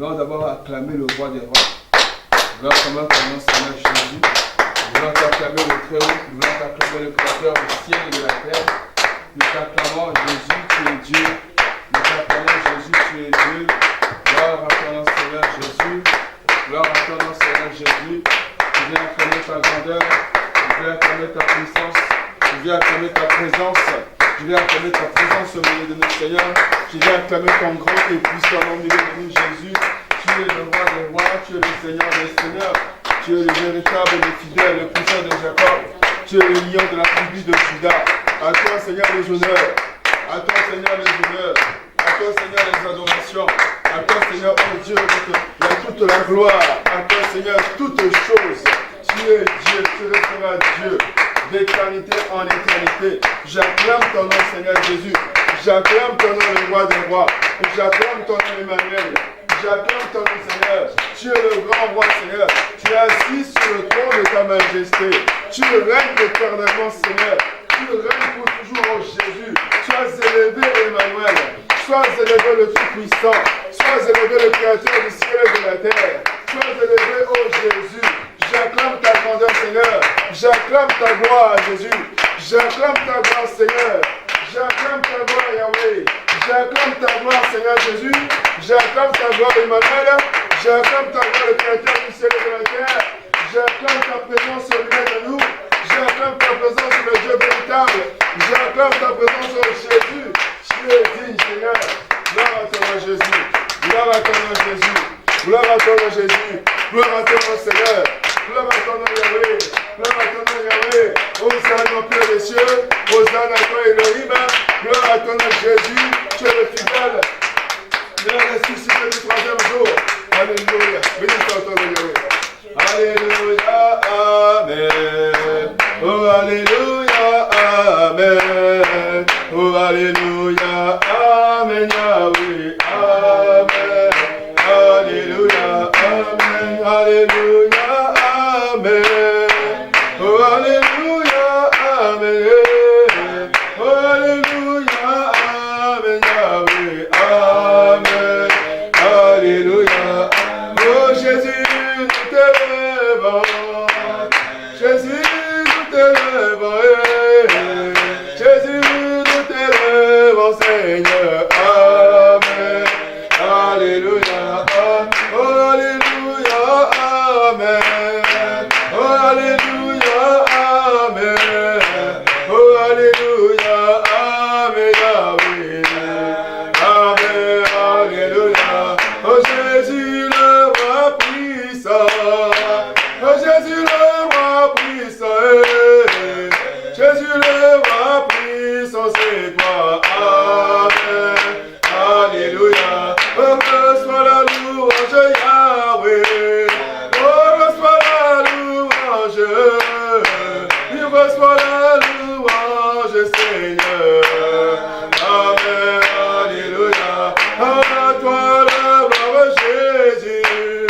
voulons d'abord acclamer le roi des rois. Nous voulons acclamer ton nom, Seigneur Jésus. Nous voulons t'acclamer le Très-Haut. Nous voulons t'acclamer le Créateur du ciel et de la terre. Nous t'acclamons Jésus, tu es Dieu. Nous t'acclamons Jésus, tu es Dieu. Gloire à ton nom, Seigneur Jésus. Gloire à ton nom, Seigneur Jésus. Tu viens acclamer ta grandeur. Tu viens acclamer ta puissance. Tu viens acclamer ta présence. Tu viens acclamer ta présence au milieu de nous, Seigneur. Tu viens acclamer ton grand et puissant nom au milieu de nous, Jésus. Tu es le roi des rois, tu es le Seigneur des seigneurs. Tu es le véritable, le fidèle, le puissant de Jacob. Tu es le lion de la tribu de Juda. À toi, Seigneur, les honneurs. À toi, Seigneur, les honneurs. À toi, Seigneur, les adorations. À toi, Seigneur, oh Dieu, toute la gloire. À toi, Seigneur, toutes choses. Tu es Dieu, tu resteras Dieu. D'éternité en éternité. J'acclame ton nom, Seigneur Jésus. J'acclame ton nom, le roi des rois. J'acclame ton nom, Emmanuel. J'acclame ton nom, Seigneur. Tu es le grand roi, Seigneur. Tu es assis sur le trône de ta majesté. Tu règnes éternellement, Seigneur. Tu règnes pour toujours, oh Jésus. Sois élevé, Emmanuel. Sois élevé, le Tout-Puissant. Sois élevé, le Créateur du ciel et de la terre. Sois élevé, oh Jésus. J'acclame ta grandeur, Seigneur. J'acclame ta gloire, Jésus. J'acclame ta gloire, Seigneur. J'acclame ta gloire, Yahweh. J'acclame ta gloire, Seigneur Jésus. J'acclame ta gloire, Emmanuel. J'acclame ta gloire, le Créateur du ciel et de la terre. J'acclame ta présence au milieu de nous. J'acclame ta présence, le Dieu véritable. J'acclame ta présence, au Jésus. Tu es digne, Seigneur. Gloire à ton nom, Jésus. Gloire à ton nom, Jésus. Gloire à ton nom, Jésus. Gloire à ton nom, Seigneur. Gloire à ton nom, Yahweh. Gloire à ton nom, Yahweh. Hosanna au plus des cieux. Hosanna à toi, Elohim. Gloire à ton nom, Jésus. Tu es le fidèle. Tu es ressuscité du troisième jour. Alléluia. Béni soit ton nom, Yahweh. Alléluia. Amen. Oh, Alléluia. Amen. Oh, Alléluia. Amen, Yahweh. Amen. Alléluia. Amen. Alléluia. Amen. Oh, Alléluia. Amen. Oh, Alléluia. Amen, Yahweh. Amen. Alléluia. Oh, Jésus, nous t'élèvons. Jésus, nous t'élèvons. Jésus, nous t'élèvons, Seigneur. Amen. Alléluia. Oh, Alléluia. Amen. Oh, Alléluia. Amen. Oh, Alléluia. Amen. Yahweh. Amen. Alléluia. Oh, Jésus, le roi puissant. Oh, Jésus, le roi puissant. Jésus, le roi puissant, c'est toi. Amen. Alléluia. Oh, reçois la louange, Yahweh. Oh, reçois la louange. Il reçoit la louange, Seigneur. Amen. Alléluia. À toi la gloire, Jésus.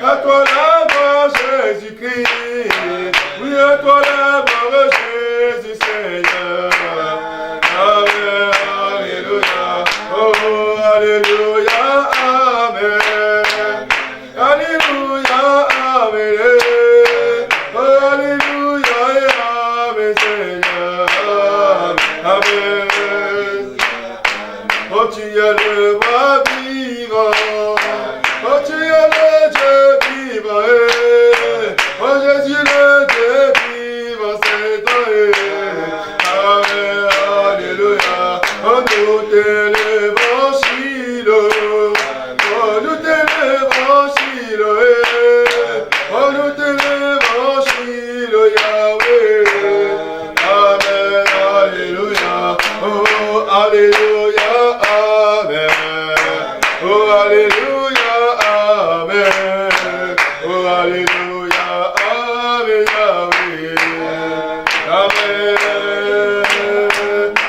À toi la gloire, Jésus-Christ. Oui, à toi la gloire, Jésus, Seigneur. Amen. Alléluia. Oh, Alléluia. Amen. Alléluia. Amen. Oh, Alléluia. Amen, Seigneur. Amen. Oh, tu es le roi vivant. Oh, tu es le Dieu vivant. Oh, Jésus, le Dieu vivant, c'est toi. Amen. Alléluia. Oh, nous t'élèvons, Shiloh. Oh, nous t'élèvons, Shiloh. Oh, nous t'élèvons, Shiloh, Yahweh. Amen. Alléluia. Oh, Alléluia. Amen. Oh, Alléluia. Amen. Oh, Alléluia. Amen, Yahweh. Amen.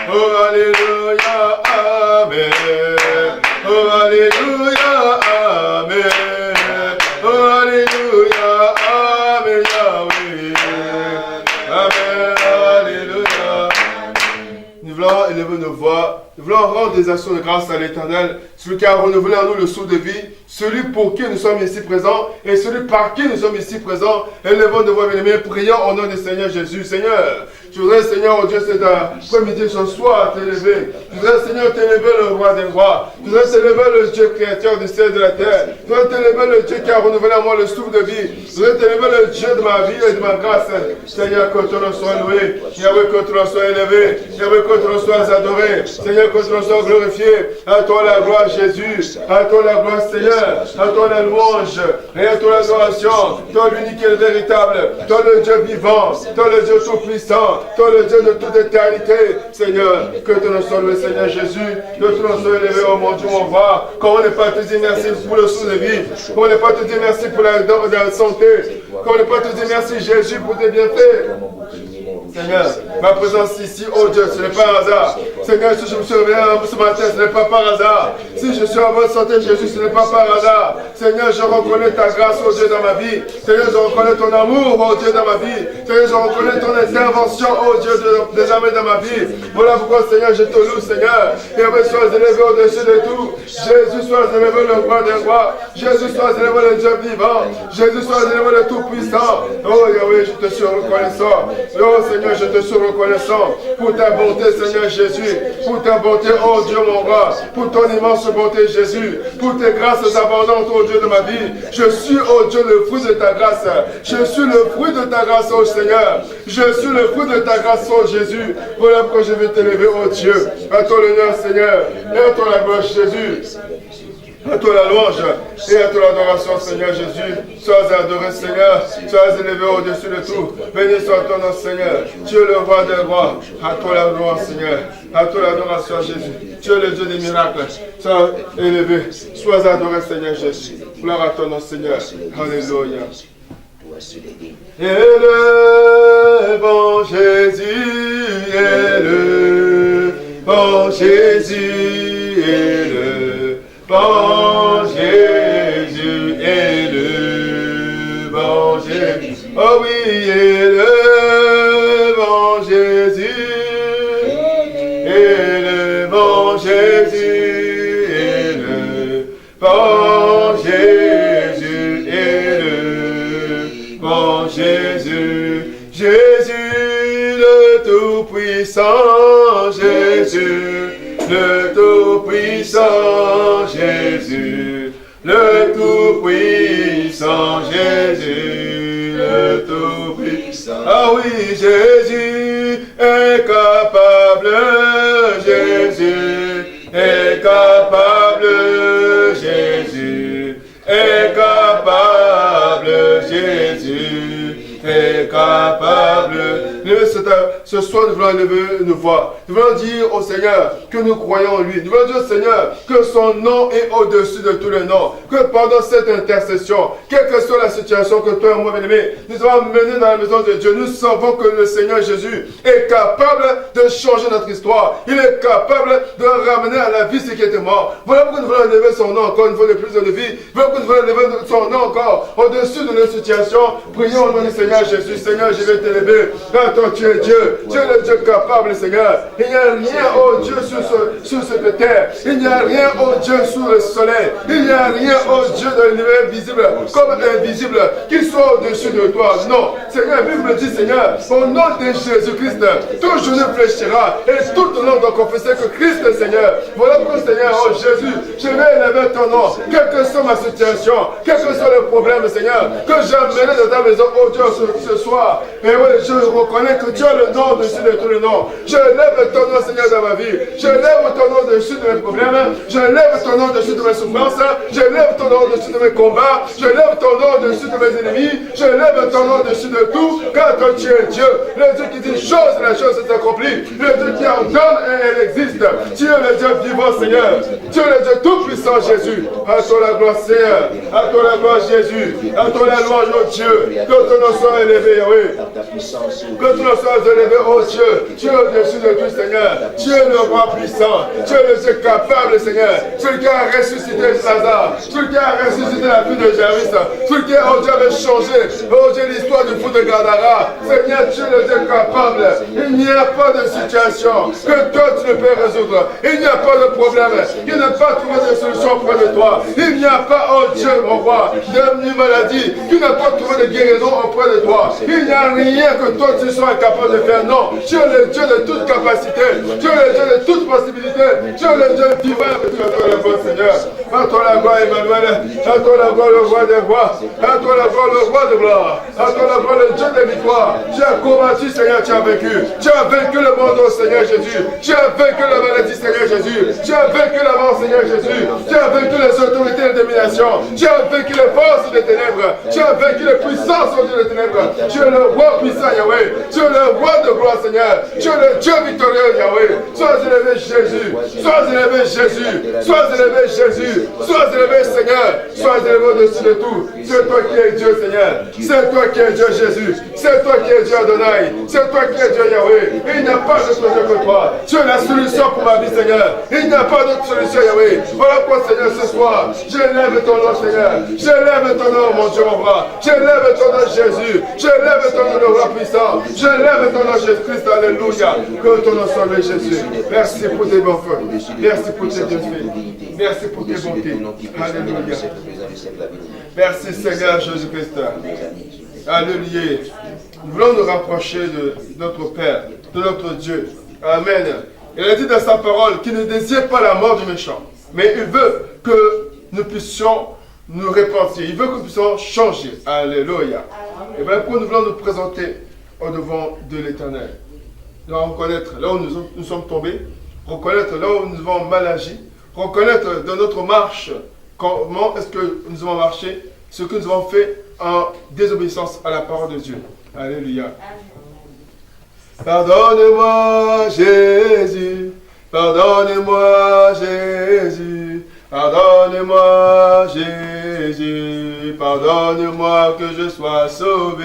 Oh, Alléluia. Amen. Oh, Alléluia. Amen. Oh, Alléluia. Amen, Yahweh. Amen. Alléluia. Nous voulons élever nos voix. Nous voulons rendre des actions de grâce à l'Éternel, celui qui a renouvelé en nous le souffle de vie celui pour qui nous sommes ici présents et celui par qui nous sommes ici présents. Élevons de voix bien-aimés, prions au nom du Seigneur Jésus. Seigneur, je voudrais, Seigneur, oh Dieu, cet après-midi, ce soir, t'élever. Je voudrais, Seigneur, t'élever le roi des rois. Je voudrais t'élever le Dieu créateur du ciel et de la terre. Je voudrais t'élever le Dieu qui a renouvelé en moi le souffle de vie. Je voudrais t'élever le Dieu de ma vie et de ma grâce. Seigneur, que ton nom soit loué. Yahweh, que ton nom soit élevé. Yahweh, que ton nom soit adoré. Seigneur, que ton nom soit glorifié. À toi la gloire, Jésus. À toi la gloire, Seigneur. À toi la louange. Et à toi l'adoration. Toi l'unique et le véritable. Toi le Dieu vivant. Toi le Dieu tout-puissant. Toi le Dieu de toute éternité, Seigneur, que ton nom soit loué, Seigneur Jésus, que ton nom soit élevé, oh mon Dieu, mon roi. Comment ne pas te dire merci pour le souffle de vie, comment ne pas te dire merci pour la santé, comment ne pas te dire merci Jésus pour tes bienfaits. Seigneur, ma présence ici, oh Dieu, ce n'est pas un hasard. Seigneur, si je me suis réveillé ce matin, ce n'est pas par hasard. Si je suis en bonne santé, Jésus, ce n'est pas par hasard. Seigneur, je reconnais ta grâce, oh Dieu, dans ma vie. Seigneur, je reconnais ton amour, oh Dieu, dans ma vie. Seigneur, je reconnais ton intervention, oh Dieu, désormais dans ma vie. Voilà pourquoi, Seigneur, je te loue, Seigneur. Et sois élevé au-dessus de tout. Jésus, sois élevé le roi des rois. Jésus, sois élevé le Dieu vivant. Jésus, sois élevé le tout-puissant. Oh Yahweh, je te suis reconnaissant. Oh Seigneur, je te suis reconnaissant pour ta bonté, Seigneur Jésus. Pour ta bonté, oh Dieu, mon roi. Pour ton immense bonté, Jésus. Pour tes grâces abondantes, oh Dieu de ma vie. Je suis, oh Dieu, le fruit de ta grâce. Je suis le fruit de ta grâce, oh Seigneur. Je suis le fruit de ta grâce, oh Jésus. Voilà pourquoi je vais t'élever, oh Dieu. À toi l'honneur, Seigneur. Et à toi la gloire, Jésus. À toi la louange et à toi l'adoration, Seigneur Jésus. Sois adoré, Seigneur. Sois élevé au-dessus de tout. Béni soit ton nom, Seigneur. Tu es le roi des rois. À toi la louange, Seigneur. À toi l'adoration, Jésus. Tu es le Dieu des miracles. Sois élevé. Sois adoré, Seigneur Jésus. Gloire à ton nom, Seigneur. Alléluia. Élevons Jésus, élevons Jésus, élevons Jésus, élevons Jésus. Oh oui, élevons Jésus, élevons Jésus, élevons Jésus, élevons Jésus. Jésus le Tout-Puissant, Jésus le Tout-Puissant, Jésus le Tout-Puissant, Jésus le Tout-Puissant. Ah oui, Jésus est capable, Jésus est capable, Jésus est capable, Jésus est capable. Ce soir, nous voulons lever une voix. Nous voulons dire au Seigneur que nous croyons en lui. Nous voulons dire au Seigneur que son nom est au-dessus de tous les noms. Que pendant cette intercession, quelle que soit la situation que toi et moi, bien-aimés, nous avons mené dans la maison de Dieu, nous savons que le Seigneur Jésus est capable de changer notre histoire. Il est capable de ramener à la vie ce qui était mort. Voilà pourquoi nous voulons lever son nom encore une fois de plus de vie. Voilà pourquoi nous voulons lever son nom encore au-dessus de nos situations. Prions au nom du Seigneur Jésus. Seigneur, je vais t'élever. Toi, tu es Dieu. Tu es le Dieu capable, Seigneur. Il n'y a rien, oh Dieu, sur cette terre. Il n'y a rien, oh Dieu, sous le soleil. Il n'y a rien, oh Dieu, de l'univers visible comme invisible qui soit au-dessus de toi. Non. Seigneur, la Bible dit, Seigneur, au nom de Jésus-Christ, tout genou fléchira et tout le monde doit confesser que Christ est Seigneur. Voilà pourquoi, Seigneur, oh Jésus, je vais élever ton nom. Quelle que soit ma situation, quel que soit le problème, Seigneur, que j'amène dans ta maison, oh Dieu, ce soir. Et oui, je reconnais que tu as le nom dessus de tous les noms. Je lève ton nom, Seigneur, dans ma vie. Je lève ton nom dessus de mes problèmes. Je lève ton nom dessus de mes souffrances. Je lève ton nom dessus de mes combats. Je lève ton nom dessus de mes ennemis. Je lève ton nom dessus de tout. Car toi, tu es Dieu. Le Dieu qui dit chose, la chose s'est accomplie. Le Dieu qui ordonne et elle existe. Tu es le Dieu vivant, Seigneur. Tu es le Dieu tout-puissant, Jésus. À toi la gloire, Seigneur. À toi la gloire, Jésus. À toi la louange, oh Dieu. Que ton nom soit élevé, Yahweh. Que Que ton nom soit élevé, oh Dieu. Tu es au-dessus de tout, Seigneur. Tu es le roi puissant. Tu es le Dieu capable, Seigneur. Celui qui a ressuscité Lazare. Celui qui a ressuscité la fille de Jairus. Celui qui, oh Dieu, avait changé, oh Dieu, l'histoire du fou de Gadara. Seigneur, tu es le Dieu capable. Il n'y a pas de situation que toi tu ne peux résoudre. Il n'y a pas de problème. Il n'y a pas trouvé de solution auprès de toi. Il n'y a pas, oh Dieu, mon roi, de maladie. Tu n'as pas trouvé de guérison auprès de toi. Il n'y a rien que toi tu sois incapable de faire. Non, tu es le Dieu de toute capacité. Tu es le Dieu de toute possibilité. Tu es le Dieu divin. Tu es toi le bon Seigneur. À toi la gloire, Emmanuel. À toi la gloire, le roi des rois. À toi la gloire, le roi de gloire. À toi la gloire, le Dieu des victoires. Tu as combattu, Seigneur, tu as vaincu. Tu as vaincu le monde, Seigneur Jésus. Tu as vaincu la maladie, Seigneur Jésus. Tu as vaincu la mort, Seigneur Jésus. Tu as vaincu les autorités de domination. Tu as vaincu les forces des ténèbres. Tu as vaincu les puissances des ténèbres. Tu es le roi puissant, Yahweh. Tu es le roi de gloire, Seigneur. Tu es le Dieu victorieux, Yahweh. Sois élevé, Jésus. Sois élevé, Jésus. Sois élevé, Jésus. Sois élevé, Seigneur. Sois élevé au-dessus de tout. C'est toi qui es Dieu, Seigneur. C'est toi qui es Dieu, Jésus. C'est toi qui es Dieu, Adonai. C'est toi qui es Dieu, Yahweh. Il n'y a pas d'autre Dieu que toi. Tu es la solution pour ma vie, Seigneur. Il n'y a pas d'autre solution, Yahweh. Voilà pourquoi, Seigneur, ce soir, j'élève ton nom, Seigneur. J'élève ton nom, mon Dieu, mon roi. J'élève ton nom, Jésus. J'élève ton nom, le roi puissant. J'élève ton nom, Jésus-Christ. Alléluia. Que ton nom soit loué, Jésus. Merci pour tes bons feux. Merci pour tes bienfaits. Merci pour tes bontés. Alléluia. Merci, Seigneur Jésus-Christ. Alléluia. Nous voulons nous rapprocher de notre Père, de notre Dieu. Amen. Il a dit dans sa parole qu'il ne désire pas la mort du méchant, mais il veut que nous puissions nous repentir. Il veut que nous puissions changer. Alléluia. Et bien pourquoi nous voulons nous présenter au devant de l'Éternel. Nous allons reconnaître là où nous sommes tombés, reconnaître là où nous avons mal agi, reconnaître dans notre marche comment est-ce que nous avons marché, ce que nous avons fait en désobéissance à la parole de Dieu. Alléluia. Pardonne-moi, Jésus. Pardonne-moi, Jésus. Pardonne-moi, Jésus. Pardonne-moi que je sois sauvé.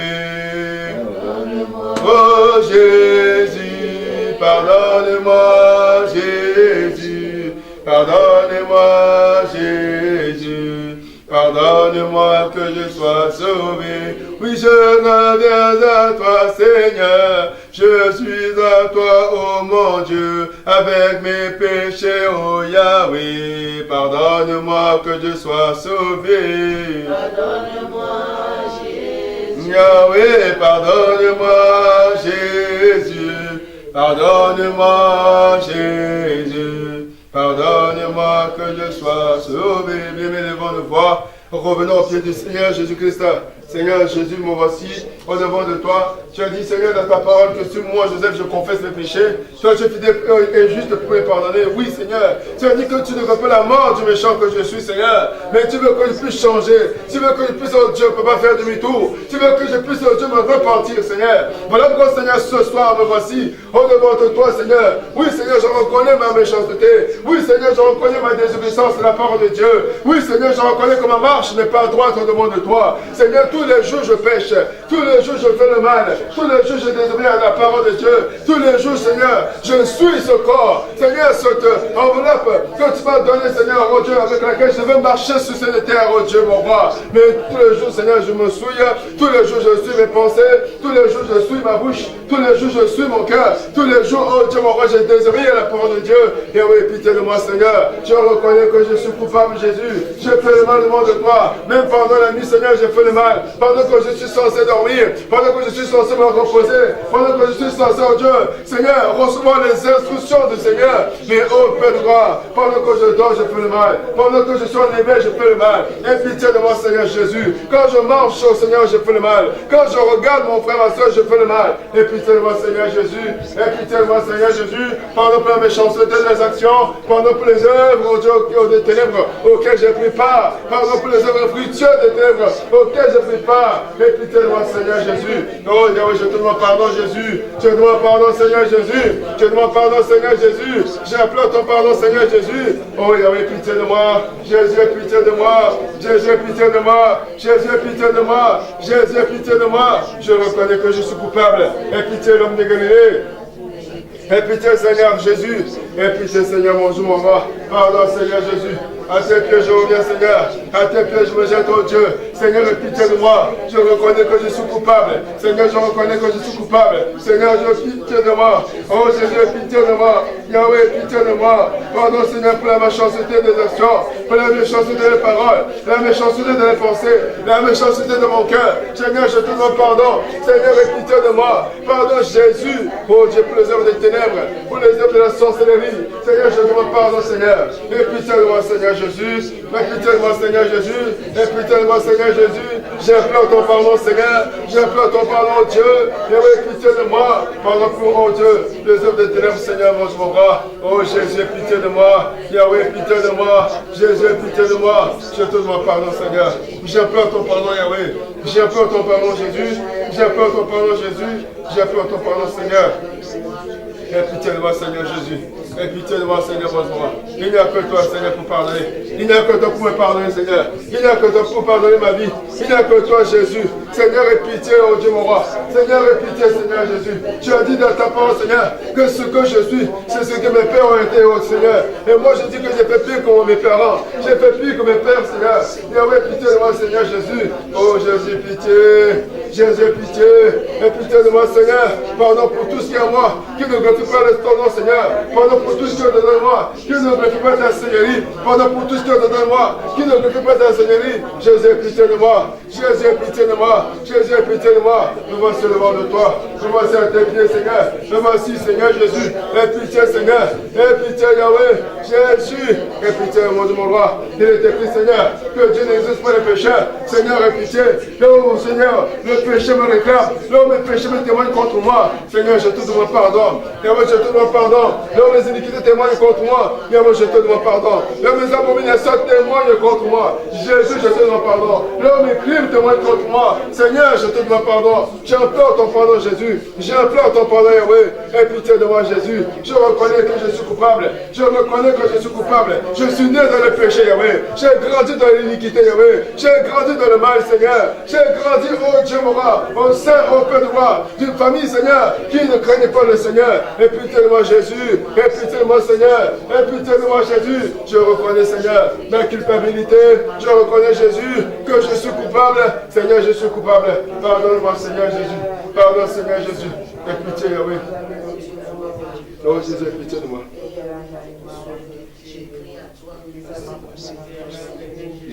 Pardonne-moi, oh Jésus. Pardonne-moi, Jésus. Pardonne-moi, Jésus. Pardonne-moi que je sois sauvé. Oui, je reviens à toi, Seigneur. Je suis à toi, oh mon Dieu, avec mes péchés, oh Yahweh. Pardonne-moi que je sois sauvé. Pardonne-moi, Jésus. Yahweh, pardonne-moi, Jésus. Pardonne-moi, Jésus. Pardonne-moi que je sois sauvé. Bien-aimés, devant nos voix. Revenons au pied du Seigneur Jésus-Christ. Seigneur Jésus, me voici au devant de toi. Tu as dit, Seigneur, dans ta parole, que sur moi, Joseph, je confesse mes péchés. Toi, tu es fidèle et juste pour me pardonner. Oui, Seigneur. Tu as dit que tu ne veux pas la mort du méchant que je suis, Seigneur. Mais tu veux que je puisse changer. Tu veux que je puisse, oh Dieu, ne peux pas faire demi-tour. Tu veux que je puisse, oh Dieu, me repentir, Seigneur. Voilà pourquoi, Seigneur, ce soir, me voici au devant de toi, Seigneur. Oui, Seigneur, je reconnais ma méchanceté. Oui, Seigneur, je reconnais ma désobéissance à la parole de Dieu. Oui, Seigneur, je reconnais que ma marche n'est pas droite au devant de toi. Seigneur, tous les jours, je pêche. Tous les jours, je fais le mal. Tous les jours, je désobéis à la parole de Dieu. Tous les jours, Seigneur, je suis ce corps. Seigneur, cette enveloppe que tu m'as donnée, Seigneur, oh Dieu, avec laquelle je veux marcher sur cette terre, oh Dieu, mon roi. Mais tous les jours, Seigneur, je me souille. Tous les jours, je suis mes pensées. Tous les jours, je suis ma bouche. Tous les jours, je suis mon cœur. Tous les jours, oh Dieu, mon roi, j'ai désobéi à la parole de Dieu. Et oui, pitié de moi, Seigneur. Je reconnais que je suis coupable, Jésus. J'ai fait le mal devant de toi. Même pendant la nuit, Seigneur, j'ai fait le mal. Pendant que je suis censé dormir. Pendant que je suis censé me reposer. Pendant que je suis censé, oh Dieu, Seigneur, recevoir les instructions du Seigneur. Mais oh Père de gloire, pendant que je dors, je fais le mal. Pendant que je suis en éveil, je fais le mal. Et pitié de moi, Seigneur Jésus. Quand je marche au Seigneur, je fais le mal. Quand je regarde mon frère, ma soeur, je fais le mal. Et pitié de moi, Seigneur Jésus. Et pitié de moi, Seigneur Jésus. Pardon pour la méchanceté des actions. Pardon pour les œuvres, oh Dieu, des ténèbres auxquelles j'ai pris part. Pardon pour les œuvres fructueuses des ténèbres auxquelles j'ai pris pas. Aie pitié de moi, Seigneur Jésus. Oh Yahweh, je te demande pardon, Jésus. Je te demande pardon, Seigneur Jésus. Je te demande pardon, Seigneur Jésus. J'implore ton pardon, Seigneur Jésus. Oh Yahweh, pitié de moi. Jésus, pitié de moi. Jésus, pitié de moi. Jésus, pitié de moi. Jésus, pitié de moi. Je reconnais que je suis coupable. Aie pitié, l'homme de Galilée. Aie pitié, Seigneur Jésus. Aie pitié, Seigneur, mon jour, mon roi. Pardon, Seigneur Jésus. À tes pieds, je reviens, Seigneur. À tes pieds, je me jette, oh Dieu. Seigneur, aie pitié de moi. Je reconnais que je suis coupable. Seigneur, je reconnais que je suis coupable. Seigneur, je pitié de moi. Oh Jésus, aie pitié de moi. Yahweh, pitié de moi. Pardon, Seigneur, pour la méchanceté des actions, pour la méchanceté des paroles, la méchanceté des pensées, la méchanceté de mon cœur. Seigneur, je te demande pardon. Seigneur, aie pitié de moi. Pardon, Jésus. Oh Dieu, pour les œuvres des ténèbres, pour les œuvres de la sorcellerie. Seigneur, je te demande pardon, Seigneur. Aie pitié de moi, Seigneur Jésus. Aie pitié de moi, Seigneur Jésus. Aie pitié de moi, Seigneur Jésus. J'implore ton pardon, Seigneur. J'implore ton pardon, Dieu. Yahweh, aie pitié de moi. Pardon pour, oh Dieu, les œuvres des ténèbres, Seigneur, mange mon bras. Oh Jésus, aie pitié de moi. Yahweh, aie pitié de moi. Jésus, aie pitié de moi. Je te demande pardon, Seigneur. J'implore ton pardon, Yahweh. J'implore ton pardon, Jésus. J'implore ton pardon, Jésus. J'implore ton pardon, Seigneur. Aie pitié de moi, Seigneur Jésus. Aie pitié de moi, Seigneur, mon roi. Il n'y a que toi, Seigneur, pour pardonner. Il n'y a que toi pour me pardonner, Seigneur. Il n'y a que toi pour pardonner ma vie. Il n'y a que toi, Jésus. Seigneur, aie pitié, oh Dieu, mon roi. Seigneur, aie pitié, Seigneur Jésus. Tu as dit dans ta parole, Seigneur, que ce que je suis, c'est ce que mes pères ont été, oh Seigneur. Et moi, je dis que j'ai fait pire que mes parents. J'ai fait pire que mes pères, Seigneur. Yahweh, pitié de moi, Seigneur Jésus. Oh Jésus, pitié. Jésus, pitié. Aie pitié de moi, Seigneur. Pardon pour tout ce qui est à moi, qui ne glorifie pas ton nom, Seigneur. Pardon pour tout ce qui est dedans de moi, qui ne glorifie pas ta Seigneurie. Pardon pour tout ce qui est dedans de moi, qui ne glorifie pas ta Seigneurie. Jésus, aie pitié de moi. Jésus, aie pitié de moi. Jésus, aie pitié de moi. Me voici devant de toi. Me voici à tes pieds, Seigneur. Me voici, Seigneur Jésus. Aie pitié, Seigneur. Aie pitié, Yahweh. Jésus, aie pitié, mon Dieu, mon roi. Il est écrit, Seigneur, que Dieu n'existe pas les pécheurs. Seigneur, aie pitié. Oh, Seigneur, le péché me réclame. Là où mes péchés me témoignent contre moi. Seigneur, je te demande pardon. Yahweh, je te demande pardon. Là où mes iniquités témoignent contre moi. Yahweh, je te demande pardon. Là où mes abominations témoignent contre moi. Jésus, je te demande pardon. Là où mes crimes témoignent contre moi. Seigneur, je te demande pardon. J'implore ton pardon, Jésus. J'implore ton pardon, Yahweh. Aie pitié de moi, Jésus. Je reconnais que je suis coupable. Je reconnais que je suis coupable. Je suis né dans le péché, Yahweh. J'ai grandi dans l'iniquité, Yahweh. J'ai grandi dans le mal, Seigneur. J'ai grandi, oh Dieu, mon roi, au sein, au peu de roi, d'une famille, Seigneur, qui ne craignait pas le Seigneur. Aie pitié de moi, Jésus. Aie pitié de moi, Seigneur. Aie pitié de moi, Jésus. Je reconnais, Seigneur, ma culpabilité. Je reconnais, Jésus, que je suis coupable. Seigneur, je suis coupable. Pardonne-moi, Seigneur Jésus. Pardonne, Seigneur Jésus. Aie pitié, Yahweh. Oh Jésus, aie pitié de moi.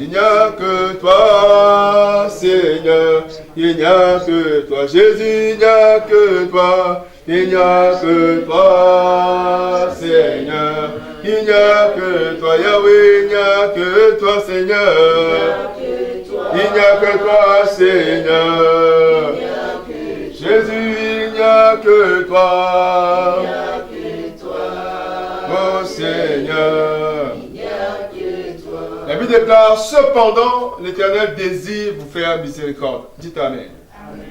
Il n'y a que toi, Seigneur. Il n'y a que toi, Jésus. Il n'y a que toi. Il n'y a que toi, Seigneur. Il n'y a que toi, Yahweh. Il n'y a que toi, Seigneur. Il n'y a que toi, Seigneur. Jésus, il n'y a que toi. Oh Seigneur. La Bible déclare, cependant, l'Éternel désire vous faire miséricorde. Dites Amen.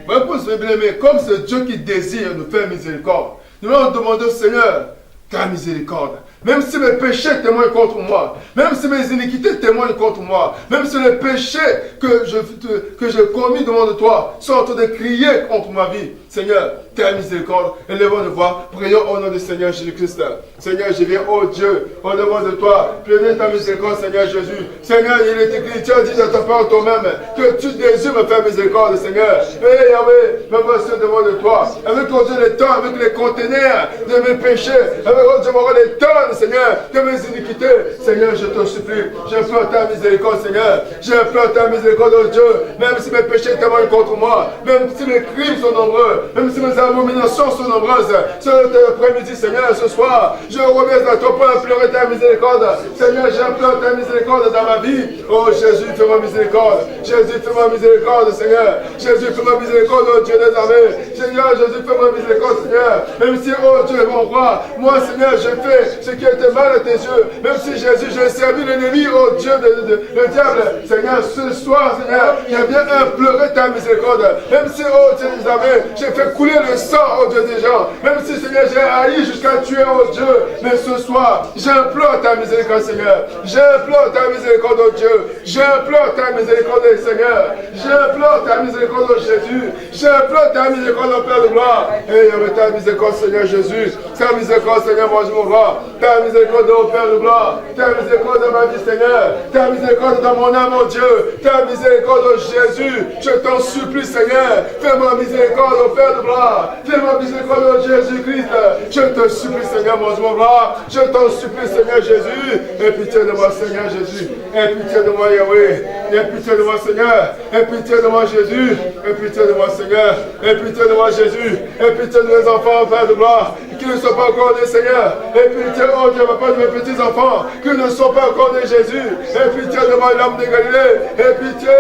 Voilà pour ce bien-aimé, comme c'est Dieu qui désire nous faire miséricorde, nous allons demander au Seigneur ta miséricorde. Même si mes péchés témoignent contre moi, même si mes iniquités témoignent contre moi, même si les péchés que j'ai commis devant de toi sont en train de crier contre ma vie, Seigneur, ta miséricorde, élevons nos voix, prions au nom du Seigneur Jésus-Christ. Seigneur, je viens, oh Dieu, au devant de toi, plaider ta miséricorde, Seigneur Jésus. Seigneur, il est écrit, tu as dit dans ta parole toi-même que tu désires me faire miséricorde, Seigneur. Et Yahweh, me voici devant de toi, avec, oh Dieu, les temps, avec les conteneurs de mes péchés, avec, oh Dieu, les tonnes, Seigneur, de mes iniquités. Seigneur, je te supplie, j'implore ta miséricorde, Seigneur. J'implore ta miséricorde, oh Dieu, même si mes péchés témoignent contre moi, même si mes crimes sont nombreux, même si mes abominations sont nombreuses, ce après-midi, Seigneur, ce soir, je reviens à toi pour implorer ta miséricorde. Seigneur, j'implore ta miséricorde dans ma vie. Oh Jésus, fais-moi miséricorde. Jésus, fais-moi miséricorde, Seigneur. Jésus, fais-moi miséricorde, oh Dieu des armées. Seigneur, Jésus, fais-moi miséricorde, Seigneur. Même si, oh Dieu, mon roi, moi, Seigneur, je fais ce qui était mal à tes yeux, même si Jésus, j'ai servi l'ennemi, oh Dieu, le diable, Seigneur, ce soir, Seigneur, il y a bien imploré ta miséricorde, même si, oh Dieu des armées, j'ai fait couler le sang, oh Dieu des gens, même si, Seigneur, j'ai haï jusqu'à tuer, oh Dieu, mais ce soir, j'implore ta miséricorde, Seigneur, j'implore ta miséricorde, oh Dieu, j'implore ta miséricorde, Seigneur, j'implore ta miséricorde, oh Jésus, j'implore ta miséricorde, oh Père de gloire, et ta miséricorde, Seigneur Jésus, ta miséricorde, Seigneur, moi je me vois, ta miséricorde, oh Père de gloire, ta miséricorde dans ma vie, Seigneur, ta miséricorde dans mon âme, oh Dieu, ta miséricorde, oh Jésus, je t'en supplie, Seigneur, fais-moi miséricorde, oh Père de gloire, fais-moi miséricorde, oh Jésus-Christ, je te supplie, Seigneur, mon gloire, je t'en supplie, Seigneur Jésus, aie pitié de moi, Seigneur Jésus, aie pitié de moi, Yahweh, aie pitié de moi, Seigneur, aie pitié de moi, Jésus, aie pitié de moi, Seigneur, aie pitié de moi, Jésus, aie pitié de mes enfants, Père de gloire, qui ne sont pas encore nés, Seigneur, aie pitié, oh Dieu, papa, de mes petits enfants, qui ne sont pas encore nés, Jésus, aie pitié de moi, l'homme de Galilée, aie pitié,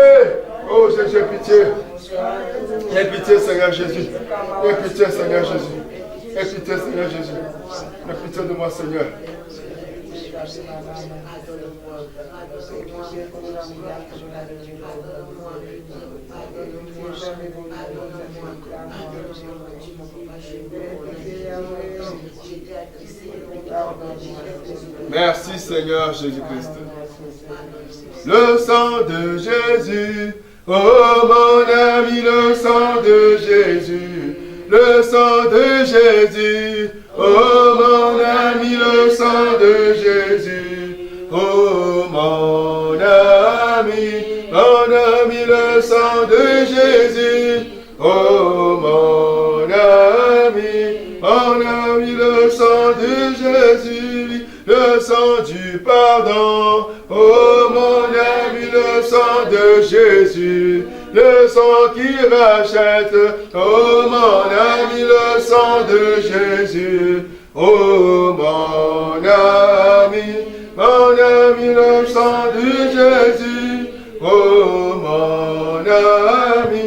oh Jésus, aie pitié, aie pitié, Seigneur Jésus, aie pitié, Seigneur Jésus, aie pitié, Seigneur Jésus, aie pitié de moi, Seigneur. Merci Seigneur Jésus-Christ. Le sang de Jésus, oh mon ami, le sang de Jésus, le sang de Jésus, oh mon ami, le sang de Jésus, oh mon ami, le sang de Jésus, oh mon ami, le sang de Jésus, le sang du pardon, oh mon ami, le sang de Jésus, le sang qui rachète, oh mon ami, le sang de Jésus, oh mon ami, le sang de Jésus, oh mon ami,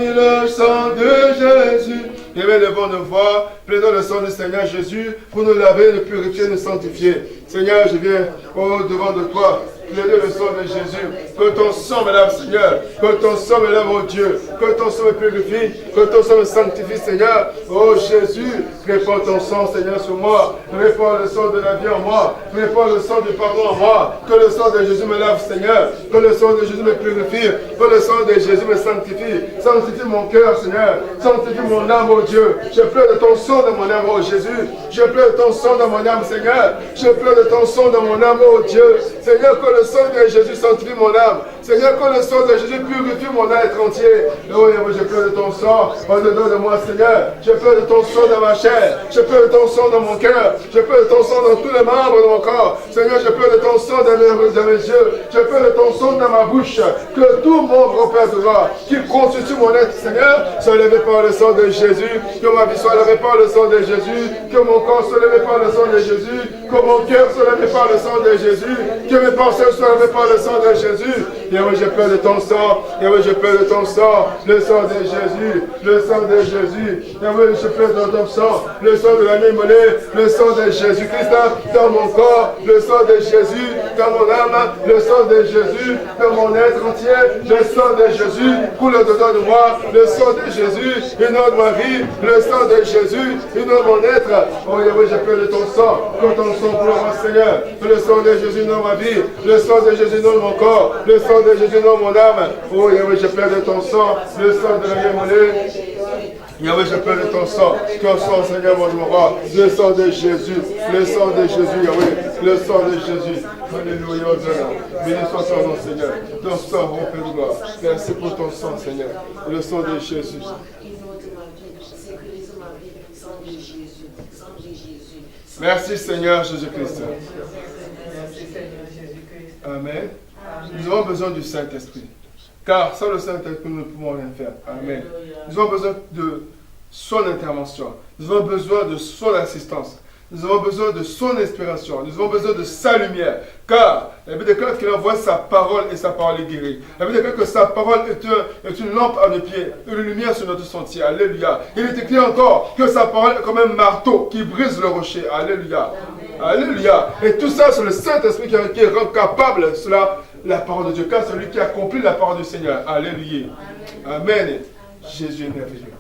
le sang de Jésus. Et bien, levons nos voix, plaidons le sang du Seigneur Jésus pour nous laver, nous purifier, nous sanctifier. Seigneur, je viens au-devant de toi, plaider le sang de Jésus. Que ton sang me lave, Seigneur. Que ton sang me lave, oh Dieu. Que ton sang me purifie. Que ton sang me sanctifie, Seigneur. Oh Jésus, répands ton sang, Seigneur, sur moi. Répands le sang de la vie en moi. Répands le sang du pardon en moi. Que le sang de Jésus me lave, Seigneur. Que le sang de Jésus me purifie. Que le sang de Jésus me sanctifie. Sanctifie mon cœur, Seigneur. Sanctifie mon âme, oh Dieu. Je pleure de ton sang dans mon âme, oh Jésus. Je pleure de ton sang dans mon âme, Seigneur. Je pleure de ton sang dans mon âme, oh Dieu. Seigneur, que le sang de Jésus sanctifie mon âme. Seigneur, que le sang de Jésus purifie mon être entier. Oh, je pleure de ton sang au-dedans de moi, Seigneur. Je pleure de ton sang dans ma chair. Je pleure de ton sang dans mon cœur. Je pleure de ton sang dans tous les membres de mon corps. Seigneur, je pleure de ton sang dans mes yeux. Je pleure de ton sang dans ma bouche. Que tout membre, Père de gloire, qui constitue mon être, Seigneur, soit levé par le sang de Jésus. Que ma vie soit levée par le sang de Jésus. Que mon corps soit levé par le sang de Jésus. Que mon cœur soit levé par le sang de Jésus. Que mes pensées soient levées par le sang de Jésus. Et oui, je pleure de ton sang. Et oui, je pleure de ton sang. Le sang de Jésus. Le sang de Jésus. Et oui, je pleure de ton sang. Le sang de l'année immolée. Le sang de Jésus-Christ dans mon corps. Le sang de Jésus dans mon âme. Le sang de Jésus dans mon être entier. Le sang de Jésus coule dedans de moi. Le sang de Jésus inonde ma vie. Le sang de Jésus inonde mon être. Oh, et oui, je pleure de ton sang. Que ton sang pleure, mon Seigneur. Le sang de Jésus inonde ma vie. Le sang de Jésus inonde mon corps. Le sang de Jésus inonde mon âme. Oh, et oui, je pleure de ton sang. Le sang de la Yahweh. Yahweh, je pleure de ton sang. Ton sang, Seigneur, mon roi. Le sang de Jésus. Le sang de Jésus, Yahweh. Le sang de Jésus. Alléluia. Béni soit ton nom, Seigneur. Ton sang, mon Père de gloire. Merci pour ton sang, Seigneur. Le sang de Jésus. Merci, Seigneur Jésus-Christ. Amen. Nous avons besoin du Saint-Esprit. Car sans le Saint-Esprit, nous ne pouvons rien faire. Amen. Nous avons besoin de son intervention. Nous avons besoin de son assistance. Nous avons besoin de son inspiration. Nous avons besoin de sa lumière. Car la Bible déclare qu'il envoie sa parole et sa parole est guérie. La Bible déclare que sa parole est une lampe à nos pieds, une lumière sur notre sentier. Alléluia. Il est écrit encore que sa parole est comme un marteau qui brise le rocher. Alléluia. Alléluia. Et tout ça, c'est le Saint-Esprit qui rend capable cela, la parole de Dieu, car c'est lui qui accomplit la parole du Seigneur. Alléluia. Amen. Jésus est merveilleux.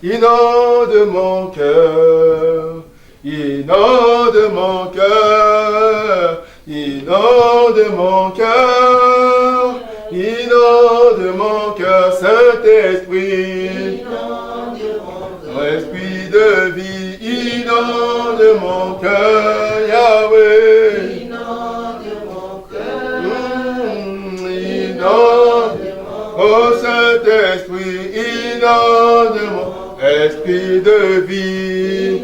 Inonde mon cœur, inonde mon cœur, inonde mon cœur, inonde mon cœur, Saint-Esprit, Esprit de vie, inonde mon cœur, Yahweh, inonde mon cœur, inonde, oh Saint-Esprit, inonde mon esprit de vie,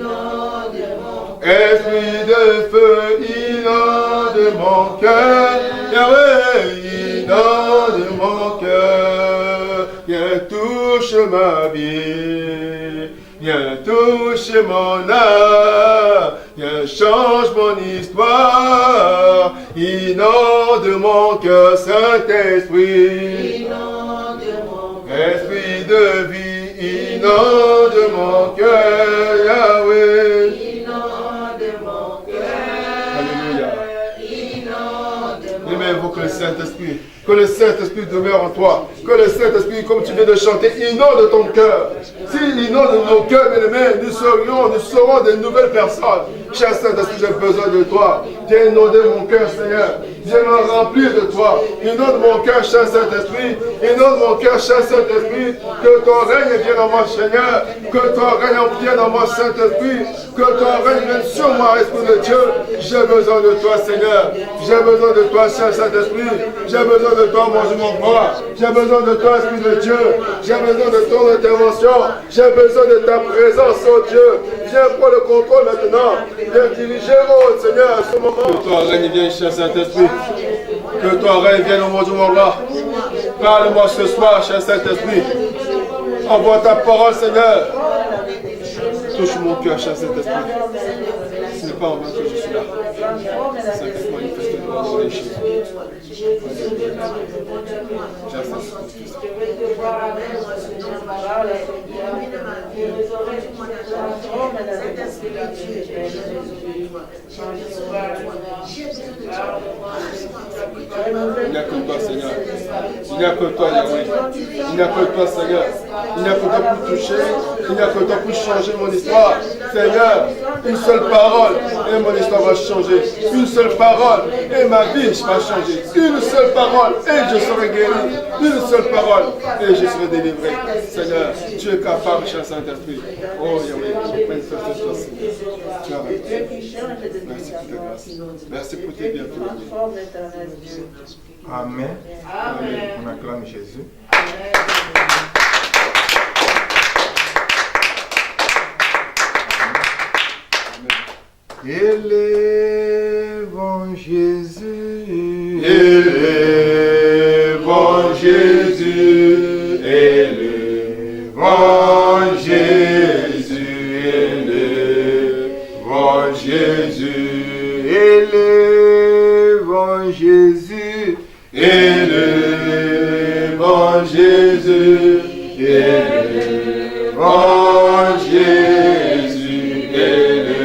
esprit de feu, inonde mon cœur, Yahweh, inonde mon cœur, viens touche ma vie, viens touche mon âme, viens change mon histoire, inonde mon cœur, Saint-Esprit, esprit de vie, inonde mon cœur, Yahweh, inonde mon cœur, alléluia, inonde. Invoque le Saint-Esprit, que le Saint-Esprit demeure en toi, que le Saint-Esprit, comme tu viens de chanter, inonde ton cœur. S'il inonde nos cœurs, bien-aimés, nous serons de nouvelles personnes. Cher Saint-Esprit, j'ai besoin de toi. Viens inonder mon cœur, Seigneur. Viens me remplir de toi. Inonde mon cœur, cher Saint-Esprit. Inonde mon cœur, cher Saint-Esprit. Que ton règne vienne en moi, Seigneur. Que ton règne vienne en moi, Saint-Esprit. Que ton règne vienne sur moi, Esprit de Dieu. J'ai besoin de toi, Seigneur. J'ai besoin de toi, cher Saint-Esprit. J'ai besoin de toi, mon roi. J'ai besoin de toi, Esprit de Dieu. J'ai besoin de ton intervention. J'ai besoin de ta présence, oh Dieu. Viens prendre le contrôle maintenant. Viens diriger, oh Seigneur, à ce moment. Que ton règne vienne, cher Saint-Esprit. Que ton règne vienne au monde du monde là. Parle-moi ce soir, cher Saint-Esprit. Envoie ta parole, Seigneur. Touche mon cœur, cher Saint-Esprit. Ce n'est pas en vain que je suis là. C'est que je manifeste devant les choses. Il n'y a que toi, Seigneur. Il n'y a que toi, Yahweh. Il n'y a que toi, Seigneur. Il n'y a que toi pour toucher. Il n'y a que toi pour changer mon histoire. Seigneur, une seule parole et mon histoire va changer. Une seule parole et ma vie va changer. Une seule parole et je serai guéri. Une seule parole et je serai délivré. Seigneur, tu es capable, cher Saint-Esprit. Oh Yahweh, manifeste-toi, Seigneur. Tu as raison. Merci pour ta grâce. Merci pour tes bienfaits. Amen. Amen. On acclame Jésus. Élevons Jésus, élevons Jésus, élevons Jésus, élevons Jésus, élevons Jésus, élevons Jésus, élevons Jésus, élevons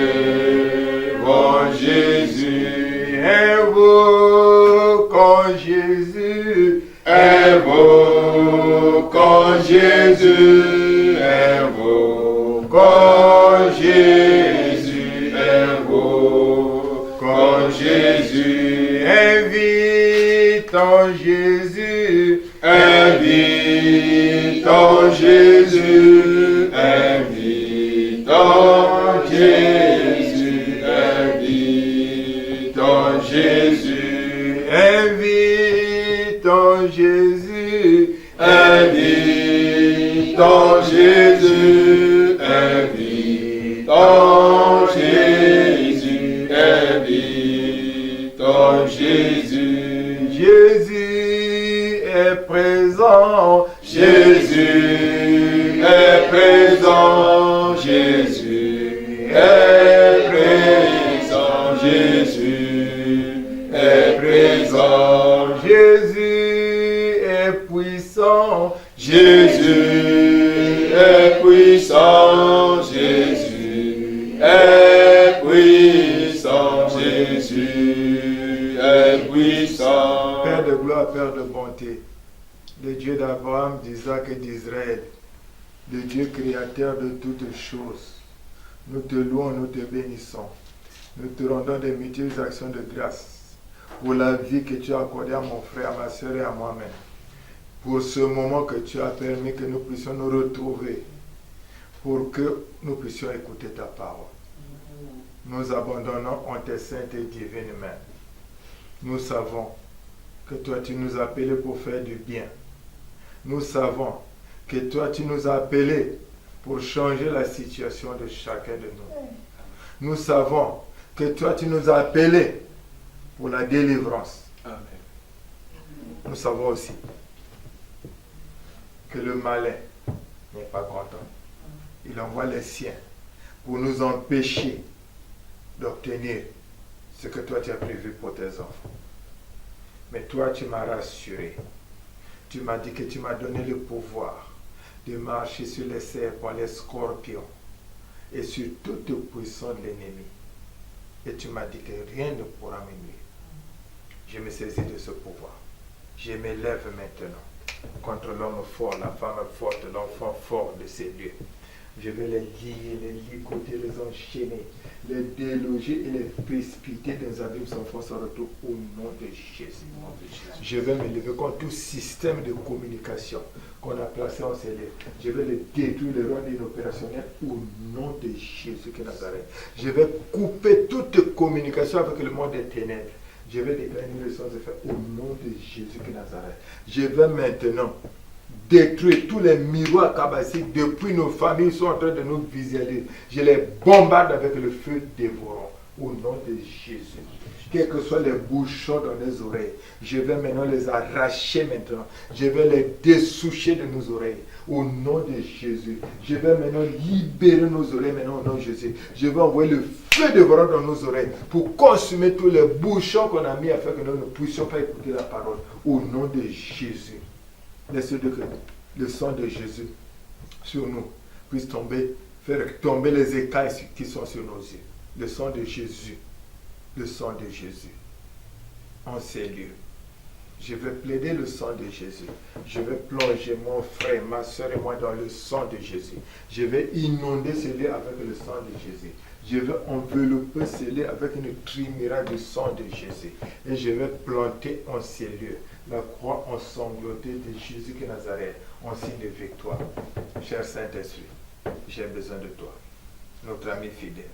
Jésus, invoquons Jésus, invoquons Jésus, invoquons Jésus, invoquons Jésus, invitons Jésus, invitons Jésus, invitons Jésus, invitons Jésus, invitons Jésus, invitons Jésus, invitons Jésus, invitons Jésus. Jésus est présent, Jésus est présent, Jésus est présent, Jésus est présent, Jésus est puissant, Jésus est puissant, Jésus est puissant, Père de bonté, le Dieu d'Abraham, d'Isaac et d'Israël, le Dieu créateur de toutes choses. Nous te louons, nous te bénissons. Nous te rendons des multiples actions de grâce pour la vie que tu as accordée à mon frère, à ma soeur et à moi-même. Pour ce moment que tu as permis que nous puissions nous retrouver, pour que nous puissions écouter ta parole. Nous abandonnons en tes saintes et divines mains. Nous savons que toi tu nous as appelés pour faire du bien. Nous savons que toi tu nous as appelés pour changer la situation de chacun de nous. Nous savons que toi tu nous as appelés pour la délivrance. Amen. Nous savons aussi que le malin n'est pas content. Il envoie les siens pour nous empêcher d'obtenir ce que toi tu as prévu pour tes enfants. Mais toi tu m'as rassuré. Tu m'as dit que tu m'as donné le pouvoir de marcher sur les serpents, les scorpions et sur toute puissance de l'ennemi. Et tu m'as dit que rien ne pourra me nuire. Je me saisis de ce pouvoir. Je m'élève maintenant contre l'homme fort, la femme forte, l'enfant fort de ces lieux. Je vais les lier, les ligoter, les enchaîner, les déloger et les précipiter dans un abîme sans force en retour au nom de Jésus. Je vais me lever contre tout système de communication qu'on a placé en ces lieux. Je vais les détruire, les rendre inopérationnels au nom de Jésus de Nazareth. Je vais couper toute communication avec le monde des ténèbres. Je vais déclarer une leçon de faire au nom de Jésus de Nazareth. Je vais maintenant détruire tous les miroirs cabasiques depuis nos familles sont en train de nous visualiser. Je les bombarde avec le feu dévorant au nom de Jésus. Quels que soient les bouchons dans les oreilles, je vais maintenant les arracher maintenant. Je vais les dessoucher de nos oreilles au nom de Jésus. Je vais maintenant libérer nos oreilles maintenant au nom de Jésus. Je vais envoyer le feu dévorant dans nos oreilles pour consumer tous les bouchons qu'on a mis afin que nous ne puissions pas écouter la parole au nom de Jésus. Laissez que le sang de Jésus sur nous puisse tomber, faire tomber les écailles qui sont sur nos yeux. Le sang de Jésus. Le sang de Jésus en ces lieux. Je vais plaider le sang de Jésus. Je vais plonger mon frère, ma soeur et moi dans le sang de Jésus. Je vais inonder ces lieux avec le sang de Jésus. Je vais envelopper ces lieux avec une trimira du sang de Jésus. Et je vais planter en ces lieux la croix ensanglantée de Jésus de Nazareth en signe de victoire. Cher Saint-Esprit, j'ai besoin de toi, notre ami fidèle.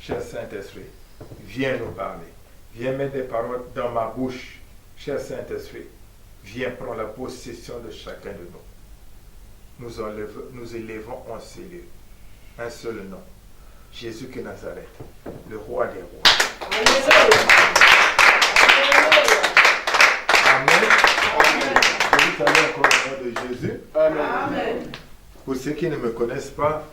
Cher Saint-Esprit, viens nous parler. Viens mettre des paroles dans ma bouche. Cher Saint-Esprit, viens prendre la possession de chacun de nous. Nous élevons en ces lieux un seul nom. Jésus de Nazareth, le roi des rois. Amen. Amen. Je vous salue encore au nom de Jésus. Amen. Pour ceux qui ne me connaissent pas,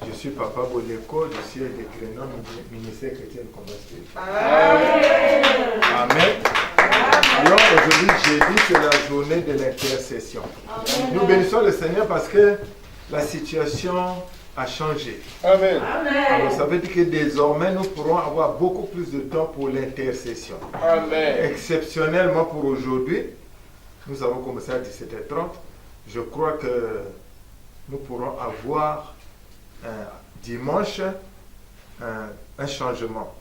je suis Papa Boleko, je suis de Grenoble, ministère chrétien de combat spirituel. Amen. Alors aujourd'hui, jeudi, c'est la journée de l'intercession. Nous bénissons le Seigneur parce que la situation a changé. Amen. Alors ça veut dire que désormais, nous pourrons avoir beaucoup plus de temps pour l'intercession. Amen. Exceptionnellement pour aujourd'hui, nous avons commencé à 17h30. Je crois que nous pourrons avoir dimanche un changement.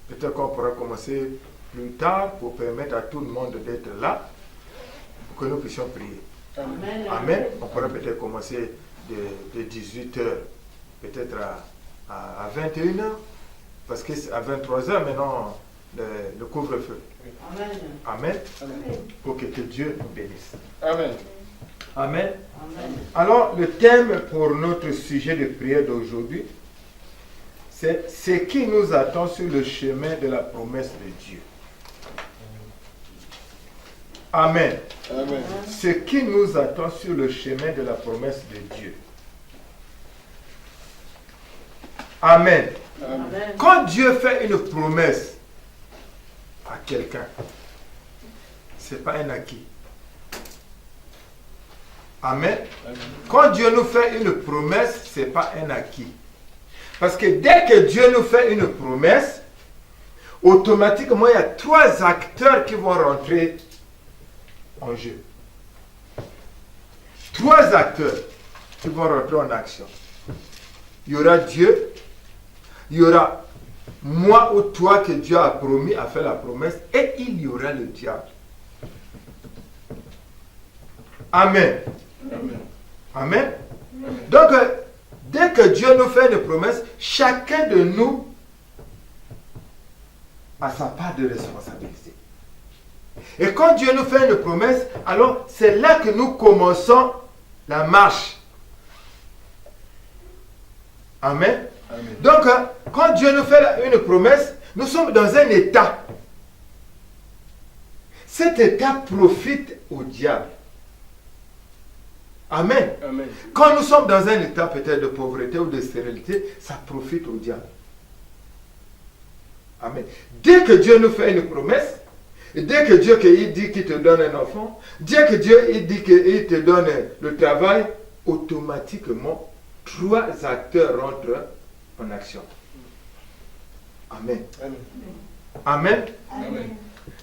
Peut-être qu'on pourra commencer plus tard pour permettre à tout le monde d'être là pour que nous puissions prier. Amen. Amen. On pourra peut-être commencer de 18h peut-être à 21h parce qu'à 23h maintenant le couvre-feu. Amen. Amen. Amen. Pour que Dieu nous bénisse. Amen. Amen. Alors, le thème pour notre sujet de prière d'aujourd'hui, c'est ce qui nous attend sur le chemin de la promesse de Dieu. Amen. Amen. Ce qui nous attend sur le chemin de la promesse de Dieu. Amen. Amen. Quand Dieu fait une promesse à quelqu'un, ce n'est pas un acquis. Amen. Quand Dieu nous fait une promesse, ce n'est pas un acquis. Parce que dès que Dieu nous fait une promesse, automatiquement, il y a 3 acteurs qui vont rentrer en jeu. 3 acteurs qui vont rentrer en action. Il y aura Dieu, il y aura moi ou toi que Dieu a promis, a fait la promesse, et il y aura le diable. Amen. Amen. Amen. Donc, dès que Dieu nous fait une promesse, chacun de nous a sa part de responsabilité. Et quand Dieu nous fait une promesse, alors c'est là que nous commençons la marche. Amen. Amen. Donc, quand Dieu nous fait une promesse, nous sommes dans un état. Cet état profite au diable. Amen. Amen. Quand nous sommes dans un état peut-être de pauvreté ou de stérilité, ça profite au diable. Amen. Dès que Dieu nous fait une promesse, et dès que Dieu il dit qu'il te donne un enfant, dès que Dieu il dit qu'il te donne le travail, automatiquement, 3 acteurs rentrent en action. Amen. Amen. Amen. Amen.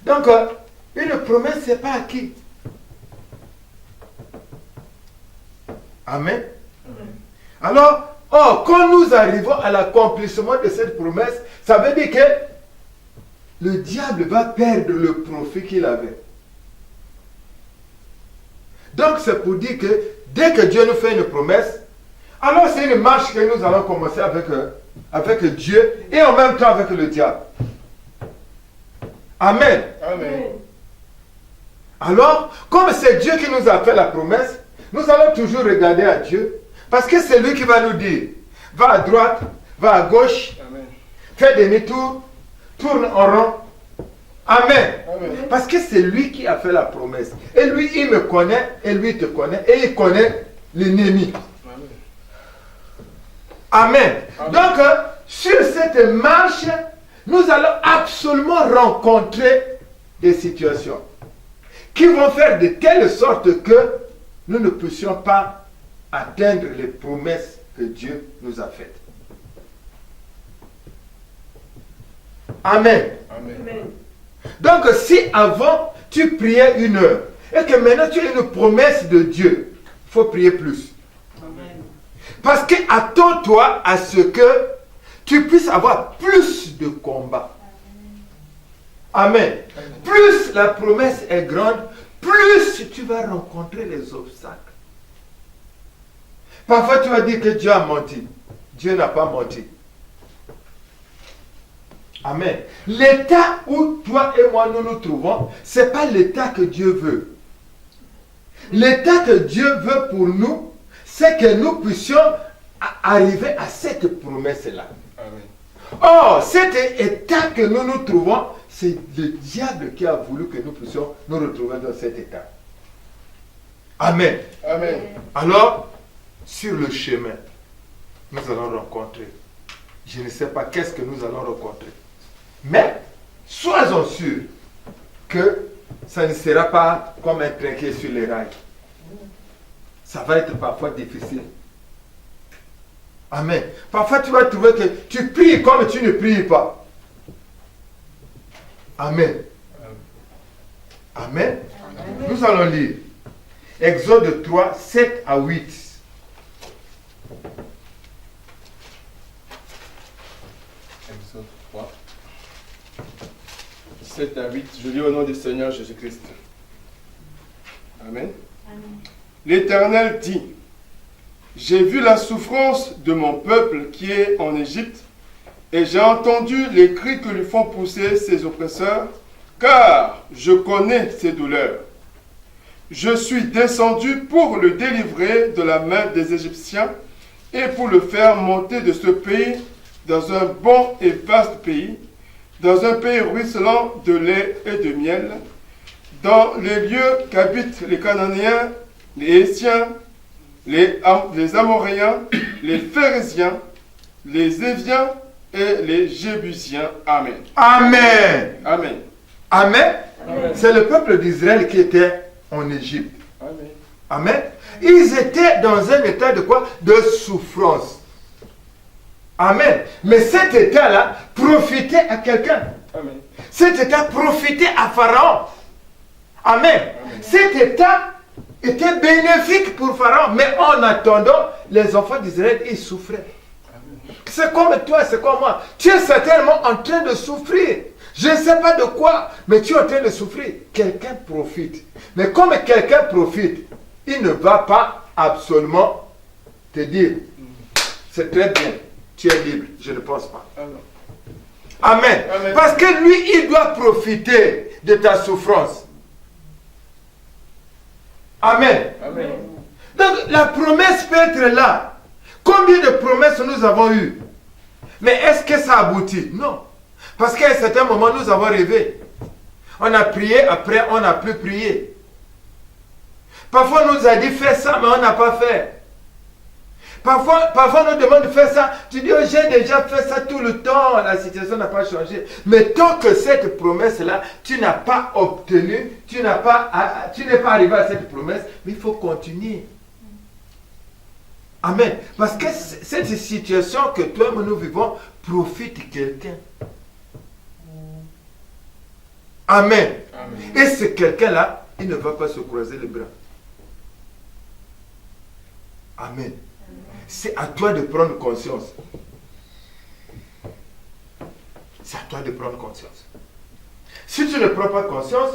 Donc, une promesse, ce n'est pas acquis. Amen. Alors, quand nous arrivons à l'accomplissement de cette promesse, ça veut dire que le diable va perdre le profit qu'il avait. Donc, c'est pour dire que dès que Dieu nous fait une promesse, alors c'est une marche que nous allons commencer avec Dieu et en même temps avec le diable. Amen. Amen. Alors, comme c'est Dieu qui nous a fait la promesse, nous allons toujours regarder à Dieu, parce que c'est lui qui va nous dire, va à droite, va à gauche, Amen. fais demi-tour, tourne en rond. Amen. Amen. Parce que c'est lui qui a fait la promesse. Et lui, il me connaît, et lui, il te connaît, et il connaît l'ennemi. Amen. Amen. Donc, sur cette marche, nous allons absolument rencontrer des situations qui vont faire de telle sorte que nous ne puissions pas atteindre les promesses que Dieu nous a faites. Amen. Amen. Donc, si avant tu priais 1 heure et que maintenant tu as une promesse de Dieu, il faut prier plus. Amen. Parce que attends-toi à ce que tu puisses avoir plus de combats. Amen. Plus la promesse est grande, plus tu vas rencontrer les obstacles. Parfois tu vas dire que Dieu a menti. Dieu n'a pas menti. Amen. L'état où toi et moi nous nous trouvons, ce n'est pas l'état que Dieu veut. L'état que Dieu veut pour nous, c'est que nous puissions arriver à cette promesse-là. Amen. Or, cet état que nous nous trouvons, c'est le diable qui a voulu que nous puissions nous retrouver dans cet état. Amen. Amen. Alors, sur le chemin, nous allons rencontrer. Je ne sais pas qu'est-ce que nous allons rencontrer. Mais, sois-en sûr que ça ne sera pas comme un train qui est sur les rails. Ça va être parfois difficile. Amen. Parfois, tu vas trouver que tu pries comme tu ne pries pas. Amen. Amen. Amen. Nous allons lire Exode 3, 7 à 8. Exode 3. 7 à 8. Je lis au nom du Seigneur Jésus-Christ. Amen. L'Éternel dit: j'ai vu la souffrance de mon peuple qui est en Égypte, et j'ai entendu les cris que lui font pousser ses oppresseurs, car je connais ses douleurs. Je suis descendu pour le délivrer de la main des Égyptiens et pour le faire monter de ce pays dans un bon et vaste pays, dans un pays ruisselant de lait et de miel, dans les lieux qu'habitent les Cananéens, les Hétiens, les Amoréens, les Phérésiens, les Éviens et les Jébusiens. Amen. Amen. Amen. Amen. Amen. C'est le peuple d'Israël qui était en Égypte. Amen. Amen. Ils étaient dans un état de quoi? De souffrance. Amen. Mais cet état-là profitait à quelqu'un. Amen. Cet état profitait à Pharaon. Amen. Cet état était bénéfique pour Pharaon, mais en attendant, les enfants d'Israël, ils souffraient. C'est comme toi, c'est comme moi. Tu es certainement en train de souffrir. Je ne sais pas de quoi, mais tu es en train de souffrir. Quelqu'un profite. Mais comme quelqu'un profite, il ne va pas absolument te dire, c'est très bien, tu es libre. Je ne pense pas. Amen. Amen. Parce que lui, il doit profiter de ta souffrance. Amen. Amen. Donc la promesse peut être là. Combien de promesses nous avons eues? Mais est-ce que ça aboutit? Non. Parce qu'à un certain moment, nous avons rêvé. On a prié, après on n'a plus prié. Parfois on nous a dit fais ça, mais on n'a pas fait. Parfois on nous demande de faire ça. Tu dis, oh, j'ai déjà fait ça tout le temps, la situation n'a pas changé. Mais tant que cette promesse-là, tu n'as pas obtenu, tu n'es pas arrivé à cette promesse, mais il faut continuer. Amen. Parce que cette situation que toi et nous vivons, profite quelqu'un. Amen. Amen. Et ce quelqu'un-là, il ne va pas se croiser les bras. Amen. C'est à toi de prendre conscience. C'est à toi de prendre conscience. Si tu ne prends pas conscience,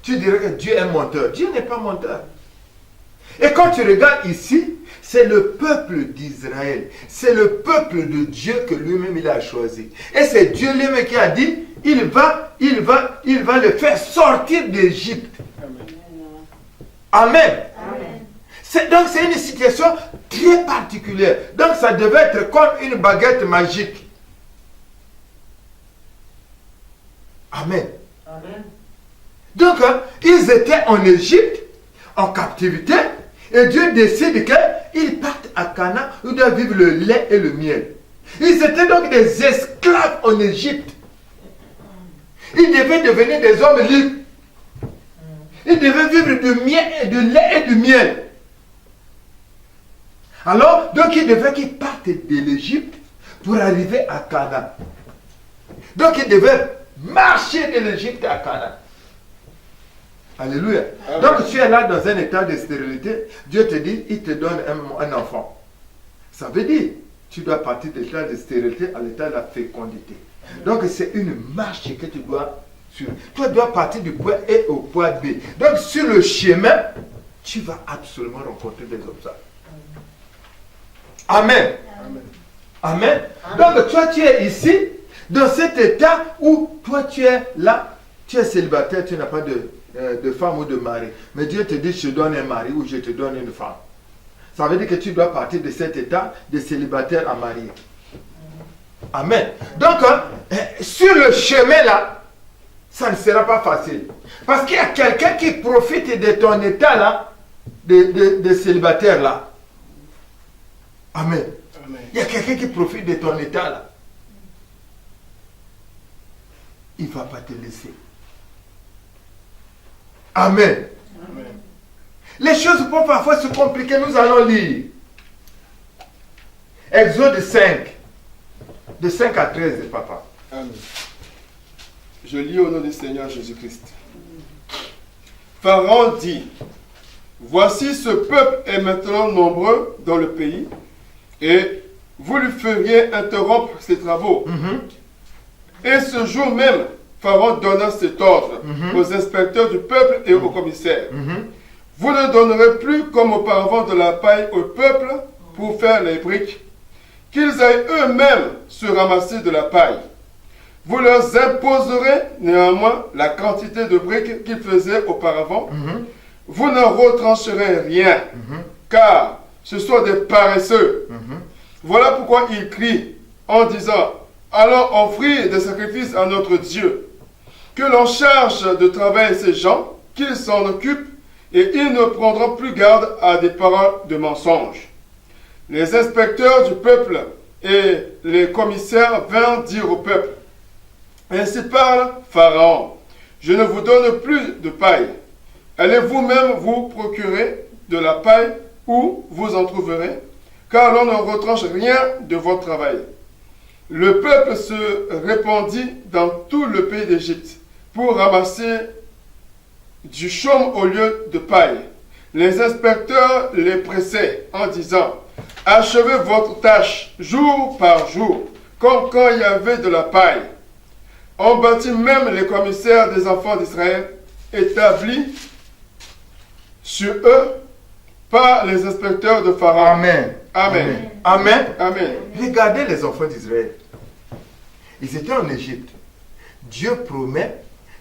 tu dirais que Dieu est menteur. Dieu n'est pas menteur. Et quand tu regardes ici, c'est le peuple d'Israël. C'est le peuple de Dieu que lui-même il a choisi. Et c'est Dieu lui-même qui a dit, il va le faire sortir d'Égypte. Amen. Donc c'est une situation très particulière. Donc ça devait être comme une baguette magique. Amen. Donc ils étaient en Égypte, en captivité, et Dieu décide qu'ils partent à Canaan où ils doivent vivre le lait et le miel. Ils étaient donc des esclaves en Égypte. Ils devaient devenir des hommes libres. Ils devaient vivre de lait et du miel. Alors, donc il devait qu'ils partent de l'Égypte pour arriver à Canaan. Donc ils devaient marcher de l'Égypte à Canaan. Alléluia. Amen. Donc tu es là dans un état de stérilité. Dieu te dit, il te donne un enfant. Ça veut dire, tu dois partir de l'état de stérilité à l'état de la fécondité. Donc c'est une marche que tu dois suivre. Tu dois partir du point A au point B. Donc sur le chemin, tu vas absolument rencontrer des obstacles. Amen. Amen. Donc toi tu es ici, dans cet état où toi tu es là, tu es célibataire, tu n'as pas de femme ou de mari. Mais Dieu te dit, je te donne un mari ou je te donne une femme. Ça veut dire que tu dois partir de cet état de célibataire à marié. Amen. Donc, sur le chemin là, ça ne sera pas facile. Parce qu'il y a quelqu'un qui profite de ton état là, de célibataire là. Amen. Amen. Il y a quelqu'un qui profite de ton état là. Il ne va pas te laisser. Amen. Amen. Les choses peuvent parfois se compliquer. Nous allons lire. Exode 5. De 5 à 13, papa. Amen. Je lis au nom du Seigneur Jésus-Christ. Pharaon dit, voici ce peuple est maintenant nombreux dans le pays, et vous lui feriez interrompre ses travaux. Et ce jour même, Pharaon donna cet ordre aux inspecteurs du peuple et aux commissaires. Vous ne donnerez plus comme auparavant de la paille au peuple pour faire les briques, qu'ils aillent eux-mêmes se ramasser de la paille. Vous leur imposerez néanmoins la quantité de briques qu'ils faisaient auparavant. Vous n'en retrancherez rien, car ce sont des paresseux. Voilà pourquoi ils crient en disant, allons offrir des sacrifices à notre Dieu. Que l'on charge de travail ces gens, qu'ils s'en occupent, et ils ne prendront plus garde à des paroles de mensonges. Les inspecteurs du peuple et les commissaires vinrent dire au peuple, ainsi parle Pharaon, je ne vous donne plus de paille. Allez vous-même vous procurer de la paille où vous en trouverez, car l'on ne retranche rien de votre travail. Le peuple se répandit dans tout le pays d'Égypte pour ramasser du chaume au lieu de paille. Les inspecteurs les pressaient en disant, achevez votre tâche jour par jour, comme quand il y avait de la paille. On bâtit même les commissaires des enfants d'Israël, établis sur eux par les inspecteurs de Pharaon. Amen. Amen. Amen. Amen. Regardez les enfants d'Israël. Ils étaient en Égypte. Dieu promet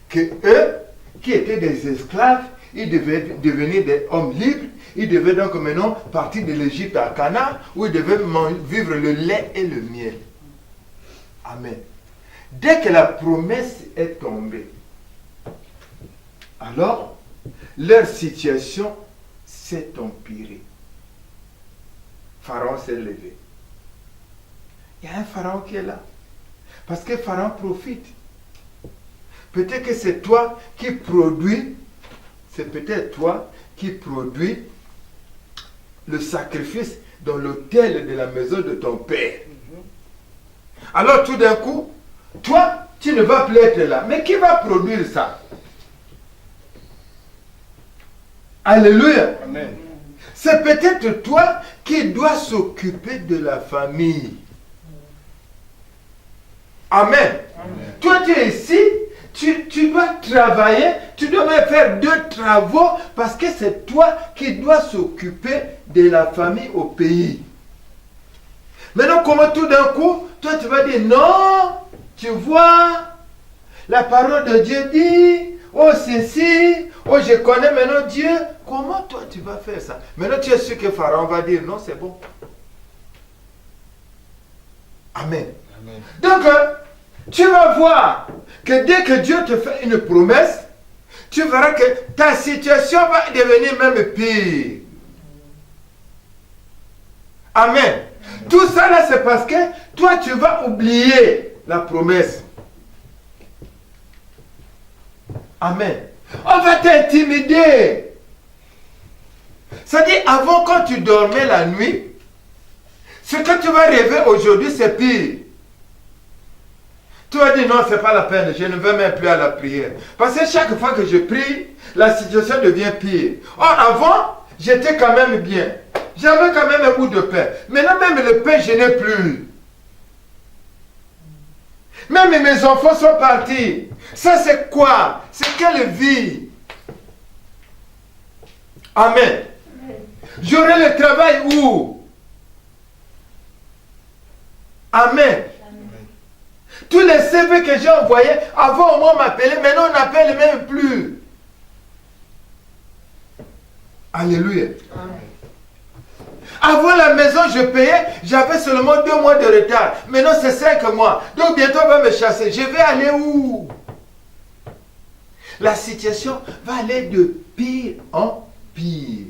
que eux, qui étaient des esclaves, ils devaient devenir des hommes libres. Ils devaient donc maintenant partir de l'Égypte à Canaan, où ils devaient vivre le lait et le miel. Amen. Dès que la promesse est tombée, alors leur situation s'est empirée. Pharaon s'est levé. Il y a un Pharaon qui est là. Parce que Pharaon profite. Peut-être que c'est toi qui produis, c'est peut-être toi qui produis le sacrifice dans l'autel de la maison de ton père. Alors tout d'un coup, toi, tu ne vas plus être là. Mais qui va produire ça? Alléluia. Amen. C'est peut-être toi qui dois s'occuper de la famille. Amen. Amen. Toi, tu es ici, tu dois travailler, tu dois même faire 2 travaux parce que c'est toi qui dois s'occuper de la famille au pays. Maintenant, comment tout d'un coup, toi tu vas dire non, tu vois, la parole de Dieu dit, oh ceci, oh je connais maintenant Dieu. Comment toi tu vas faire ça? Maintenant tu es sûr que Pharaon va dire non, c'est bon. Amen. Amen. Donc, tu vas voir que dès que Dieu te fait une promesse, tu verras que ta situation va devenir même pire. Amen. Tout ça là, c'est parce que toi, tu vas oublier la promesse. Amen. On va t'intimider. C'est-à-dire, avant, quand tu dormais la nuit, ce que tu vas rêver aujourd'hui, c'est pire. Tu vas dire non, c'est pas la peine, je ne vais même plus à la prière. Parce que chaque fois que je prie, la situation devient pire. Or, avant, j'étais quand même bien. J'avais quand même un bout de pain. Maintenant, même le pain, je n'ai plus. Même mes enfants sont partis. Ça, c'est quoi? C'est quelle vie? Amen. J'aurai le travail où? Amen. Tous les CV que j'ai envoyés, avant au moins m'appeler, maintenant on n'appelle même plus. Alléluia. Amen. Avant la maison, je payais, j'avais seulement 2 mois de retard. Maintenant c'est 5 mois. Donc bientôt on va me chasser. Je vais aller où? La situation va aller de pire en pire.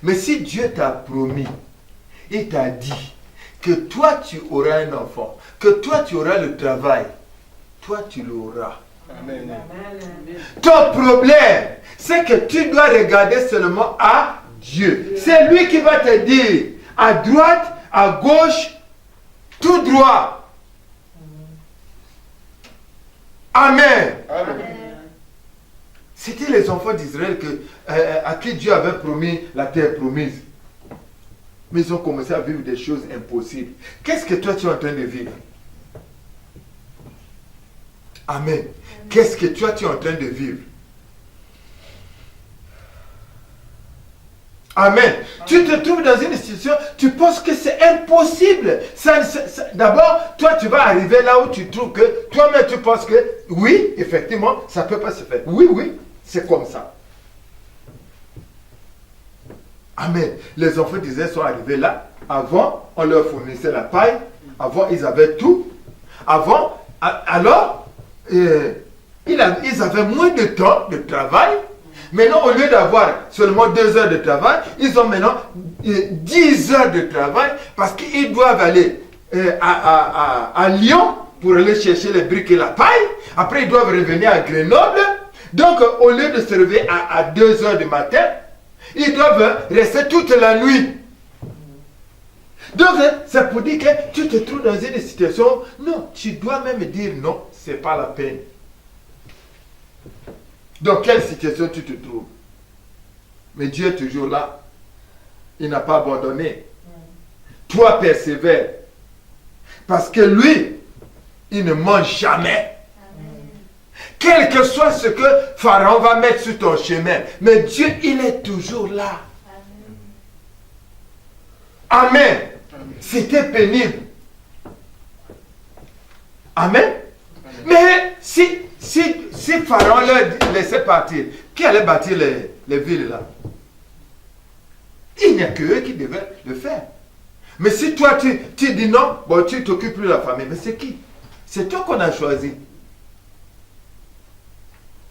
Mais si Dieu t'a promis, il t'a dit que toi tu auras un enfant, que toi tu auras le travail, toi tu l'auras. Amen. Ton problème, c'est que tu dois regarder seulement à Dieu. C'est lui qui va te dire à droite, à gauche, tout droit. Amen. Amen. C'était les enfants d'Israël à qui Dieu avait promis la terre promise. Mais ils ont commencé à vivre des choses impossibles. Qu'est-ce que toi tu es en train de vivre? Amen. Qu'est-ce que toi tu es en train de vivre? Amen. Tu te trouves dans une situation, tu penses que c'est impossible. D'abord, toi tu vas arriver là où tu trouves que toi-même tu penses que oui, effectivement, ça ne peut pas se faire. Oui, oui, c'est comme ça. Amen. Les enfants d'Israël sont arrivés là. Avant, on leur fournissait la paille. Avant, ils avaient tout. Avant, alors, ils avaient moins de temps de travail. Maintenant, au lieu d'avoir seulement 2 heures de travail, ils ont maintenant 10 heures de travail parce qu'ils doivent aller à Lyon pour aller chercher les briques et la paille. Après, ils doivent revenir à Grenoble. Donc, au lieu de se réveiller à 2 heures du matin, ils doivent rester toute la nuit. Donc, c'est pour dire que tu te trouves dans une situation, non, tu dois même dire non, c'est pas la peine. dans quelle situation tu te trouves. Mais Dieu est toujours là. Il n'a pas abandonné. Toi, persévère. Parce que lui, il ne mange jamais. Quel que soit ce que Pharaon va mettre sur ton chemin. Mais Dieu, il est toujours là. Amen. C'était pénible. Amen. Mais si Pharaon leur laissait partir, qui allait bâtir les villes là? Il n'y a que eux qui devaient le faire. Mais si toi tu dis non, bon, tu t'occupes plus de la famille. Mais c'est qui? C'est toi qu'on a choisi.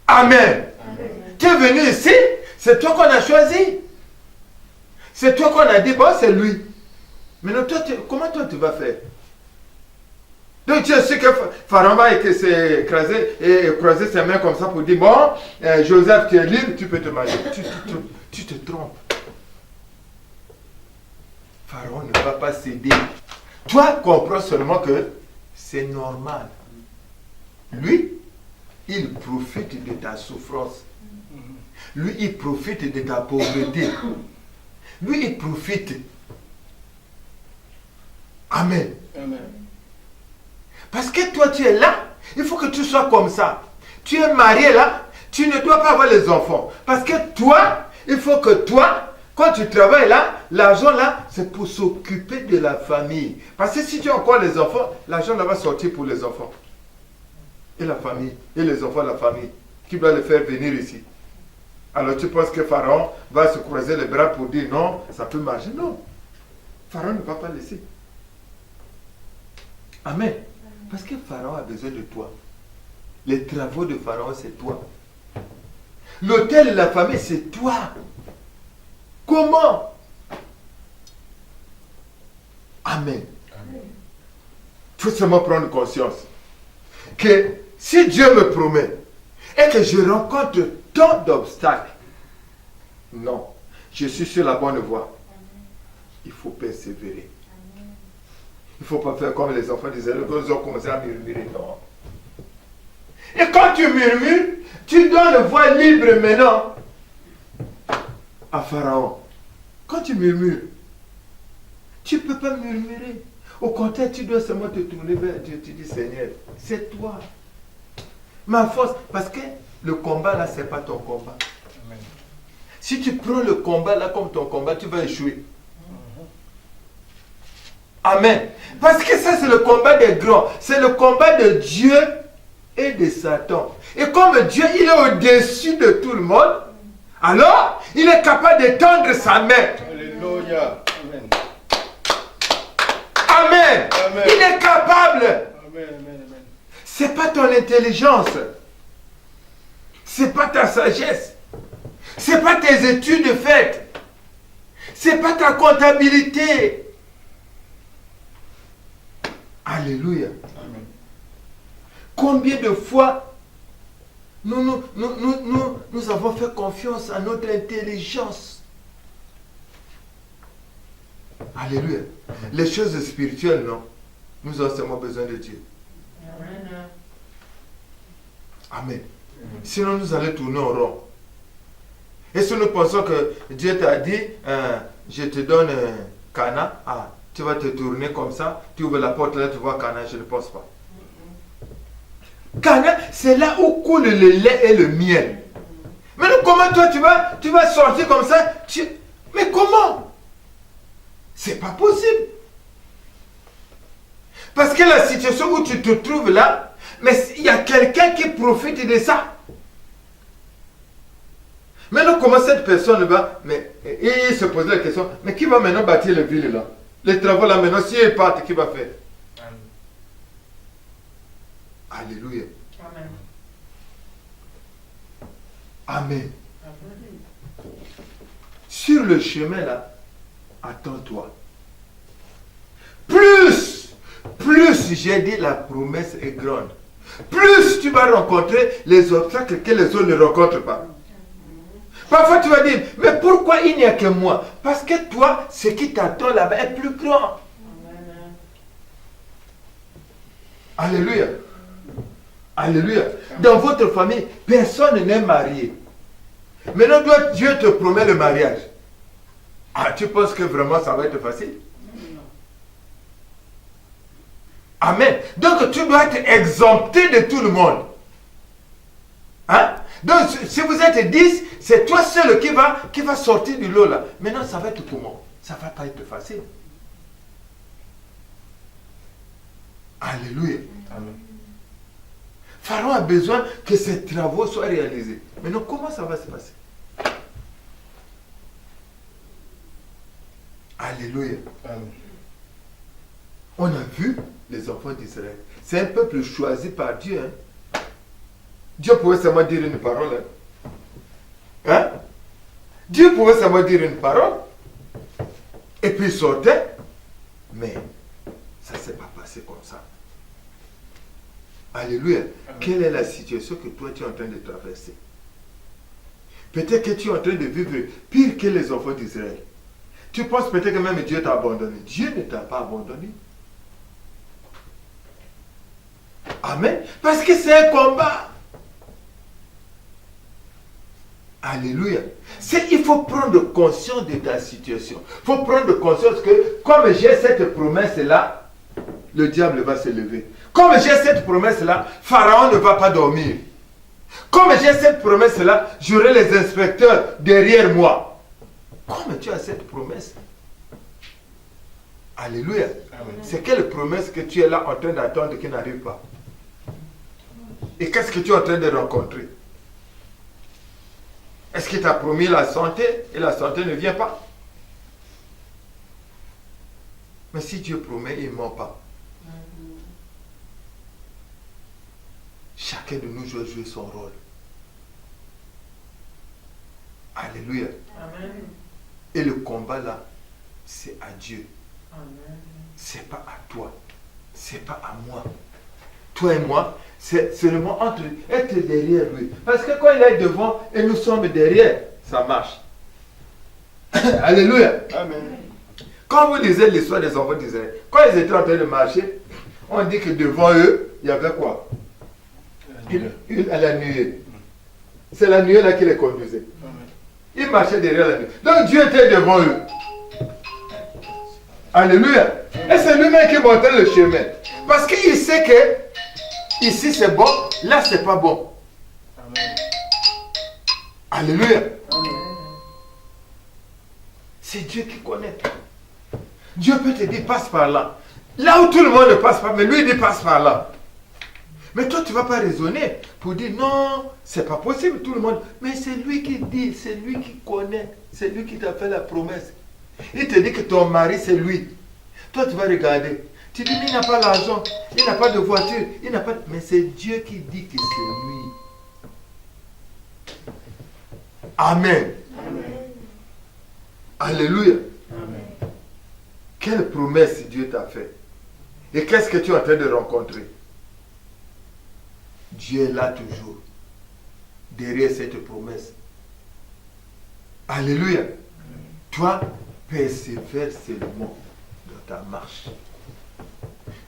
Amen. Tu es venu ici, c'est toi qu'on a choisi. C'est toi qu'on a dit, bon, c'est lui. Maintenant, toi, comment toi tu vas faire? Donc tu sais que Pharaon va s'écraser et croiser ses mains comme ça pour dire, bon, Joseph, tu es libre, tu peux te marier. Tu te trompes. Pharaon ne va pas céder. Toi, comprends seulement que c'est normal. Lui, il profite de ta souffrance. Lui, il profite de ta pauvreté. Lui, il profite. Amen. Amen. Parce que toi, tu es là. Il faut que tu sois comme ça. Tu es marié là. Tu ne dois pas avoir les enfants. Parce que toi, il faut que toi, quand tu travailles là, l'argent là, c'est pour s'occuper de la famille. Parce que si tu as encore les enfants, l'argent là va sortir pour les enfants. Et la famille. Et les enfants de la famille. Qui doit les faire venir ici. Alors tu penses que Pharaon va se croiser les bras pour dire non, ça peut marcher. Non. Pharaon ne va pas laisser. Amen. Parce que Pharaon a besoin de toi. Les travaux de Pharaon, c'est toi. L'hôtel de la famille, c'est toi. Comment? Amen. Il faut seulement prendre conscience que si Dieu me promet et que je rencontre tant d'obstacles, non, je suis sur la bonne voie. Il faut persévérer. Il ne faut pas faire comme les enfants disaient, ils ont commencé à murmurer. Non. Et quand tu murmures, tu donnes voix libre maintenant à Pharaon. Quand tu murmures, tu ne peux pas murmurer. Au contraire, tu dois seulement te tourner vers Dieu. Tu dis, Seigneur, c'est toi. Ma force, parce que le combat là, ce n'est pas ton combat. Amen. Si tu prends le combat là comme ton combat, tu vas échouer. Amen. Parce que ça, c'est le combat des grands. C'est le combat de Dieu et de Satan. Et comme Dieu, il est au-dessus de tout le monde, alors, il est capable d'étendre sa main. Alléluia. Amen. Amen. Amen. Il est capable. Amen, amen, amen. C'est pas ton intelligence. C'est pas ta sagesse. C'est pas tes études faites. C'est pas ta comptabilité. Alléluia. Amen. Combien de fois nous avons fait confiance à notre intelligence. Alléluia. Amen. Les choses spirituelles, non. Nous avons seulement besoin de Dieu. Amen. Amen. Sinon, nous allons tourner au rond. Et si nous pensons que Dieu t'a dit, je te donne Cana, tu vas te tourner comme ça, tu ouvres la porte là, tu vois Cana, je ne pense pas. Cana, c'est là où coule le lait et le miel. Mais comment toi tu vas sortir comme ça? Mais comment? C'est pas possible. Parce que la situation où tu te trouves là, mais il y a quelqu'un qui profite de ça. Maintenant, comment cette personne va, mais il se pose la question, mais qui va maintenant bâtir les villes là? Les travaux là maintenant, si ils partent, qui va faire? Amen. Alléluia. Amen. Amen. Sur le chemin là, attends-toi. Plus j'ai dit la promesse est grande, plus tu vas rencontrer les obstacles que les autres ne rencontrent pas. Parfois tu vas dire, mais pourquoi il n'y a que moi? Parce que toi, ce qui t'attend là-bas est plus grand. Alléluia. Alléluia. Dans votre famille, personne n'est marié. Maintenant, Dieu te promet le mariage. Ah, tu penses que vraiment ça va être facile? Amen. Donc, tu dois être exempté de tout le monde. Hein? Donc, si vous êtes 10, c'est toi seul qui va sortir du lot là. Maintenant, ça va être comment? Ça ne va pas être facile. Alléluia. Amen. Pharaon a besoin que ses travaux soient réalisés. Maintenant, comment ça va se passer? Alléluia. Amen. On a vu les enfants d'Israël. C'est un peuple choisi par Dieu. Hein? Dieu pouvait seulement dire une parole. Hein? Dieu pouvait seulement dire une parole. Et puis il sortait. Mais ça ne s'est pas passé comme ça. Alléluia. Amen. Quelle est la situation que toi tu es en train de traverser? Peut-être que tu es en train de vivre pire que les enfants d'Israël. Tu penses peut-être que même Dieu t'a abandonné. Dieu ne t'a pas abandonné. Amen. Parce que c'est un combat. Alléluia. Il faut prendre conscience de ta situation. Il faut prendre conscience que comme j'ai cette promesse-là, le diable va se lever. Comme j'ai cette promesse-là, Pharaon ne va pas dormir. Comme j'ai cette promesse-là, j'aurai les inspecteurs derrière moi. Comme tu as cette promesse. Alléluia. C'est quelle promesse que tu es là en train d'attendre qui n'arrive pas? Et qu'est-ce que tu es en train de rencontrer? Est-ce qu'il t'a promis la santé et la santé ne vient pas? Mais si Dieu promet, il ne ment pas. Chacun de nous doit jouer son rôle. Alléluia. Amen. Et le combat là, c'est à Dieu. Amen. C'est pas à toi. C'est pas à moi. Toi et moi, c'est seulement entre être derrière lui. Parce que quand il est devant et nous sommes derrière, ça marche. Alléluia. Amen. Quand vous lisez l'histoire des enfants d'Israël, quand ils étaient en train de marcher, on dit que devant eux, il y avait quoi? La nuée. C'est la nuée là qui les conduisait. Ils marchaient derrière la nuée. Donc Dieu était devant eux. Alléluia. Et c'est lui-même qui montait le chemin. Parce qu'il sait que ici c'est bon, là c'est pas bon. Amen. Alléluia. Amen. C'est Dieu qui connaît. Dieu peut te dire passe par là. Là où tout le monde ne passe pas, mais lui il dit passe par là. Mais toi tu ne vas pas raisonner pour dire non, c'est pas possible tout le monde. Mais c'est lui qui dit, c'est lui qui connaît, c'est lui qui t'a fait la promesse. Il te dit que ton mari c'est lui. Toi tu vas regarder. Tu dis mais il n'a pas l'argent, il n'a pas de voiture, il n'a pas. Mais c'est Dieu qui dit que c'est lui. Amen. Amen. Alléluia. Amen. Quelle promesse Dieu t'a fait? Et qu'est-ce que tu es en train de rencontrer? Dieu est là toujours, derrière cette promesse. Alléluia. Toi, persévère seulement dans ta marche.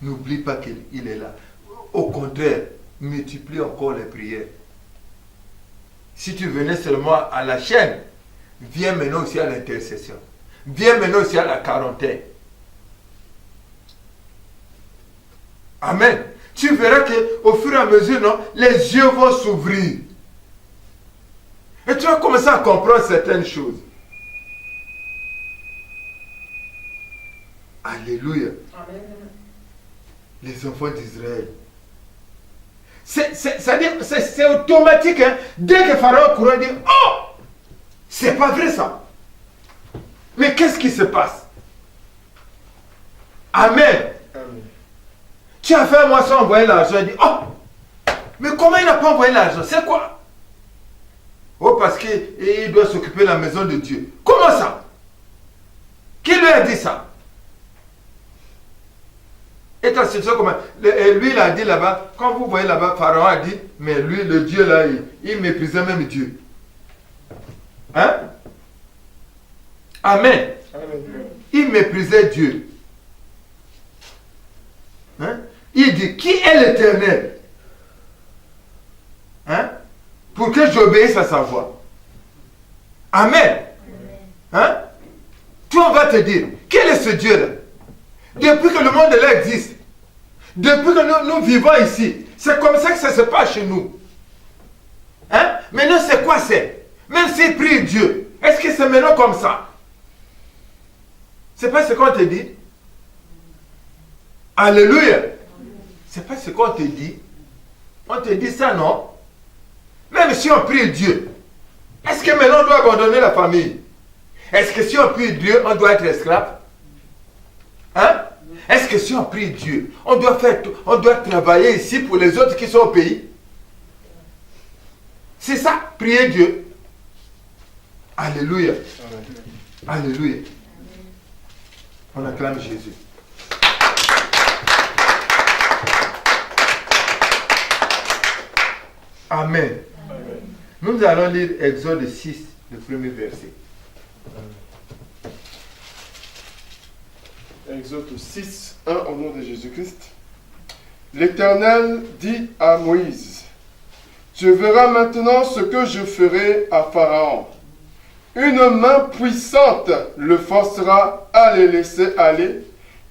N'oublie pas qu'il est là. Au contraire, multiplie encore les prières. Si tu venais seulement à la chaîne, viens maintenant aussi à l'intercession. Viens maintenant aussi à la quarantaine. Amen. Tu verras qu'au fur et à mesure, non, les yeux vont s'ouvrir. Et tu vas commencer à comprendre certaines choses. Alléluia. Amen. Les enfants d'Israël. C'est automatique. Hein? Dès que Pharaon courait, dit oh, c'est pas vrai ça. Mais qu'est-ce qui se passe? Amen. Amen. Tu as fait un mois sans envoyer l'argent. Il dit oh, mais comment il n'a pas envoyé l'argent? C'est quoi? Oh, parce qu'il doit s'occuper de la maison de Dieu. Comment ça? Qui lui a dit ça? Et ta situation comment? Lui, il a dit là-bas, quand vous voyez là-bas, Pharaon a dit, mais lui, le Dieu là, il méprisait même Dieu. Hein? Amen. Amen. Il méprisait Dieu. Hein? Il dit, qui est l'Éternel? pour que j'obéisse à sa voix. Amen. Hein? Toi, on va te dire, quel est ce Dieu-là? Depuis que le monde là existe, depuis que nous vivons ici, c'est comme ça que ça se passe chez nous. Hein? Maintenant, c'est quoi c'est? Même s'il prie Dieu, est-ce que c'est maintenant comme ça? C'est pas ce qu'on te dit? Alléluia. C'est pas ce qu'on te dit. On te dit ça, non? Même si on prie Dieu, est-ce que maintenant on doit abandonner la famille? Est-ce que si on prie Dieu, on doit être esclave? Hein? Est-ce que si on prie Dieu, on doit travailler ici pour les autres qui sont au pays? C'est ça, prier Dieu. Alléluia. Alléluia. On acclame Jésus. Amen. Nous allons lire Exode 6, le premier verset. Exode 6, 1 au nom de Jésus-Christ. L'Éternel dit à Moïse, tu verras maintenant ce que je ferai à Pharaon. Une main puissante le forcera à les laisser aller.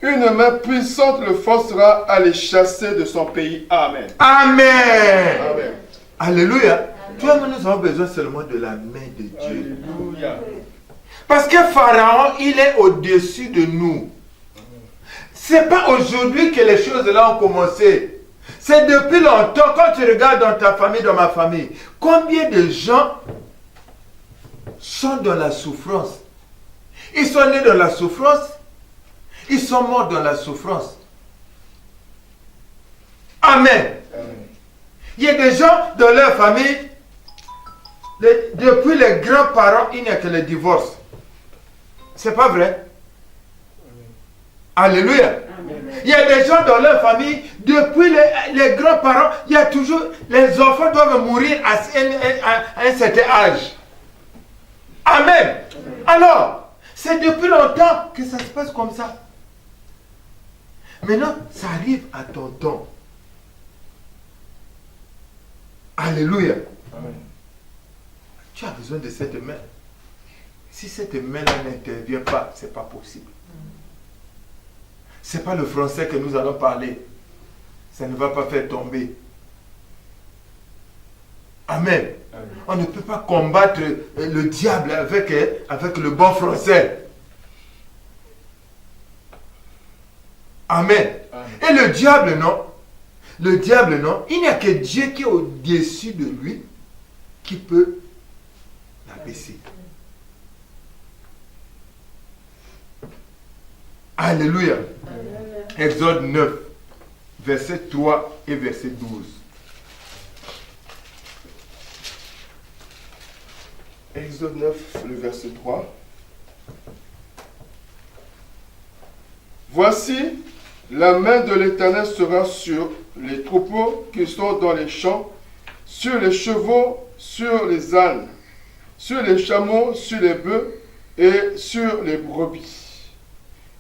Une main puissante le forcera à les chasser de son pays. Amen. Amen. Amen. Alléluia. Toi, nous avons besoin seulement de la main de Dieu. Alléluia. Parce que Pharaon, il est au-dessus de nous. C'est pas aujourd'hui que les choses là ont commencé. C'est depuis longtemps. Quand tu regardes dans ta famille, dans ma famille, combien de gens sont dans la souffrance? Ils sont nés dans la souffrance. Ils sont morts dans la souffrance. Amen. Amen. Il y a des gens dans leur famille, depuis les grands-parents, il n'y a que le divorce. C'est pas vrai? Alléluia. Il y a des gens dans leur famille, depuis les grands-parents, il y a toujours, les enfants doivent mourir à un certain âge. Amen. Alors, c'est depuis longtemps que ça se passe comme ça. Maintenant, ça arrive à ton temps. Alléluia. Amen. Tu as besoin de cette main. Si cette main-là n'intervient pas, ce n'est pas possible. Ce n'est pas le français que nous allons parler. Ça ne va pas faire tomber. Amen. Amen. On ne peut pas combattre le diable avec le bon français. Amen. Amen. Et le diable, non. Le diable, non. Il n'y a que Dieu qui est au-dessus de lui qui peut l'abaisser. Alléluia. Exode 9, verset 3 et verset 12. Exode 9, le verset 3. Voici, la main de l'Éternel sera sur les troupeaux qui sont dans les champs, sur les chevaux, sur les ânes, sur les chameaux, sur les bœufs et sur les brebis.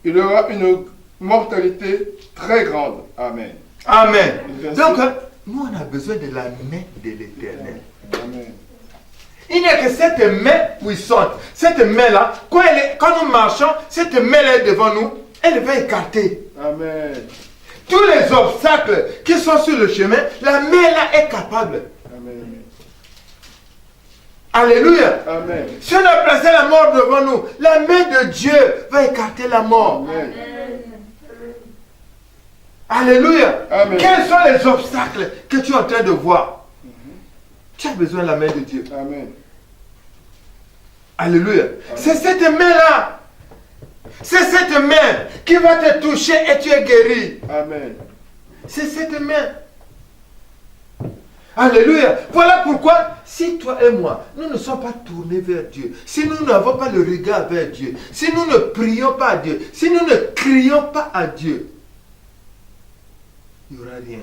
Il y aura une mortalité très grande. Amen. Amen. Verset- Donc, nous, on a besoin de la main de l'Éternel. Amen. Il n'y a que cette main puissante. Cette main-là, quand nous marchons, cette main-là est devant nous, elle va écarter. Amen. Tous les obstacles qui sont sur le chemin, la main-là est capable. Amen. Alléluia. Amen. Si on a placé la mort devant nous, la main de Dieu va écarter la mort. Amen. Alléluia. Amen. Quels sont les obstacles que tu es en train de voir? Tu as besoin de la main de Dieu. Amen. Alléluia. C'est cette main-là. C'est cette main qui va te toucher et tu es guéri. Amen. C'est cette main. Alléluia. Voilà pourquoi, si toi et moi, nous ne sommes pas tournés vers Dieu, si nous n'avons pas le regard vers Dieu, si nous ne prions pas à Dieu, si nous ne crions pas à Dieu, il n'y aura rien.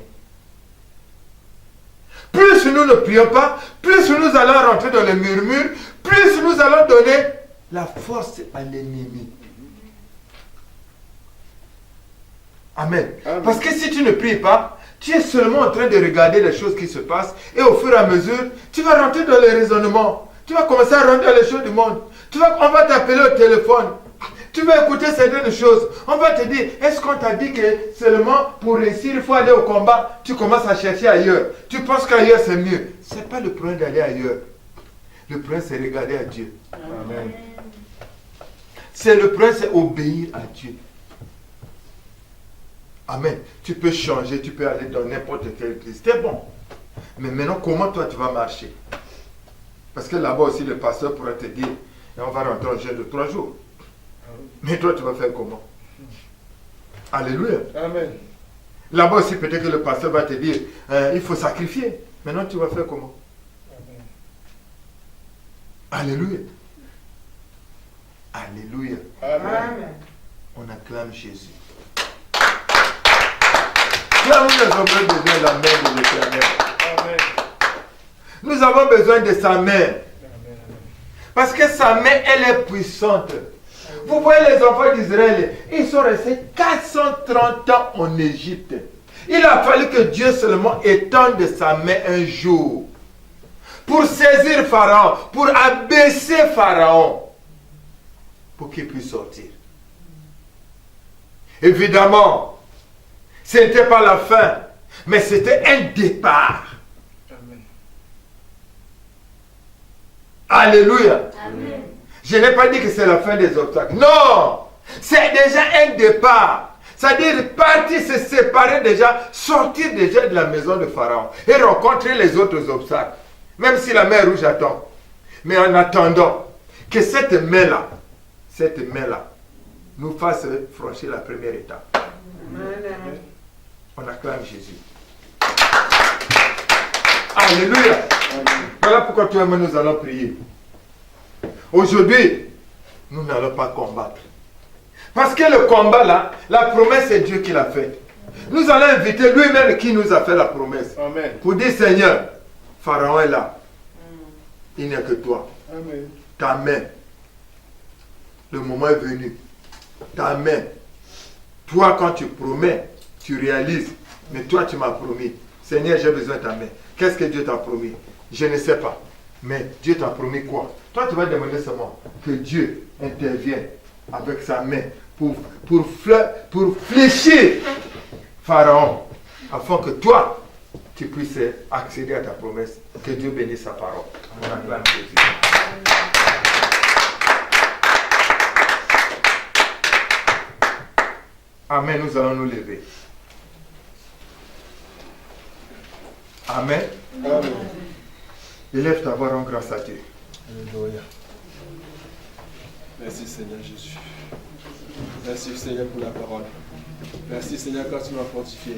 Plus nous ne prions pas, plus nous allons rentrer dans les murmures, plus nous allons donner la force à l'ennemi. Amen. Amen. Parce que si tu ne pries pas, Tu es seulement en train de regarder les choses qui se passent et au fur et à mesure, tu vas rentrer dans les raisonnements. Tu vas commencer à rentrer dans les choses du monde. On va t'appeler au téléphone. Tu vas écouter certaines choses. On va te dire, est-ce qu'on t'a dit que seulement pour réussir, il faut aller au combat? Tu commences à chercher ailleurs. Tu penses qu'ailleurs c'est mieux. Ce n'est pas le problème d'aller ailleurs. Le problème c'est regarder à Dieu. Amen. Le problème c'est obéir à Dieu. Amen. Tu peux changer, tu peux aller dans n'importe quelle église. C'est bon. Mais maintenant, comment toi tu vas marcher? Parce que là-bas aussi, le pasteur pourrait te dire, et on va rentrer en jeûne de 3 jours. Mais toi, tu vas faire comment? Alléluia. Amen. Là-bas aussi, peut-être que le pasteur va te dire, il faut sacrifier. Maintenant, tu vas faire comment? Alléluia. Alléluia. Amen. On acclame Jésus. Là où nous avons besoin de la main de l'Éternel. Amen. Nous avons besoin de sa main. Parce que sa main, elle est puissante. Vous voyez les enfants d'Israël, ils sont restés 430 ans en Égypte. Il a fallu que Dieu seulement étende sa main un jour pour saisir Pharaon, pour abaisser Pharaon, pour qu'il puisse sortir. Évidemment, ce n'était pas la fin, mais c'était un départ. Amen. Alléluia. Amen. Je n'ai pas dit que c'est la fin des obstacles. Non, c'est déjà un départ. C'est-à-dire partir, se séparer déjà, sortir déjà de la maison de Pharaon et rencontrer les autres obstacles. Même si la mer rouge attend. Mais en attendant que cette main-là, nous fasse franchir la première étape. Amen. On acclame Jésus. Alléluia. Voilà pourquoi toi et moi nous allons prier. Aujourd'hui, nous n'allons pas combattre. Parce que le combat là, la promesse c'est Dieu qui l'a fait. Nous allons inviter lui-même qui nous a fait la promesse. Amen. Pour dire Seigneur, Pharaon est là. Il n'y a que toi. Amen. Ta main. Le moment est venu. Ta main. Toi quand tu promets, tu réalises. Mais toi tu m'as promis. Seigneur, j'ai besoin de ta main. Qu'est-ce que Dieu t'a promis? Je ne sais pas. Mais Dieu t'a promis quoi? Toi, tu vas demander seulement que Dieu intervienne avec sa main pour fléchir Pharaon, afin que toi, tu puisses accéder à ta promesse. Que Dieu bénisse sa parole. On acclame Jésus. Amen, nous allons nous lever. Amen. Amen. Élève ta voix, rends grâce à Dieu. Alléluia. Merci Seigneur Jésus. Merci Seigneur pour la parole. Merci Seigneur quand tu m'as fortifié.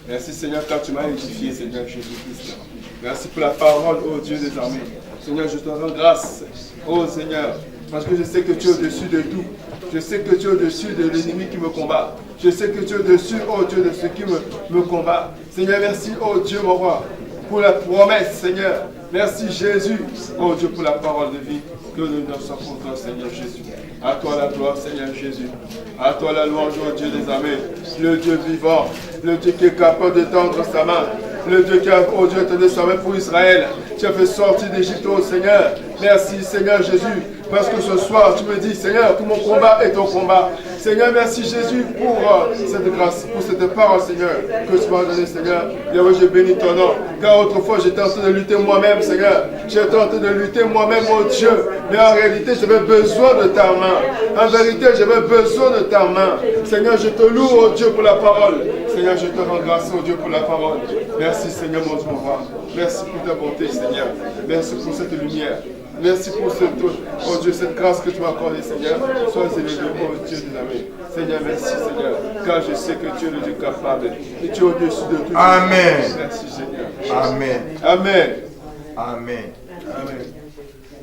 Merci Seigneur quand tu m'as édifié, Seigneur Jésus-Christ. Merci pour la parole, ô Dieu des armées. Seigneur, je te rends grâce, ô Seigneur, parce que je sais que tu es au-dessus de tout. Je sais que tu es au-dessus de l'ennemi qui me combat. Je sais que tu es au-dessus, ô Dieu, de ceux qui me combattent. Seigneur, merci, ô Dieu, mon roi, pour la promesse, Seigneur. Merci Jésus, ô Dieu, pour la parole de vie que nous nous sommes pour toi, Seigneur Jésus. À toi la gloire, Seigneur Jésus. À toi la louange, ô Dieu des armées. Le Dieu vivant, le Dieu qui est capable de tendre sa main. Le Dieu qui a, ô Dieu, tendu sa main pour Israël. Tu as fait sortir d'Égypte, ô Seigneur. Merci, Seigneur Jésus. Parce que ce soir, tu me dis, Seigneur, que mon combat est ton combat. Seigneur, merci Jésus pour cette grâce, pour cette parole, Seigneur, que tu m'as donnée, Seigneur. Yahweh, je bénis ton nom. Car autrefois, j'étais en train de lutter moi-même, Seigneur. J'étais en train de lutter moi-même, mon Dieu. Mais en réalité, j'avais besoin de ta main. En vérité, j'avais besoin de ta main. Seigneur, je te loue, oh Dieu, pour la parole. Seigneur, je te rends grâce, oh Dieu, pour la parole. Merci, Seigneur, mon Dieu, mon roi. Merci pour ta bonté, Seigneur. Merci pour cette lumière. Merci pour oh Dieu, cette grâce que tu m'as accordée, Seigneur. Sois élevé, oh Dieu de l'armée. Seigneur, merci, Seigneur. Car je sais que tu es le Dieu capable. Et tu es au-dessus de tout. Amen. Merci, Seigneur. Amen. Amen. Amen. Amen.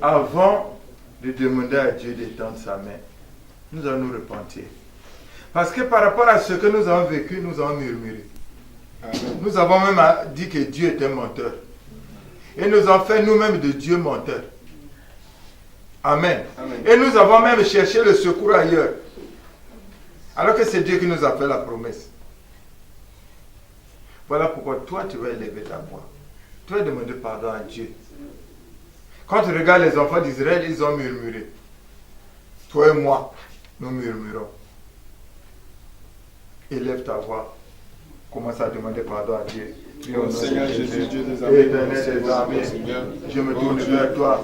Avant de demander à Dieu d'étendre sa main, nous allons nous repentir. Parce que par rapport à ce que nous avons vécu, nous avons murmuré. Amen. Nous avons même dit que Dieu est un menteur. Et nous avons fait nous-mêmes de Dieu menteur. Amen. Amen. Et nous avons même cherché le secours ailleurs. Alors que c'est Dieu qui nous a fait la promesse. Voilà pourquoi toi, tu vas élever ta voix. Tu vas demander pardon à Dieu. Quand tu regardes les enfants d'Israël, ils ont murmuré. Toi et moi, nous murmurons. Élève ta voix. Commence à demander pardon à Dieu. Oh Seigneur Jésus, Dieu des armées, je me tourne vers toi.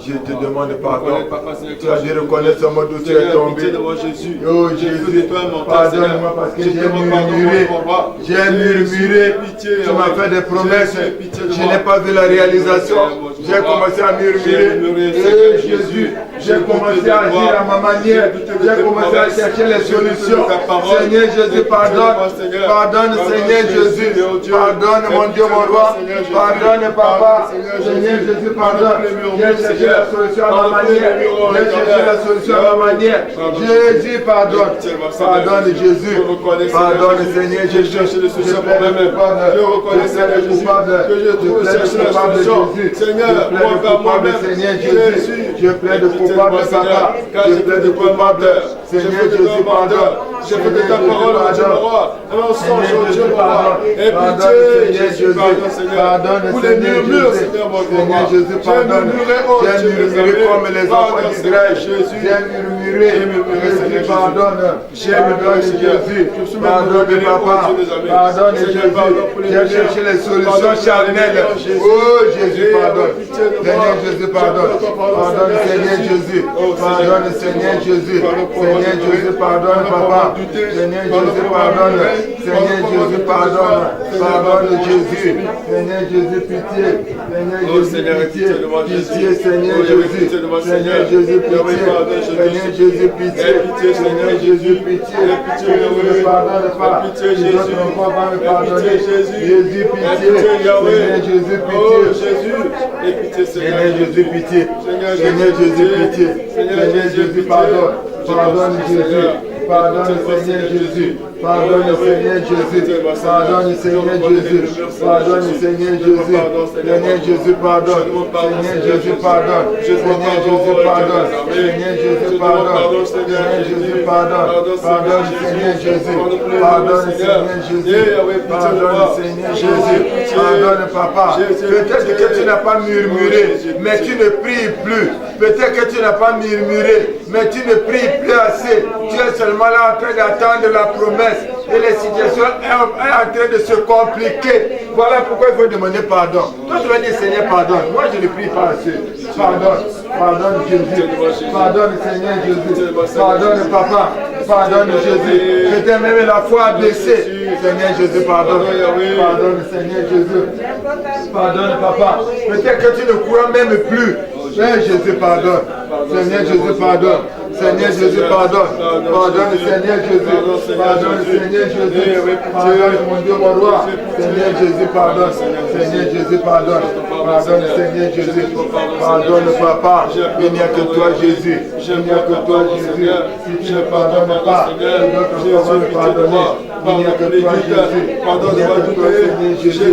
Je te demande pardon. Tu as dû reconnaître ce mode où tu es tombé. Oh Jésus, pardonne-moi parce que j'ai murmuré. J'ai murmuré. Tu m'as fait des promesses. Je n'ai pas vu la réalisation. J'ai commencé à murmurer. Et Jésus, j'ai commencé à agir à ma manière. J'ai commencé à chercher les solutions. Seigneur Jésus, pardonne. Pardonne, Seigneur Jésus. Pardonne, mon Dieu, mon roi. Pardonne, Papa. Seigneur Jésus, pardonne. J'ai cherché la solution à ma manière. J'ai cherché la solution à ma manière. Jésus, pardonne. Pardonne, Jésus. Pardonne, Seigneur Jésus. Je plaide le coupable. Je plaide le coupable. Seigneur, Seigneur Jésus. Je plaide le coupable, Papa. Je plaide le coupable. Seigneur Jésus, pardonne. Je fais de ta parole, mon Dieu, mon roi. Alors, songe, mon Dieu, mon roi. Et pitié, Jésus, pardon, Seigneur. Pour les murmures, Seigneur, mon Dieu, j'ai murmuré, oh Dieu, comme les enfants d'Israël. J'ai murmuré, Jésus, pardonne. J'ai murmuré, Jésus. Pardonne, Papa. Pardonne, Jésus. J'ai cherché les solutions charnelles. Oh, Jésus, pardonne. Seigneur Jésus, pardonne. Pardonne, Seigneur Jésus. Pardonne, Seigneur Jésus. Seigneur Jésus, pardonne, Papa. Seigneur Jésus, pardonne. Seigneur Jésus, pardonne. Pardonne, Jésus. Seigneur Jésus, pitié. Seigneur Jésus, pitié. Pitié, Seigneur Jésus. Seigneur Jésus, pitié. Seigneur Jésus, pitié. Seigneur Jésus, pitié. Seigneur, ne pardonne pas. Les autres enfants vont me pardonner. Jésus, pitié. Seigneur Jésus, pitié. Seigneur Jésus, pitié. Seigneur Jésus, pitié. Seigneur Jésus, pardonne. Pardonne, Jésus. Pardonne, Seigneur Jésus. Pardonne, Seigneur Jésus. Pardonne, Seigneur Jésus. Pardonne, Seigneur Jésus. Seigneur Jésus, pardonne. Seigneur Jésus, pardonne. Seigneur Jésus, pardonne. Seigneur Jésus, pardonne. Seigneur Jésus, pardonne. Pardonne, Seigneur Jésus. Pardonne, Seigneur Jésus. Pardonne, Seigneur Jésus. Pardonne, Papa. Peut-être que tu n'as pas murmuré, mais tu ne pries plus. Peut-être que tu n'as pas murmuré, mais tu ne pries plus assez. Tu es seulement là en train d'attendre la promesse. Et les situations sont en train de se compliquer. Voilà pourquoi il faut demander pardon. Toi, tu vas dire Seigneur, pardonne. Moi, je ne prie pas assez. Pardonne. Pardonne, Jésus. Pardonne, Seigneur Jésus. Pardonne, Papa. Pardonne, Jésus. Peut-être même la foi a baissé. Seigneur Jésus, pardonne. Pardonne, Seigneur Jésus. Pardonne, Papa. Peut-être que tu ne crois même plus. Seigneur Jésus, pardonne. Seigneur Jésus, pardonne. Seigneur Jésus, pardonne. Pardonne, Seigneur Jésus. Pardonne, Seigneur Jésus. Pardonne, mon Dieu, mon roi. Seigneur Jésus, pardonne. Seigneur Jésus, pardonne. Pardonne, Seigneur Jésus. Pardonne, Papa. Il n'y a que toi, Jésus. Il n'y a que toi, Jésus. Si tu ne pardonnes pas, les autres vont me pardonner. Il n'y a que toi, Jésus. Il n'y a que toi, Seigneur Jésus.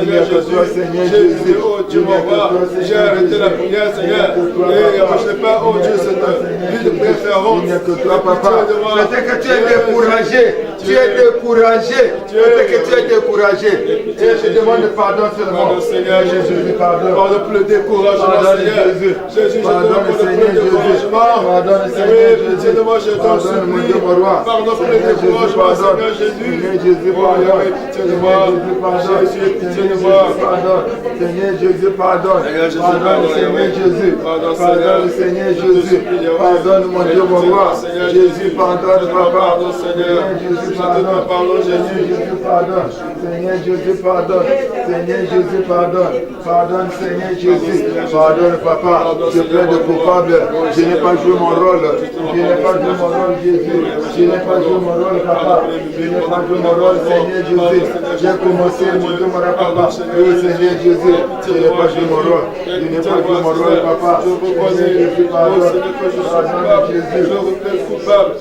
Il n'y a que toi, Seigneur Jésus. Il n'y a que toi, Seigneur Jésus. J'ai arrêté la prière, Seigneur. Et je n'ai pas, oh Dieu, cette vie de préférence. Il n'y a que toi, Papa. Peut-être que tu es découragé. Tu es découragé. Peut-être que tu es découragé. Et je demande pardon seulement. Seigneur Jésus, pardon. Pardon pour le découragement, Seigneur. Jésus, pardonne, Seigneur Jésus. Pardonne, Seigneur Jésus. Pardonne, mon Dieu, mon roi. Pardon pour le découragement, Seigneur Jésus. Seigneur Jésus, pardonne. Seigneur Jésus, pardonne. Pardonne, Seigneur Jésus. Pardonne, Seigneur Jésus. Pardonne, mon Dieu, mon roi. Jésus, pardonne, Papa. Seigneur Jésus, pardonne. Seigneur Jésus, pardonne. Seigneur Jésus, pardonne. Seigneur Jésus, pardonne. Pardonne, Seigneur Jésus. Pardonne, Papa. Je plaide de coupable. Je n'ai pas joué mon rôle. Je n'ai pas joué mon rôle, Jésus. Je n'ai pas joué mon rôle, Papa. Je n'ai pas joué mon rôle, Seigneur Jésus. J'ai commencé, mon Dieu, mon roi, Papa. Oui, Seigneur Jésus. Je n'ai pas joué mon rôle. Je n'ai pas joué mon rôle, Papa. Seigneur Jésus, pardonne. Pardonne, Jésus.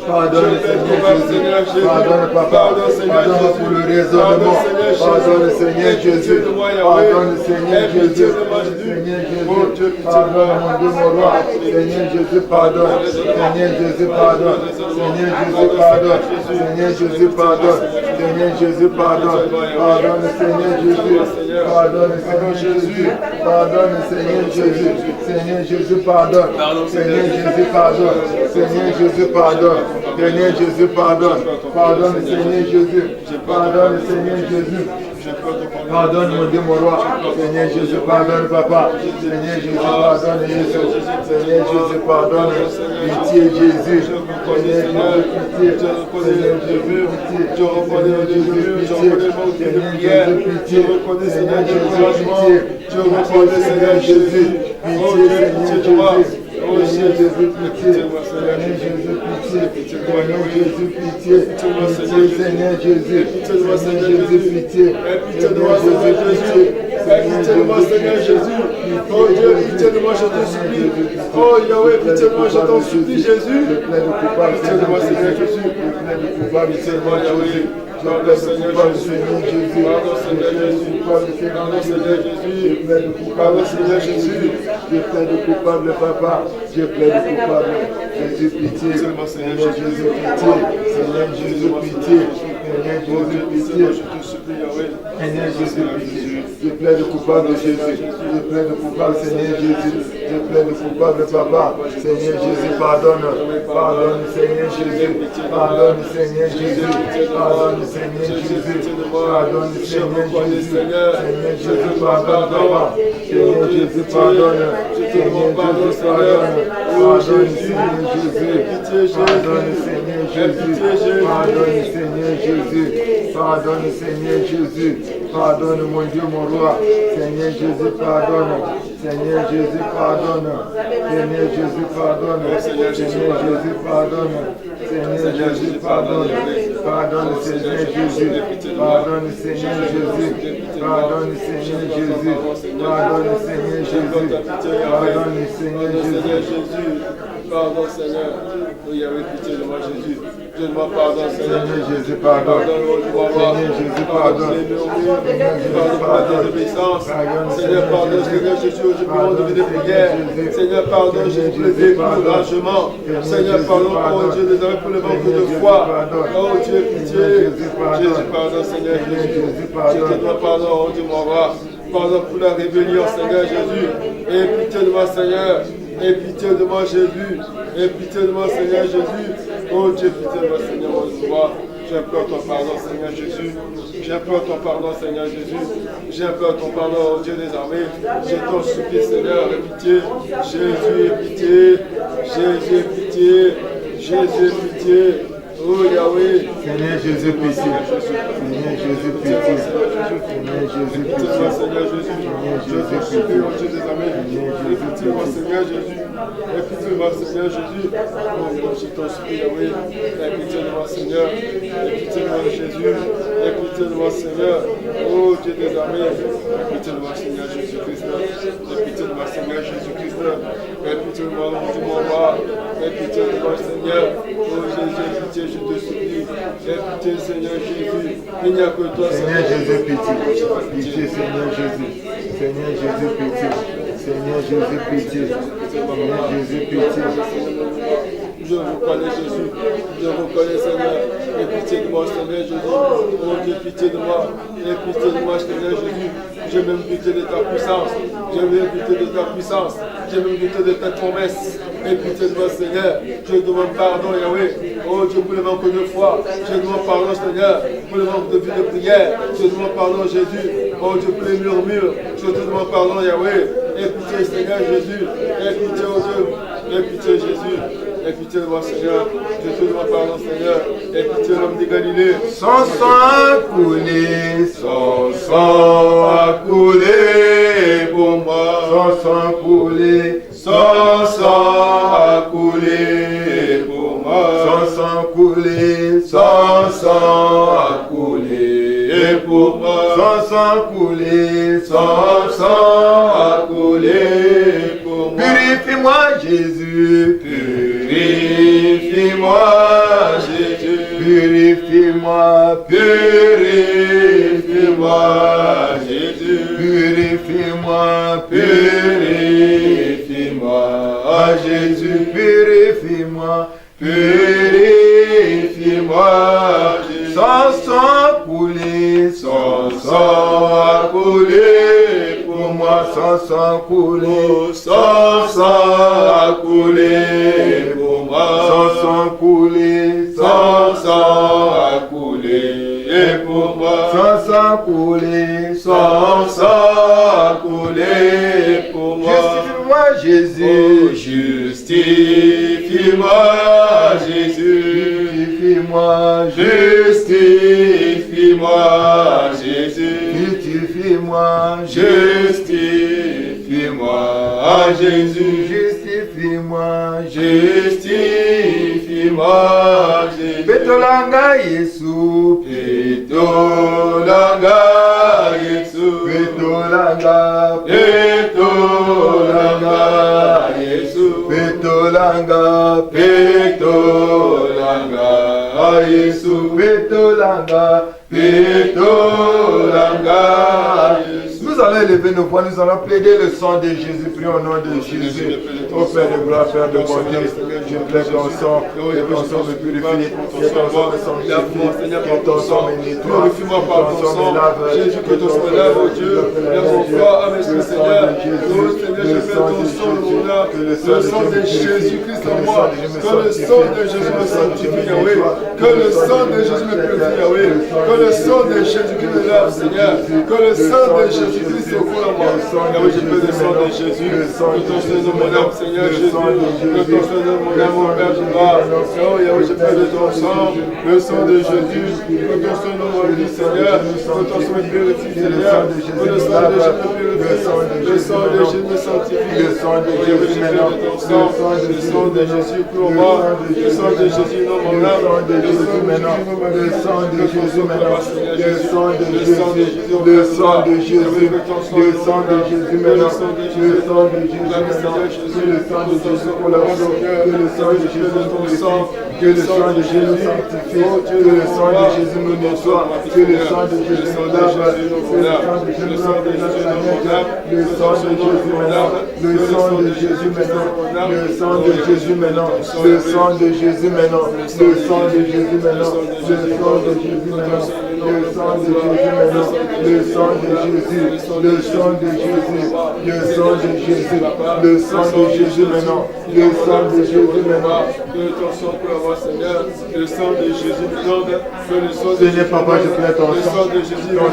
Pardonne, Seigneur Jésus. Pardonne, Papa. Pardonne pour le raisonnement. Pardonne, Seigneur Jésus. Pardonne, Seigneur Jésus. Seigneur Jésus. Jésus, pardonne mon Dieu, mon roi. Seigneur Jésus, pardonne. Seigneur Jésus, pardonne. Seigneur Jésus, pardonne. Seigneur Jésus, pardonne. Seigneur Jésus, pardonne. Pardonne, Seigneur Jésus. Pardonne, Seigneur Jésus. Pardonne, Seigneur Jésus. Seigneur Jésus, pardonne. Seigneur Jésus, pardonne. Seigneur Jésus, pardonne. Seigneur Jésus, pardonne. Pardonne, Seigneur Jésus. Pardonne, Seigneur Jésus. Pardonne mon Dieu, mon roi. Seigneur Jésus, pardonne, papa. Seigneur Jésus, pardonne, Jésus. Seigneur Jésus, pardonne. Pitié, Jésus. Seigneur Jésus, pitié. Seigneur Jésus, pitié. Seigneur Jésus, pitié. Seigneur Jésus, pitié. Seigneur Jésus, pitié. Pitié, Seigneur Jésus. Oh Jésus, pitié. Seigneur Jésus, pitié. Seigneur Jésus, pitié. Pitié, Seigneur Jésus. Seigneur Jésus, pitié. Seigneur Jésus, pitié. Seigneur Jésus. Oh Dieu, pitié de moi, je te supplie. Oh Yahweh, pitié de moi, je t'en supplie, Jésus. Pitié de moi, Seigneur Jésus. Pitié de moi, Yahweh. Pardon, Seigneur Jésus. Pardon, Seigneur Jésus. Pardon, Seigneur Jésus. Pardon, Seigneur Jésus. Je plaide coupable, papa. Je plaide coupable. Jésus, pitié. Seigneur Jésus, pitié. Seigneur Jésus, pitié. Seigneur Jésus, pitié. Je te supplie, Yahweh. Seigneur Jésus, pitié. Je plaide coupable, Jésus. Je plaide coupable, Seigneur Jésus. Je plaide coupable, papa. Seigneur Jésus, pardonne. Pardonne, Seigneur Jésus. Pardonne, Seigneur Jésus. Pardonne, Seigneur Jésus. Pardonne, Seigneur Jésus. Seigneur Jésus, pardonne, papa. Seigneur Jésus, pardonne. Seigneur Jésus, pardonne. Pardonne, Seigneur Jésus. Pardonne, Seigneur Jésus. Pardonne, Seigneur Jésus. Pardonne, Seigneur Jésus. Pardonne, mon Dieu, mon roi. Seigneur Jésus, pardonne. Seigneur Jésus, pardonne. Seigneur Jésus, pardonne. Seigneur Jésus, pardonne. Seigneur Jésus, pardonne. Pardonne, Seigneur Jésus. Pardonne, Seigneur Jésus. Pardonne, Seigneur Jésus. Pardonne, Seigneur Jésus. Pardonne, Seigneur Jésus. Pardon, Seigneur. Oui, avec pitié de moi, Jésus. Je demande pardon, Seigneur. Seigneur Jésus, pardonne. Seigneur Jésus, pardonne. Pardon, désobéissance. Seigneur, pardon, Seigneur Jésus, je prends de vie de prière. Seigneur, pardon, Jésus, pour le vécu, le rangement. Seigneur, pardon, oh Dieu, les hommes pour le manque de foi. Oh Dieu, pitié. Jésus, pardon, Seigneur Jésus. Je te demande pardon, oh Dieu, mon roi. Pardon pour la rébellion, Seigneur Jésus. Et pitié de moi, Seigneur. Et pitié de moi, Jésus. Et pitié de moi, Seigneur Jésus. Oh Dieu, pitié de moi, Seigneur, mon roi. J'implore ton pardon, Seigneur Jésus. J'implore ton pardon, Seigneur Jésus. J'implore ton pardon, oh Dieu des armées. Je t'en supplie, Seigneur, et pitié. Jésus, pitié. Jésus, pitié. Jésus, pitié. Oh Yahweh. Seigneur Jésus, pitié. Seigneur Jésus, pitié. Seigneur Jésus, pitié. Seigneur Jésus. Je te supplie, oh Dieu des armées. Et pitié, moi, Seigneur Jésus. Et pitié, moi, Seigneur Jésus. Oh, je t'en supplie, Yahweh. Et pitié de moi, Seigneur. Et pitié de moi, Jésus. Et pitié de moi, Seigneur. Oh Dieu des armées. Et pitié de moi, Seigneur Jésus-Christ. Et pitié de moi, Seigneur Jésus-Christ. Et pitié de moi, mon roi. Et pitié de moi, Seigneur. Oh Jésus, pitié, je te supplie. Et pitié, Seigneur Jésus. Il n'y a que toi, Seigneur Jésus, pitié. Pitié, Seigneur Jésus. Seigneur Jésus, pitié. Seigneur Jésus, pitié. Seigneur Jésus, pitié. Je vous connais, Jésus. Je vous connais, Seigneur. Et pitié de moi, Seigneur Jésus. Oh Dieu, pitié de moi. Et pitié de moi, Seigneur Jésus. J'ai même goûté de ta puissance. J'ai même goûté de ta puissance. J'ai même goûté de ta promesse. Et pitié de moi, Seigneur. Je demande pardon, Yahweh. Oh Dieu, pour le manque de foi. Je demande pardon, Seigneur, pour le manque de vie de prière. Je demande pardon, Jésus. Oh Dieu, pour les murmures. Je te demande pardon, Yahweh. Et pitié, Seigneur Jésus. Et pitié, oh Dieu. Et pitié, Jésus. Et pitié de moi, Seigneur. Je te demande pardon, Seigneur. Et pitié, l'homme de Galilée. Son sang a coulé, son sang a coulé pour moi. Son sang coulé, son sang a coulé pour moi. Son sang coulé, son sang a coulé pour moi. Son sang coulé, son sang a coulé pour moi. Purifie-moi, Jésus. Purifie-moi, Jésus. Purifie-moi, purifie-moi, Jésus. Purifie-moi, purifie-moi, Jésus. Purifie-moi, purifie-moi, Jésus. Sans sang coulé, sans sang coulé pour moi, sans sang coulé, sans sang coulé pour moi, sans sang coulé, sans sang coulé pour moi, sans sang coulé, sans sang coulé pour moi. Justifie-moi, Jésus, justifie-moi, Jésus. Justifie-moi, justifie-moi, Jésus. Justifie-moi, justifie-moi, Jésus. Justifie-moi, justifie-moi, Jésus. Petolanga Yesu, petolanga Yesu, petolanga, petolanga Yesu, petolanga, petolanga Yesu, petolanga, petolanga. Nous allons élever nos voix, nous allons plaider le sang de Jésus. Prions au nom de Jésus. Ô Père de gloire, Père de bonté, je plaide ton sang, que ton sang me purifie, que ton sang me sanctifie, que ton sang me nettoie, Glorifie-moi par ton sang, Jésus, que ton sang me lave, oh Dieu. Lève mon corps, à mes Seigneur. Oh Seigneur, je fais ton sang, mon âme. Le sang de Jésus-Christ en moi. Que le sang de Jésus me sanctifie, Yahweh. Que le sang de Jésus me purifie, Yahweh. Que le sang de Jésus-Christ me lave, Seigneur. Que le sang de Jésus-Christ se coule en moi. Yahweh, je peux le sang de Jésus. Que ton sang de mon âme, Seigneur Jésus. Que ton sang de mon âme, mon Père, je vois. Oh Yahweh, je peux de ton sang. Le sang de Jésus. Que ton sang de mon vie, Seigneur. Que ton sang me purifie, Seigneur. Que le sang de Jésus me purifie. Le sang de Jésus me sanctifie. Le sang de Jésus maintenant. Le sang de Jésus pour moi. Le sang de Jésus dans mon âme. Le sang maintenant. Le sang de Jésus maintenant. Le sang de Jésus. Le sang de Jésus. Le sang de Jésus maintenant. Le sang de Jésus maintenant. Le sang de Jésus pour la foi. Que le sang de Jésus purifie. Que le sang de Jésus sanctifie. Que le sang de Jésus nous nettoie. Que le sang de Jésus nous lave. Que le sang de Jésus nous lave. Le sang de Jésus maintenant. Le sang de Jésus maintenant. Le sang de Jésus maintenant. Le sang de Jésus maintenant. Le sang de Jésus maintenant. Le sang de Jésus maintenant. Le sang de Jésus maintenant. Le sang de Jésus. Le sang de Jésus. Le sang de Jésus. Le sang de Jésus maintenant. Le sang de Jésus maintenant. Que ton sang pour avoir Seigneur. Le sang de Jésus nous donne. Que le sang de Jésus. Papa, je plains ton sang. Le sang de Jésus nous donne.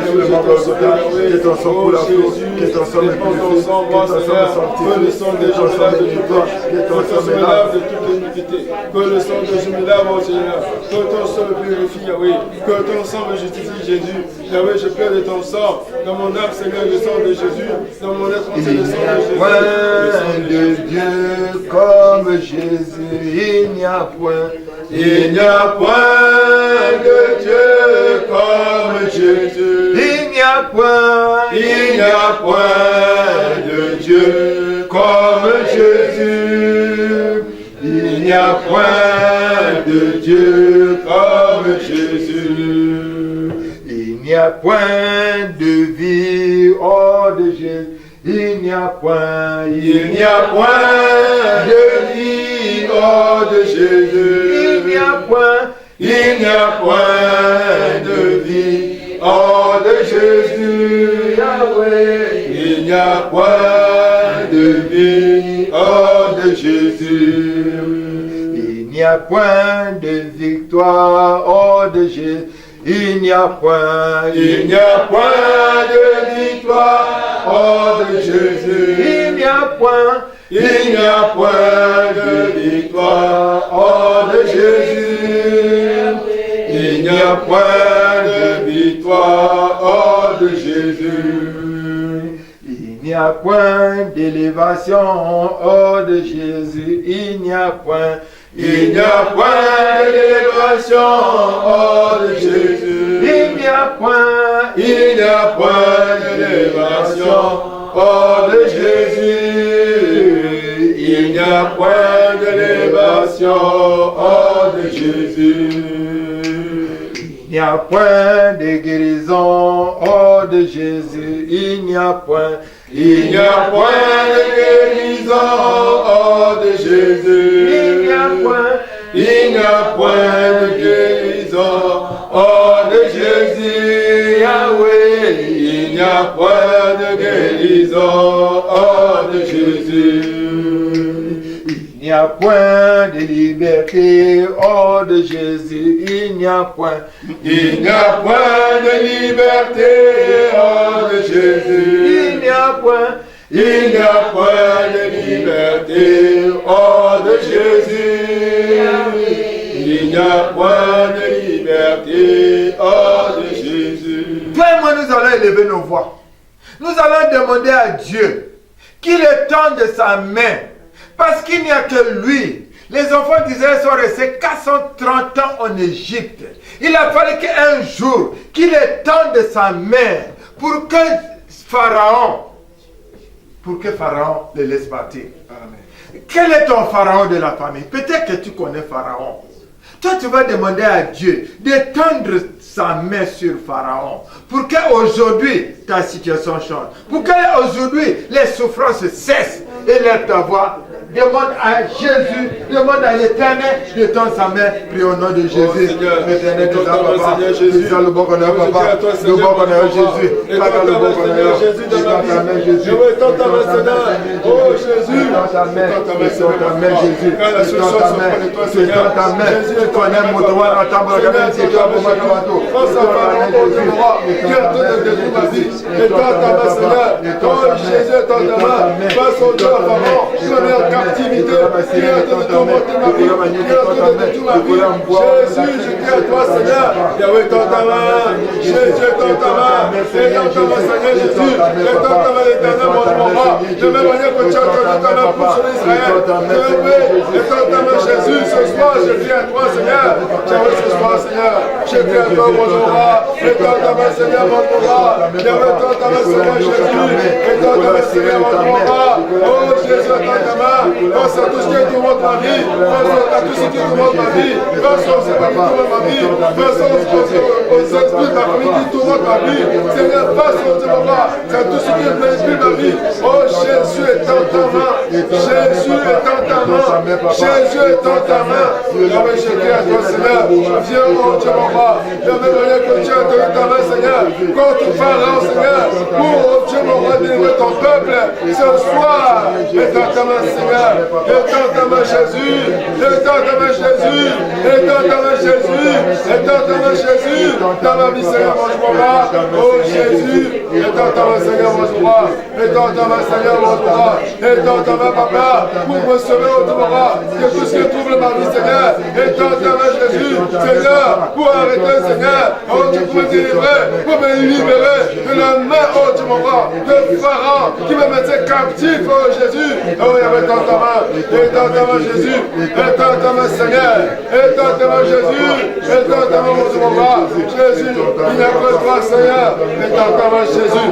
Que ton sang pour la foi. Que ton sang me purifie. Que ton sang me sanctifie. Que le sang de Jésus me lave de toute tâche. Que ton sang me lave de toute iniquité. Que le sang de Jésus me lave, mon Seigneur. Que ton sang me purifie, Yahweh. Que ton sang me justifie, Jésus. Yahweh, je plaide de ton sang. Dans mon âme, Seigneur, le sang de Jésus. Dans mon être entier, le sang de Jésus. Point de Dieu comme Jésus. Il n'y a point. Il n'y a point de Dieu comme Jésus. Il n'y a point. Il n'y a point de Dieu comme Jésus. Il n'y a point de Dieu comme Jésus. Il n'y a point de vie hors de Jésus. Il n'y a point de vie hors de Jésus. Il n'y a point de vie hors de Jésus. Yahweh. Il n'y a point de vie hors de Jésus. Il n'y a point de victoire hors de Jésus. Il n'y a point de victoire hors de Jésus. Il n'y a point de victoire hors de Jésus. Il n'y a point de victoire hors de Jésus. Il n'y a point d'élévation hors de Jésus. Il n'y a point d'élévation hors de Jésus. Il n'y a point d'élévation hors de Jésus. Il n'y a point d'élévation hors oh de Jésus. Il n'y a point de guérison hors de Jésus. Il n'y a point. Il n'y a point de guérison hors de Jésus. Il n'y a point. Il n'y a point de guérison hors de Jésus. Yahweh. Il n'y a point de guérison hors de Jésus. Il n'y a point de liberté hors de Jésus. Il n'y a point. Il n'y a point de liberté hors de Jésus. Il n'y a point. Il n'y a point de liberté hors de Jésus. Il n'y a point de liberté hors de Jésus. Toi et moi, nous allons élever nos voix. Nous allons demander à Dieu qu'il étende sa main. Parce qu'il n'y a que lui. Les enfants d'Israël sont restés 430 ans en Égypte. Il a fallu qu'un jour, qu'il étende sa main pour que Pharaon les laisse partir. Amen. Quel est ton Pharaon de la famille? Peut-être que tu connais Pharaon. Toi, tu vas demander à Dieu d'étendre sa main sur Pharaon pour qu'aujourd'hui ta situation change. Pour qu'aujourd'hui les souffrances cessent et lève ta voix. Demande à Jésus, demande à l'Éternel de tendre sa main. Prie au nom de Jésus. L'éternel de papa. Jésus, le bon connaît papa. Le bon connaît Jésus. Papa, le bon connaît Jésus. Tends ta main, Jésus. Tends ta main, Seigneur. Oh Jésus. Tends ta main, Jésus. Tends ta main, tends ta main. Tu connais mon droit dans ta main. C'est toi pour moi, Kabato. Pense à Pharaon, oh Dieu, Dieu de ma vie. Et tends ta main, Seigneur. Oh Jésus, tends ta main. Passe au Dieu à Pharaon. Je connais en captivité. Il est en train de tourmenter ma vie. Il est en train de détruire ma vie. Jésus, je dis à toi, Seigneur. Yahweh, tends ta main. Jésus, tends ta main. Et tends ta main, Seigneur Jésus. Et tends ta main, l'Éternel, mon roi. De même manière que tu as tendu ta main pour sur Israël. Et tends ta main, Jésus. Ce soir, je dis à toi, Seigneur. Yahweh, ce soir, Seigneur. Je dis à toi, mon roi. Et tends ta main, Seigneur, mon roi. Yahweh, tends ta main, Seigneur Jésus. Et tends ta main, Seigneur, mon roi. Oh Jésus, tends ta main. Pense à tout ce qui tourmente ma vie. Pense à tout ce qui tourmente ma vie. Pense aux esprits qui tourmentent ma vie. Pense aux esprits de ma famille qui tourmentent ma vie. Seigneur, passe au Dieu, papa. C'est tout ce qui inspire ma vie. Oh Jésus, étends ta main. Jésus, étends ta main. Jésus, étends ta main. J'avais jeté à toi, Seigneur. Viens, oh Dieu, papa. J'avais donné que tu as donné ta main, Seigneur. Contre Pharaon, Seigneur. Pour, oh Dieu, mon roi, délivrer ton peuple. Ce soir, étends ta main, Seigneur. Étends ta main, Jésus. Étends ta main, Jésus. Étends ta main, Jésus. Étends ta main, Jésus. Dans ma vie, Seigneur, mon roi. Oh Jésus. Étends ta main, Seigneur, mon roi. Étends ta main, Seigneur, mon roi. Étends ta main, papa. Pour me sauver, oh Dieu, mon roi. Que tout ce qui trouble ma vie, Seigneur. Étends ta main, Jésus. Seigneur, pour arrêter, Seigneur. Oh Dieu, pour me délivrer. Pour me libérer de la main, oh Dieu, mon roi. De Pharaon qui me mettait captif, oh Jésus. Oh, étends ta main. Étends ta main, Jésus. Étends ta main, Seigneur. Étends ta main, Jésus. Étends ta main, mon Dieu, mon roi. Jésus, il n'y a que toi, Seigneur. Étends ta main, Jésus.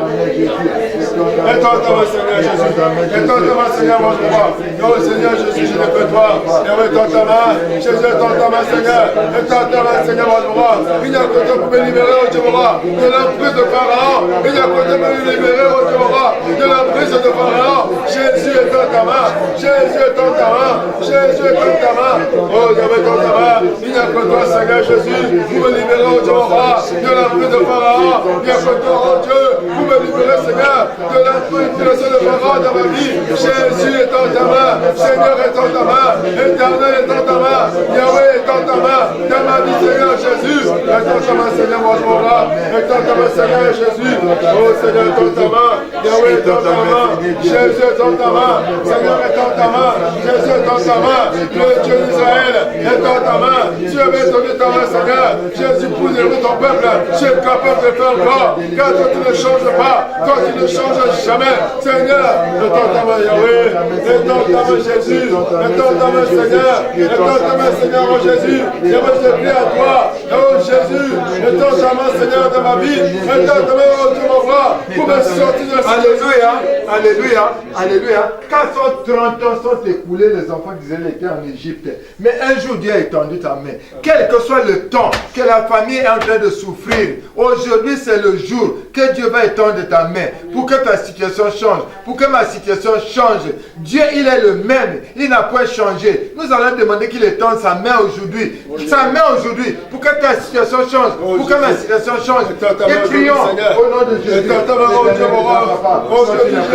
Étends ta main, Seigneur, Jésus. Étends ta main, Seigneur, mon Dieu, mon roi. Oh, Seigneur, Jésus, je n'ai que toi. Étends ta main. Jésus, étends ta main, Seigneur. Étends ta main, Seigneur, mon Dieu, mon roi. Il n'y a que toi pour me libérer, oh Dieu, mon roi. De l'emprise de Pharaon. Il n'y a que toi pour me libérer, oh Dieu, mon roi. De l'emprise de Pharaon. Jésus, étends ta main. Jésus, étends ta main. Jésus, étends ta main. Oh, Yahweh, étends ta main. Il n'y a que toi, Seigneur Jésus, pour me libérer, oh Dieu, mon roi, de l'emprise de Pharaon. Il n'y a que toi, oh Dieu, pour me libérer, Seigneur, de l'emprise de Pharaon dans ma vie. Jésus, étends ta main. Seigneur, étends ta main. Éternel, étends ta main. Yahweh, étends ta main. Dans ma vie, Seigneur Jésus. Étends ta main, Seigneur, mon roi. Étends ta main, Seigneur Jésus. Oh, Seigneur, étends ta main. Yahweh, étends ta main. Jésus, étends ta main. Seigneur, étends ta main. Jésus, étends ta main. Le Dieu d'Israël, étends ta main. Tu avais donné ta main, Seigneur. Jésus, pour délivrer ton peuple. Tu es capable de faire encore. Car toi, tu ne changes pas. Toi, tu ne changes jamais. Seigneur, étends ta main, Yahweh. Étends ta main, Jésus. Étends ta main, Seigneur. Étends ta main, Seigneur, oh Jésus. Yahweh, je prie à toi. Oh Jésus, Étends ta main, Seigneur, dans ma vie. Étends ta main, oh Dieu, mon roi, pour me sortir de la Alléluia, alléluia, alléluia. 430 ans sont écoulés, les enfants d'Israël étaient en Égypte. Mais un jour, Dieu a étendu ta main. Quel que soit le temps que la famille est en train de souffrir, aujourd'hui, c'est le jour que Dieu va étendre ta main pour que ta situation change, pour que ma situation change. Dieu, il est le même. Il n'a pas changé. Nous allons demander qu'il étende sa main aujourd'hui. Sa main aujourd'hui, pour que ta situation change, pour que ma situation change. Et prions au nom de Jésus. Étends ta main, oh Dieu, mon roi. Oh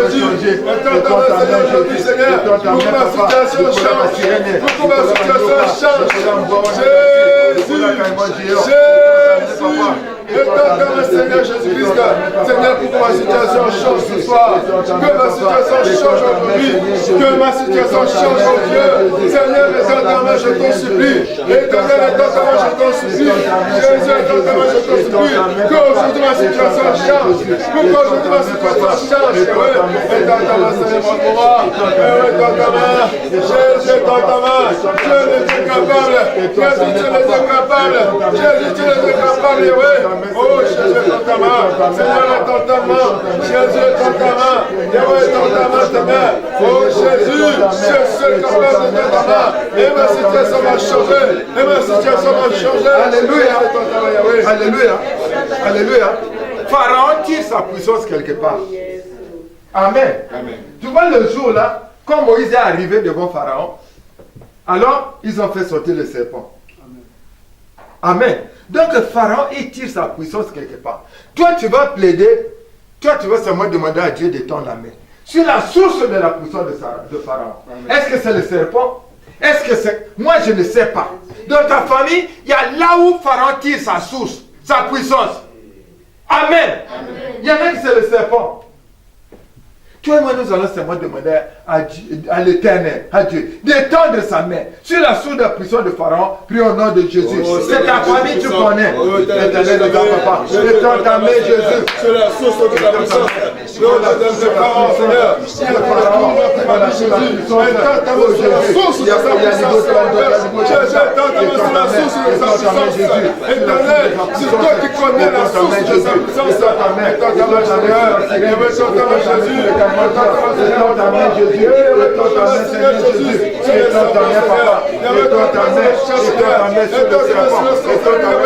Jésus, étends ta main, Seigneur, aujourd'hui, Seigneur, pour que ma situation change. Pour que ma situation change. Jésus, étends ta main, Seigneur Jésus-Christ. Seigneur, pour que ma situation change ce soir. Que ma situation change aujourd'hui. Que ma situation change, oh Dieu. Seigneur, étends ta main, je t'en supplie. Éternel, étends ta main, je t'en supplie. Jésus, étends ta main, je t'en supplie. Que aujourd'hui ma situation change. Pour qu'aujourd'hui ma situation change. Étends ta main, Seigneur, mon roi. Étends ta main. Jésus, étends ta main. Dieu est Dieu capable. Jésus, tu es le Dieu capable. Jésus, tu es le Dieu capable, oui. Oh, Jésus, étends ta main. Seigneur, étends ta main. Jésus, étends ta main. Yahweh, étends ta main, ta main. Oh, Jésus, je suis seul capable de ta main. Et ma situation va changer. Et ma situation va changer. Alléluia. Alléluia. Alléluia. Pharaon tire sa puissance quelque part. Amen. Amen. Tu vois le jour là, quand Moïse est arrivé devant Pharaon, alors ils ont fait sortir le serpent. Amen. Donc Pharaon, il tire sa puissance quelque part. Toi, tu vas plaider, toi, tu vas seulement demander à Dieu d'étendre la main sur la source de la puissance de Pharaon. Est-ce que c'est le serpent? Est-ce que c'est... Moi, je ne sais pas. Dans ta famille, il y a là où Pharaon tire sa source, sa puissance. Amen. Il y en a qui c'est le serpent. Toi et moi, nous allons seulement demander à l'Éternel, à Dieu, d'étendre sa main sur la source de la puissance de Pharaon. Prie au nom de Jésus. C'est ta famille, tu connais. L'Éternel ne va pas. Étends ta main, Jésus. C'est la source de la puissance. Sur la source de Pharaon, Seigneur. Sur la Pharaon, Jésus. Étends ta main sur la source de sa puissance. Jésus, étends ta main sur la source de sa puissance. Éternel, c'est toi qui connais la source de sa puissance. Étends ta main, Seigneur. Étends ta main, Jésus. Étends ta main, Jésus. Étends ta main, Seigneur Jésus. Étends ta main, Papa. Étends ta main. Étends ta main sur le serpent.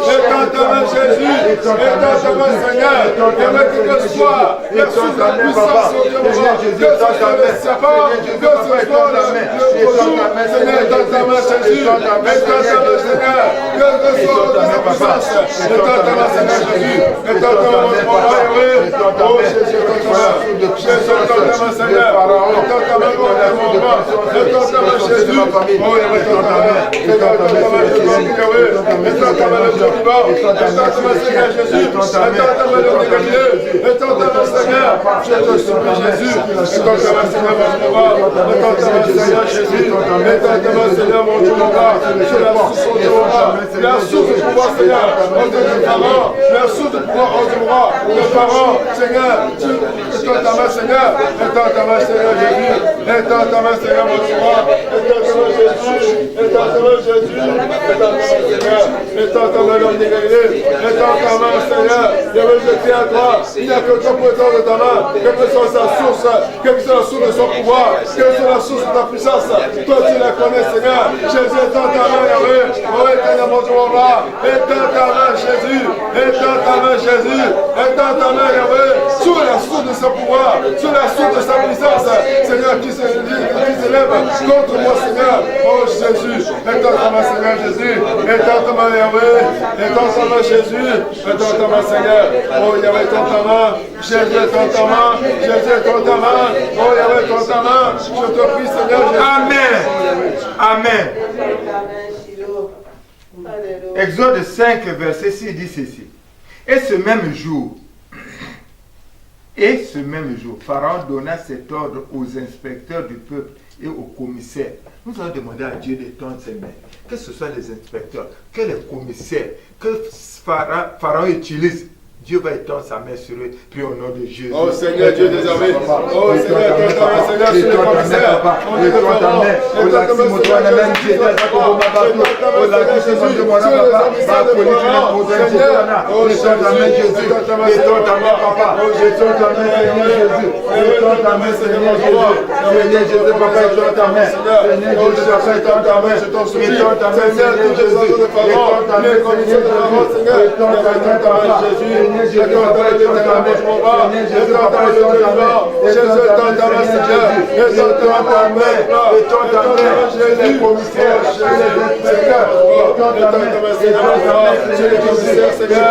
Étends ta main, Jésus. Étends ta main, Seigneur. Permets que ce soit la source de la puissance sur Dieu, mon roi. Que ce soit le serpent, que ce soit le jour. Seigneur, étends ta main, Jésus. Étends ta main, Seigneur. Que ce soit la puissance. Étends ta main, Seigneur Jésus. Étends ta main, mon roi. Oh, Jésus, étends ta main. Jésus, étends ta main, Seigneur. Étends ta main, mon roi. Étends ta main, Jésus. Oh, étends ta main. Étends ta main, Jésus. Étends ta main, le Dieu vivant. Étends ta main, Seigneur Jésus. Étends ta main, le Dieu Galilée. Étends ta main, Seigneur. Je te supplie, Jésus. Étends ta main, Seigneur, mon roi. Étends ta main, Seigneur Jésus. Étends ta main, Seigneur, mon Dieu, mon roi. C'est la source de mon roi. La source de pouvoir, Seigneur. Au Dieu de parents. La source de pouvoir, au Dieu, mon roi. De parents, Seigneur. Étends ta main, Seigneur. Étends ta main, Seigneur Jésus. Étends ta main, Seigneur, mon Dieu, roi. Étends ta main, Jésus. Étends ta main, Jésus. Étends ta main, Seigneur. Étends ta main, l'homme de Galilée. Étends ta main, Seigneur. Je veux jeter à toi. Il n'y a que toi pour étendre ta main. Quelle que soit sa source, quelle que soit la source de son pouvoir, quelle que soit la source de ta puissance. Toi, tu la connais, Seigneur. Jésus, étends ta main, Yahweh. Oh, étends mon Dieu, mon roi. Étends ta main, Jésus. Étends ta main, Jésus. Étends ta main, Yahweh. Sur la source de son pouvoir, sur la source de sa puissance. Seigneur, qui s'élève contre moi, Seigneur. Oh, Jésus. Étends ta main, Seigneur, Jésus. Étends ta main, Yahweh. Étends ta main, Jésus. Étends ta main, Seigneur. Oh, Yahweh, étends ta main. Jésus, étends ta main. Jésus, étends ta main. Oh, Yahweh, étends ta main. Je te prie, Seigneur, Jésus. Amen. Amen. Exode 5, verset 6 dit ceci. Et ce même jour, Pharaon donna cet ordre aux inspecteurs du peuple et aux commissaires. Nous allons demander à Dieu d'étendre ses mains. Que ce soit les inspecteurs, que les commissaires, que Pharaon utilise Dieu va étendre sa main sur eux. Puis au nom de Jésus. Oh Seigneur Dieu des armées. Oh Seigneur, étends ta main, Seigneur, sur les commissaires. Étends ta main. Oh la qui me doit la même qui est là pour ma bateau. Oh la qui se mange de mon papa. Ma police est pour toi, étends ta main, Jésus. Étends ta main, papa. Étends ta main, Seigneur Jésus. Étends ta main, Seigneur Jésus. Seigneur Jésus, papa, étends ta main. Seigneur Jésus, papa, étends ta main. Étends ta main, Seigneur Jésus. Étends ta main, Seigneur Jésus. Étends ta main, Jésus. Seigneur Jésus, papa, étends ta main. Seigneur Jésus, papa, étends ta main. Jésus, étends ta main, Seigneur. Étends ta main. Étends ta main. Les commissaires, Seigneur. Étends ta main. Étends ta main. Les commissaires, Seigneur.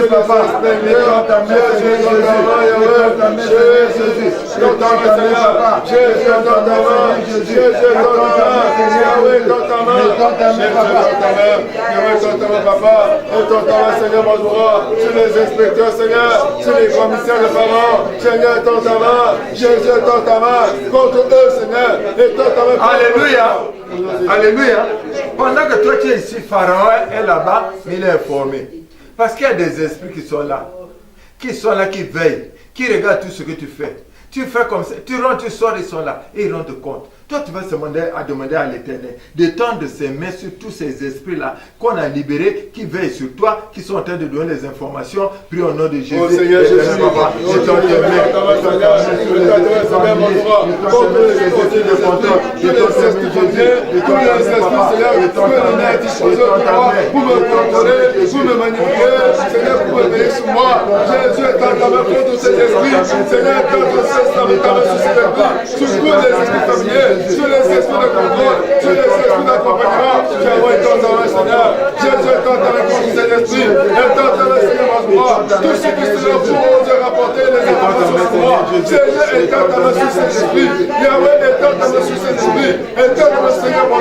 Étends ta main. Étends ta main. Étends ta main, Jésus. Étends ta main, papa. Jésus, étends ta main. Jésus, étends ta main. Yahweh, étends ta main. Étends ta main, papa. Yahweh, étends ta main, papa. Étends ta main, Seigneur, Majoura. Sur les inspecteurs, Seigneur. Sur les commissaires de parents. Seigneur, étends ta main. Jésus, étends ta main. Contre eux, Seigneur. Étends ta main. Alléluia. Alléluia. Pendant que toi tu es ici, Pharaon est là-bas, mais il est informé. Parce qu'il y a des esprits qui sont là, qui veillent, qui regardent tout ce que tu fais. Tu fais comme ça, tu rentres, tu sors, ils sont là, et ils rendent compte. Toi, tu vas demander à l'Éternel d'étendre ses mains sur tous ces esprits-là qu'on a libérés, qui veillent sur toi, qui sont en train de donner les informations. Puis au nom de Jésus, oh Seigneur Jésus, papa, étends tes mains, contre les esprits de contrôle, étends tes mains, Jésus, étends ta main, papa, étends ta main, étends ta main, vous me contrôlez, vous me manipulez, Seigneur, vous me veillez sur moi. Jésus, étends ta main contre ces esprits, Seigneur, étends ta main sur ces esprits, sur tous les esprits familiers, sur les esprits de contrôle, sur les esprits d'accompagnement. Yahweh, étends ta main, Seigneur. Jésus, étends ta main contre ces esprits, étends ta main, Seigneur, moi. Tout ce qui se pour Dieu rapporter les informations sur moi. Seigneur, étends ta main sur ces esprits. Yahweh, étends ta main sur ces esprits. Étends ta main, Seigneur, moi.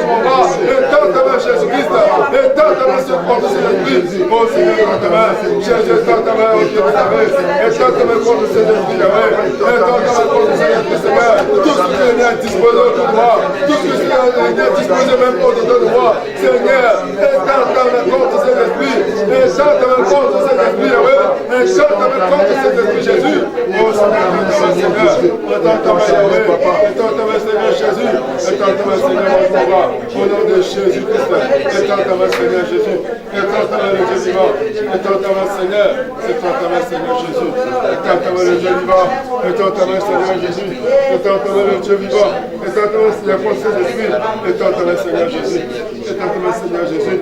Étends ta main, Jésus-Christ. Étends ta main sur ces esprits. Oh Seigneur, étends ta main. Jésus, étends ta main, Dieu de ta main. Étends ta main contre ces esprits, Yahweh. Étends ta main contre ces esprits, Seigneur. Tout ce qui est à disposer autour de moi. Tout ce qui est à disposer même au-dedans de moi. Seigneur, étends ta main contre ces esprits. Étends ta main contre ces esprits, Yahweh. Étends ta main contre ces esprits, Jésus. Oh Seigneur, étends ta main, Yahweh. Étends ta main, Seigneur Jésus. Étends ta main, Seigneur, au nom de Jésus-Christ. Étends ta main, Seigneur Jésus. Étends ta main, le Dieu vivant. Étends ta main, Seigneur. Étends ta main, Seigneur Jésus. Étends ta main, le Dieu vivant. Étends ta main, Seigneur Jésus. Étends ta main, le Dieu vivant. Étends ta main, Seigneur, contre ces esprits. Étends ta main, Seigneur Jésus. Étends ta main, Seigneur Jésus.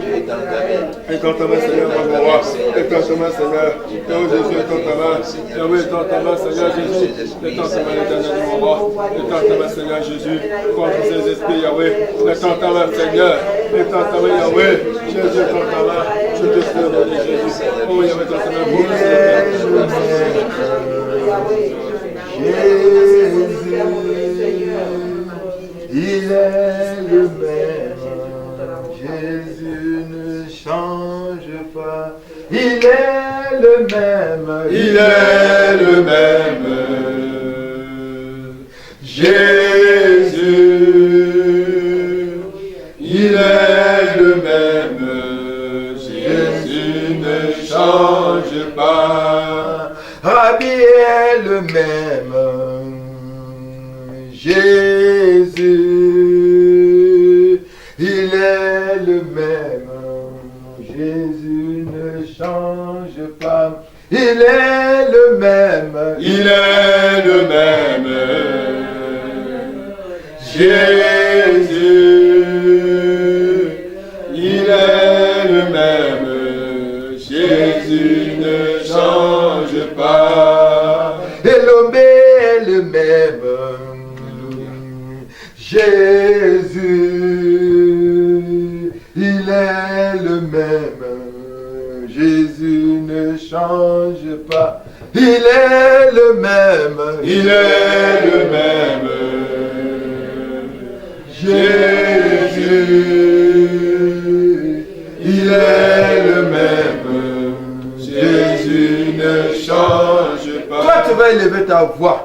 Étends ta main, Seigneur, mon roi. Étends ta main, Seigneur. Oh Jésus, étends ta main. Yahweh, étends ta main, Seigneur Jésus. Étends ta main, l'éternel, mon roi. Étends ta main, Seigneur Jésus. Contre ces esprits, Yahweh. Étends ta main, Seigneur. Étends ta main, Yahweh. Jésus, étends ta main. Je te prie au nom de Jésus. Oh Yahweh, étends ta main. Il est le même. Jésus ne change pas. Il est le même. Il est le même. Jésus, il est le même. Jésus ne change pas. Rabbi est le même. Jésus, il est le même. Jésus ne change pas. Il est le même. Il est le même. Jésus, il est le même. Jésus ne change pas. Elomé est le même. Jésus, il est le même. Jésus ne change pas. Il est le même. Il est le même. Jésus, il est le même. Jésus ne change pas. Toi, tu vas élever ta voix.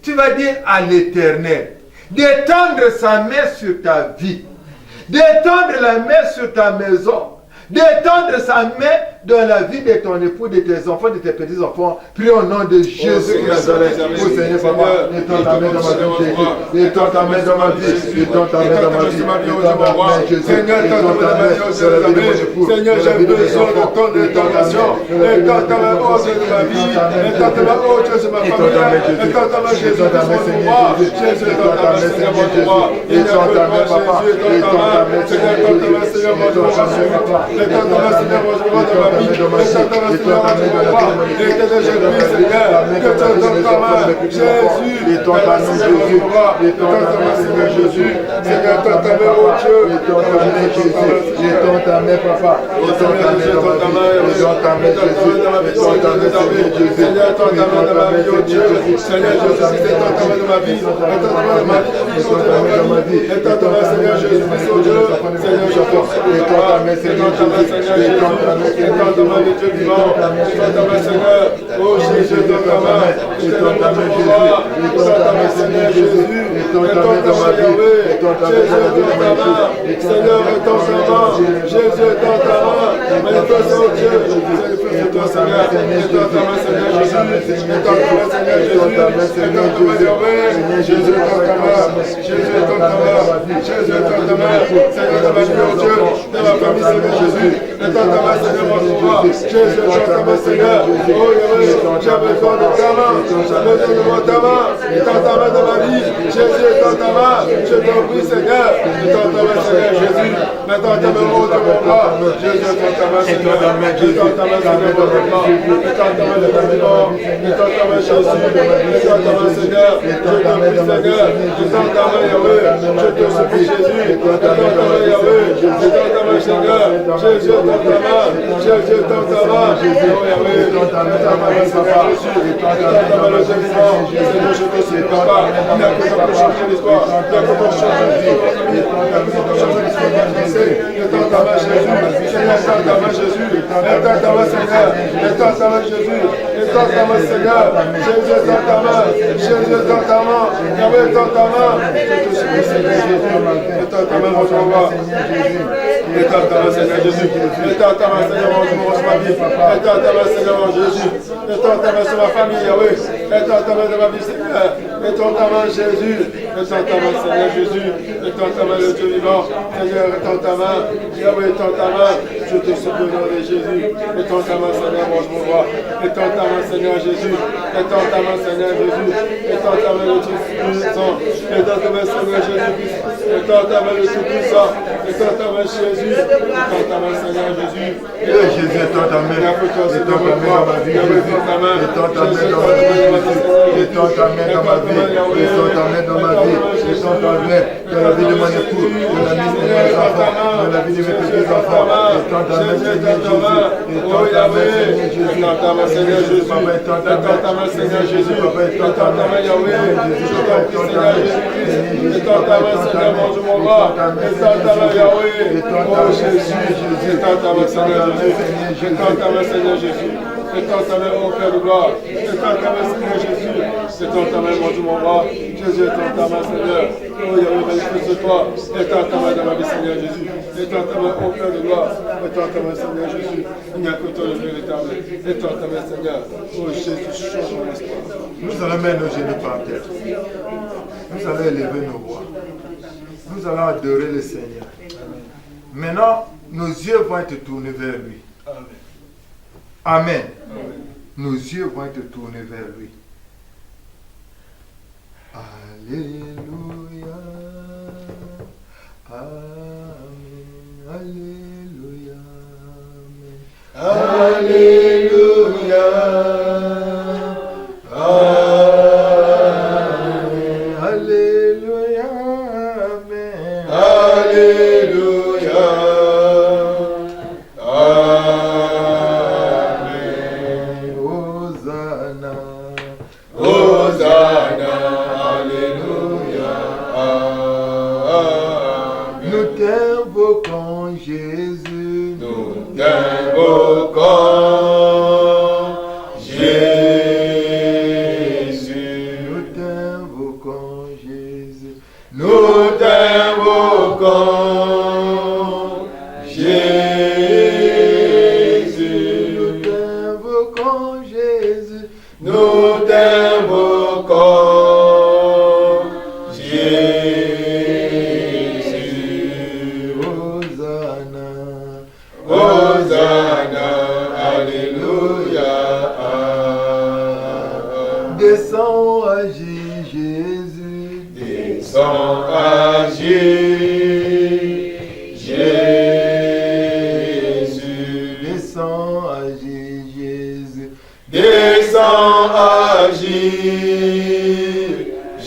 Tu vas dire à l'Éternel d'étendre sa main sur ta vie, d'étendre la main sur ta maison, d'étendre sa main dans la vie de ton époux, de tes enfants, de tes petits-enfants. Prie au nom de Jésus de Nazareth. Oh Seigneur, Papa, étends ta main dans ma vie, Jésus. Étends ta main dans ma vie. Étends ta main dans ma vie. Étends ta main, Jésus. Seigneur, Étends ta main dans la vie de mon époux. Seigneur, j'ai besoin de ton intervention. Étends ta main haute de ma vie. Étends ta main haute de ma famille. Étends ta main, Jésus, de mon roi. Jésus, étends ta main, Seigneur, mon roi. Étends ta main, Papa. Étends ta main, Seigneur, étends ta main, Seigneur, mon roi. Étends ta main, Seigneur, mon roi, dans ma vie. Étends ta main, Seigneur, mon roi. Étends je prie, Seigneur, que tu étends ta main, Jésus. Étends ta main, Jésus. Étends ta main, Seigneur, Jésus. Seigneur, étends ta main, oh Dieu. Étends ta main, Jésus. Étends ta main, Papa. Étends ta main dans ma vie. Étends ta main, Jésus. Étends ta main, Seigneur, Jésus. Seigneur, étends ta main dans ma vie, oh Dieu. Seigneur, Jésus, étends ta main dans ma vie. Étends ta main dans ma vie. Étends ta main, Seigneur, Jésus, oh Dieu. Seigneur, étends ta main, Seigneur, Jésus. Étends ta main, étends ta main, Dieu vivant. Étends ta main, Seigneur. Oh Jésus, étends ta main. Étends ta main, Jésus. Étends ta main, Seigneur, Jésus. Étends ta main dans ma vie. Étends ta main dans la vie de mon époux. Seigneur, étends ta main. Jésus, étends ta main. Manifeste, oh Dieu. Étends ta main, Seigneur Jésus. Étends ta main, Seigneur Jésus. Étends ta main, Seigneur Jésus. Jésus, étends ta main. Jésus, étends ta main. Jésus, étends ta main. Seigneur, dans ma vie, oh Dieu. Dans ma famille, Seigneur Jésus. Étends ta main, Seigneur, mon roi. Jésus, étends ta main, Seigneur. Oh, Yahweh, j'ai besoin de ta main. J'ai besoin de ta main. Étends ta main dans ma vie. Jésus, étends ta main. Je t'en prie, Seigneur. Étends ta main, Seigneur Jésus. Maintenant, ta main haute de mon bras. Jésus, étends ta main, Seigneur. Étends ta main, Seigneur, dans mon bras. Étends ta main, dans mon bras. Étends ta main, Jésus. Étends ta main, Seigneur. Je t'en prie, Seigneur. Étends ta main, Yahweh. Je te supplie, Jésus. Étends ta main, Yahweh. Étends ta main, Seigneur. Jésus, étends ta main. Jésus, étends ta main. Oh, Yahweh. Étends ta main, Papa. Étends ta main, le Seigneur. Seigneur, je te supplie, Papa. Il n'y a que ça pour changer l'histoire. Il n'y a que pour changer l'histoire. Étends ta main, Jésus. Seigneur, étends ta main, Jésus. Étends ta main, Seigneur. Étends ta main, Jésus. Étends ta main, Seigneur. Jésus, étends ta main. Jésus, étends ta main. Yahweh, étends ta main. Je te supplie, Seigneur Jésus. Étends ta main, mon roi. Étends ta main, Seigneur Jésus. Étends ta main, Seigneur, mon ma vie. Étends ta main, Seigneur, mon Jésus. Étends ta main sur ma famille, Yahweh. Étends ta main dans ma vie, Seigneur. Étends ta main, Jésus. Étends ta main, Seigneur Jésus. Étends ta main, le Dieu vivant. Seigneur, étends ta main. Yahweh, étends ta main. Je te supplie au nom de Jésus. Étends ta main, Seigneur, mon roi. Étends ta main, Seigneur Jésus. Étends ta main, Seigneur Jésus. Étends ta main, le Dieu puissant. Étends ta main, Seigneur Jésus. Étends ta main, le Dieu puissant. Étends ta main, Jésus. Étends ta main, Seigneur Jésus. Jésus, étends ta main. Étends ta main dans ma vie. Étends ta main dans ma vie. Étends ta main dans ma vie. Étends ta main dans ma vie. Étends ta main dans la vie de mon époux, dans la vie de mes enfants, dans la vie de mes petits-enfants. Étends ta main, Seigneur Jésus. Étends ta main, Seigneur Jésus. Étends ta main, Seigneur Jésus. Étends ta main, Seigneur Jésus. Étends ta main, Yahweh. Étends ta main, Seigneur, mon roi. Étends ta main, Yahweh. Oh Jésus. Étends ta main, Seigneur Jésus. Étends ta main, Seigneur Jésus. Étends ta main, mon Père de gloire. Étends ta main, Seigneur Jésus. Étends ta main, mon roi. Jésus, étends ta main, Seigneur. Oh Yahweh, manifeste-toi. Étends ta main dans ma vie, Seigneur Jésus. Étends ta main, mon Père de gloire. Étends ta main, Seigneur Jésus. Il n'y a que toi le véritable. Étends ta main, Seigneur. Oh Jésus, change mon espoir. Nous allons mettre nos genoux par terre. Nous allons élever nos voix. Nous allons adorer le Seigneur. Maintenant, nos yeux vont être tournés vers lui. Amen. Nos yeux vont être tournés vers lui. Alléluia. Amen. Alléluia. Amen. Alléluia. Amen. Alléluia. Amen. Alléluia. Amen. Hosanna. Hosanna. Alléluia. Amen. Nous t'invoquons, Jésus. Nous t'invoquons, Jésus. Nous t'invoquons, Jésus. Nous t'invoquons, Jésus. nous t'invoquons, Jésus. Hosanna, Hosanna, Alléluia. descends, agis, Jésus. Descends, agis, Jésus. Descends, agis, Jésus. Descends, agis,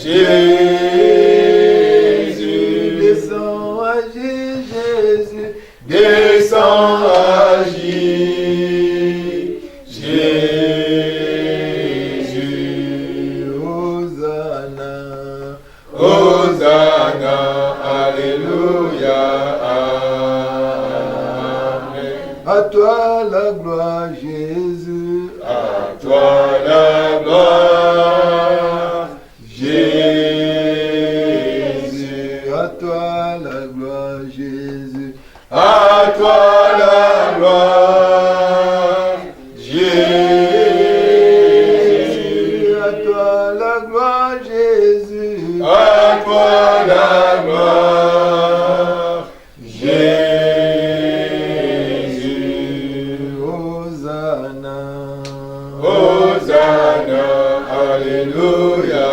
Jésus. Descends, agis, Jésus. Descends, agis, Jésus. Hosanna, Hosanna, Alléluia, Amen. à toi la gloire, Jésus. À toi la gloire, Jésus. À toi la gloire, Jésus. À toi la gloire, Jésus. À toi la gloire, Jésus. À toi la gloire, Jésus. Hosanna, Hosanna, Alléluia,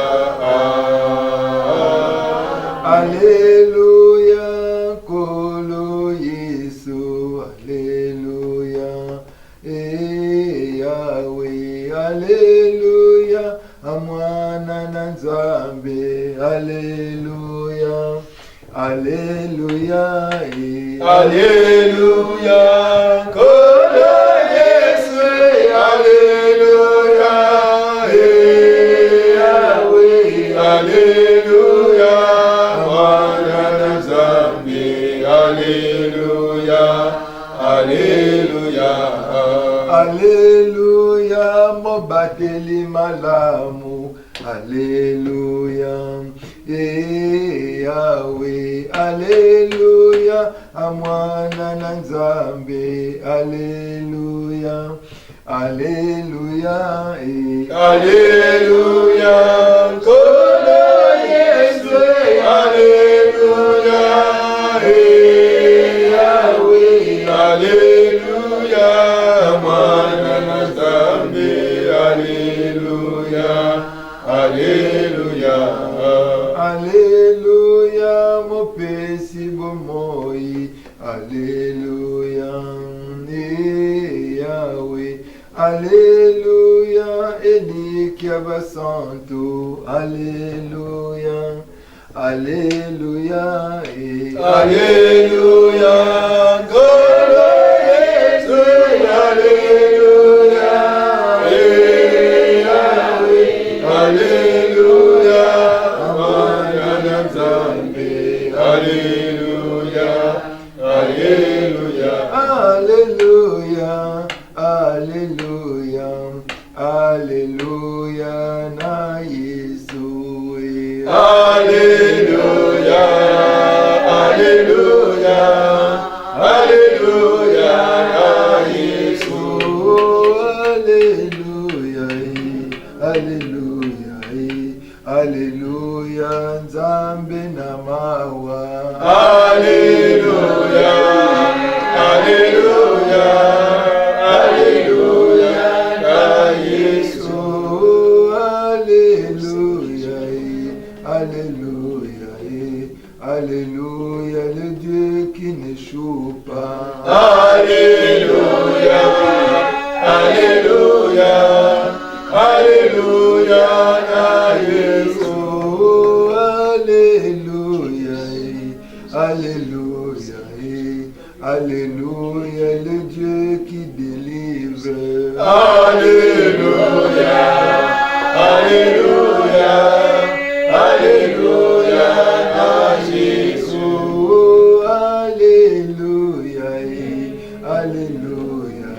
Alléluia, Kolo Yesu, Alléluia, et Yahweh, Alléluia, Amwana Nzambe, Alléluia, Alléluia, et Alléluia, Kolo Yesu, Alléluia, Yahweh, Alléluia, Amwana Nzambe, Alléluia, Alléluia, Alléluia, Mobateli Malamu, Alléluia, et Yahweh, Alléluia, Amwana Nzambe, Alléluia, Alléluia, et Alléluia, Kolo Yesu, Alléluia, Yahweh, Alléluia, Amwana Nzambe, Alléluia, Alléluia, Alléluia, mon Pessi Bomoi, Alléluia, et Yahweh, Alléluia, Eli Kiabasanto, Alléluia, Alléluia, et Alléluia, Kolo Yesu, Alléluia, Yahweh, Alléluia, Amwana Nzambe, Alléluia, Alléluia, Alléluia, Alléluia, Alléluia, na Yesu, Alléluia, Alléluia, Alléluia, Yesu. Alléluia, Alléluia, Alléluia, Nzambe na mawa. Alléluia, Alléluia, Alléluia, Yesu. Alléluia, Alléluia, Alléluia, le Dieu qui n'échoue pas. Alléluia, Alléluia, Alléluia, Yesu. Alléluia, Alléluia, Alléluia, le Dieu qui délivre. Alléluia, Alléluia, Alléluia, Jésus. Alléluia, Alléluia,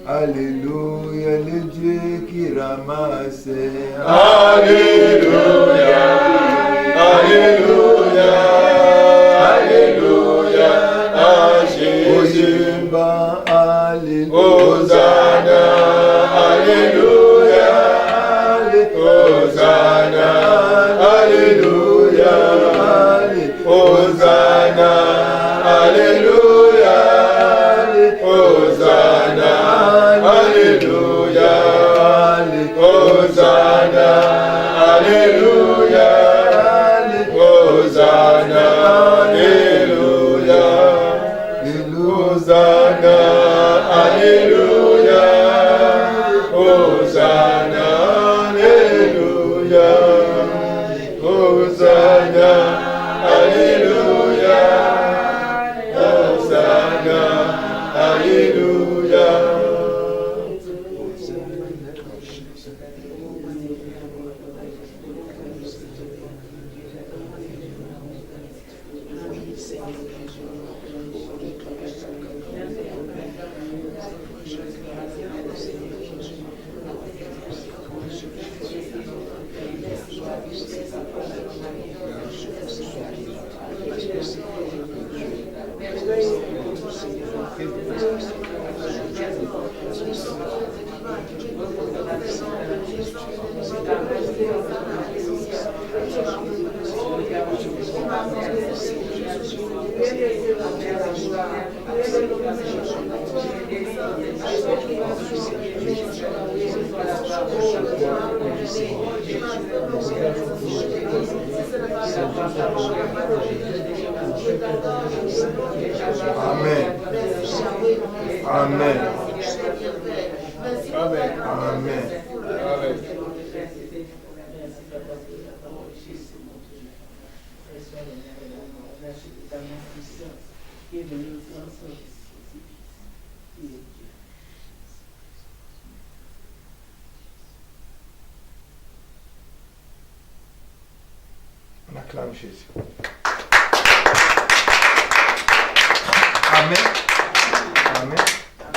Alléluia, le Dieu qui ramasse. Alléluia, Alléluia, Alléluia, Jésus. Alléluia, Hosanna, Alléluia, Hosanna, Alléluia, Hosanna, Alléluia, Hosanna, Alléluia, Hosanna, Alléluia, Hosanna, Alléluia, Hosanna, Alléluia, Hosanna, Alléluia, Hosanna, Alléluia, Hosanna, Alléluia. Amen. Amen. Amen. Amen. Amen. On acclame Jésus. Amen. Amen.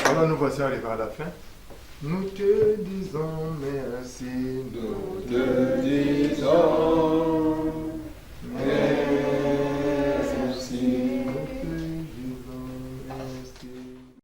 Alors nous voici arrivés à la fin. Nous te disons merci. Nous te disons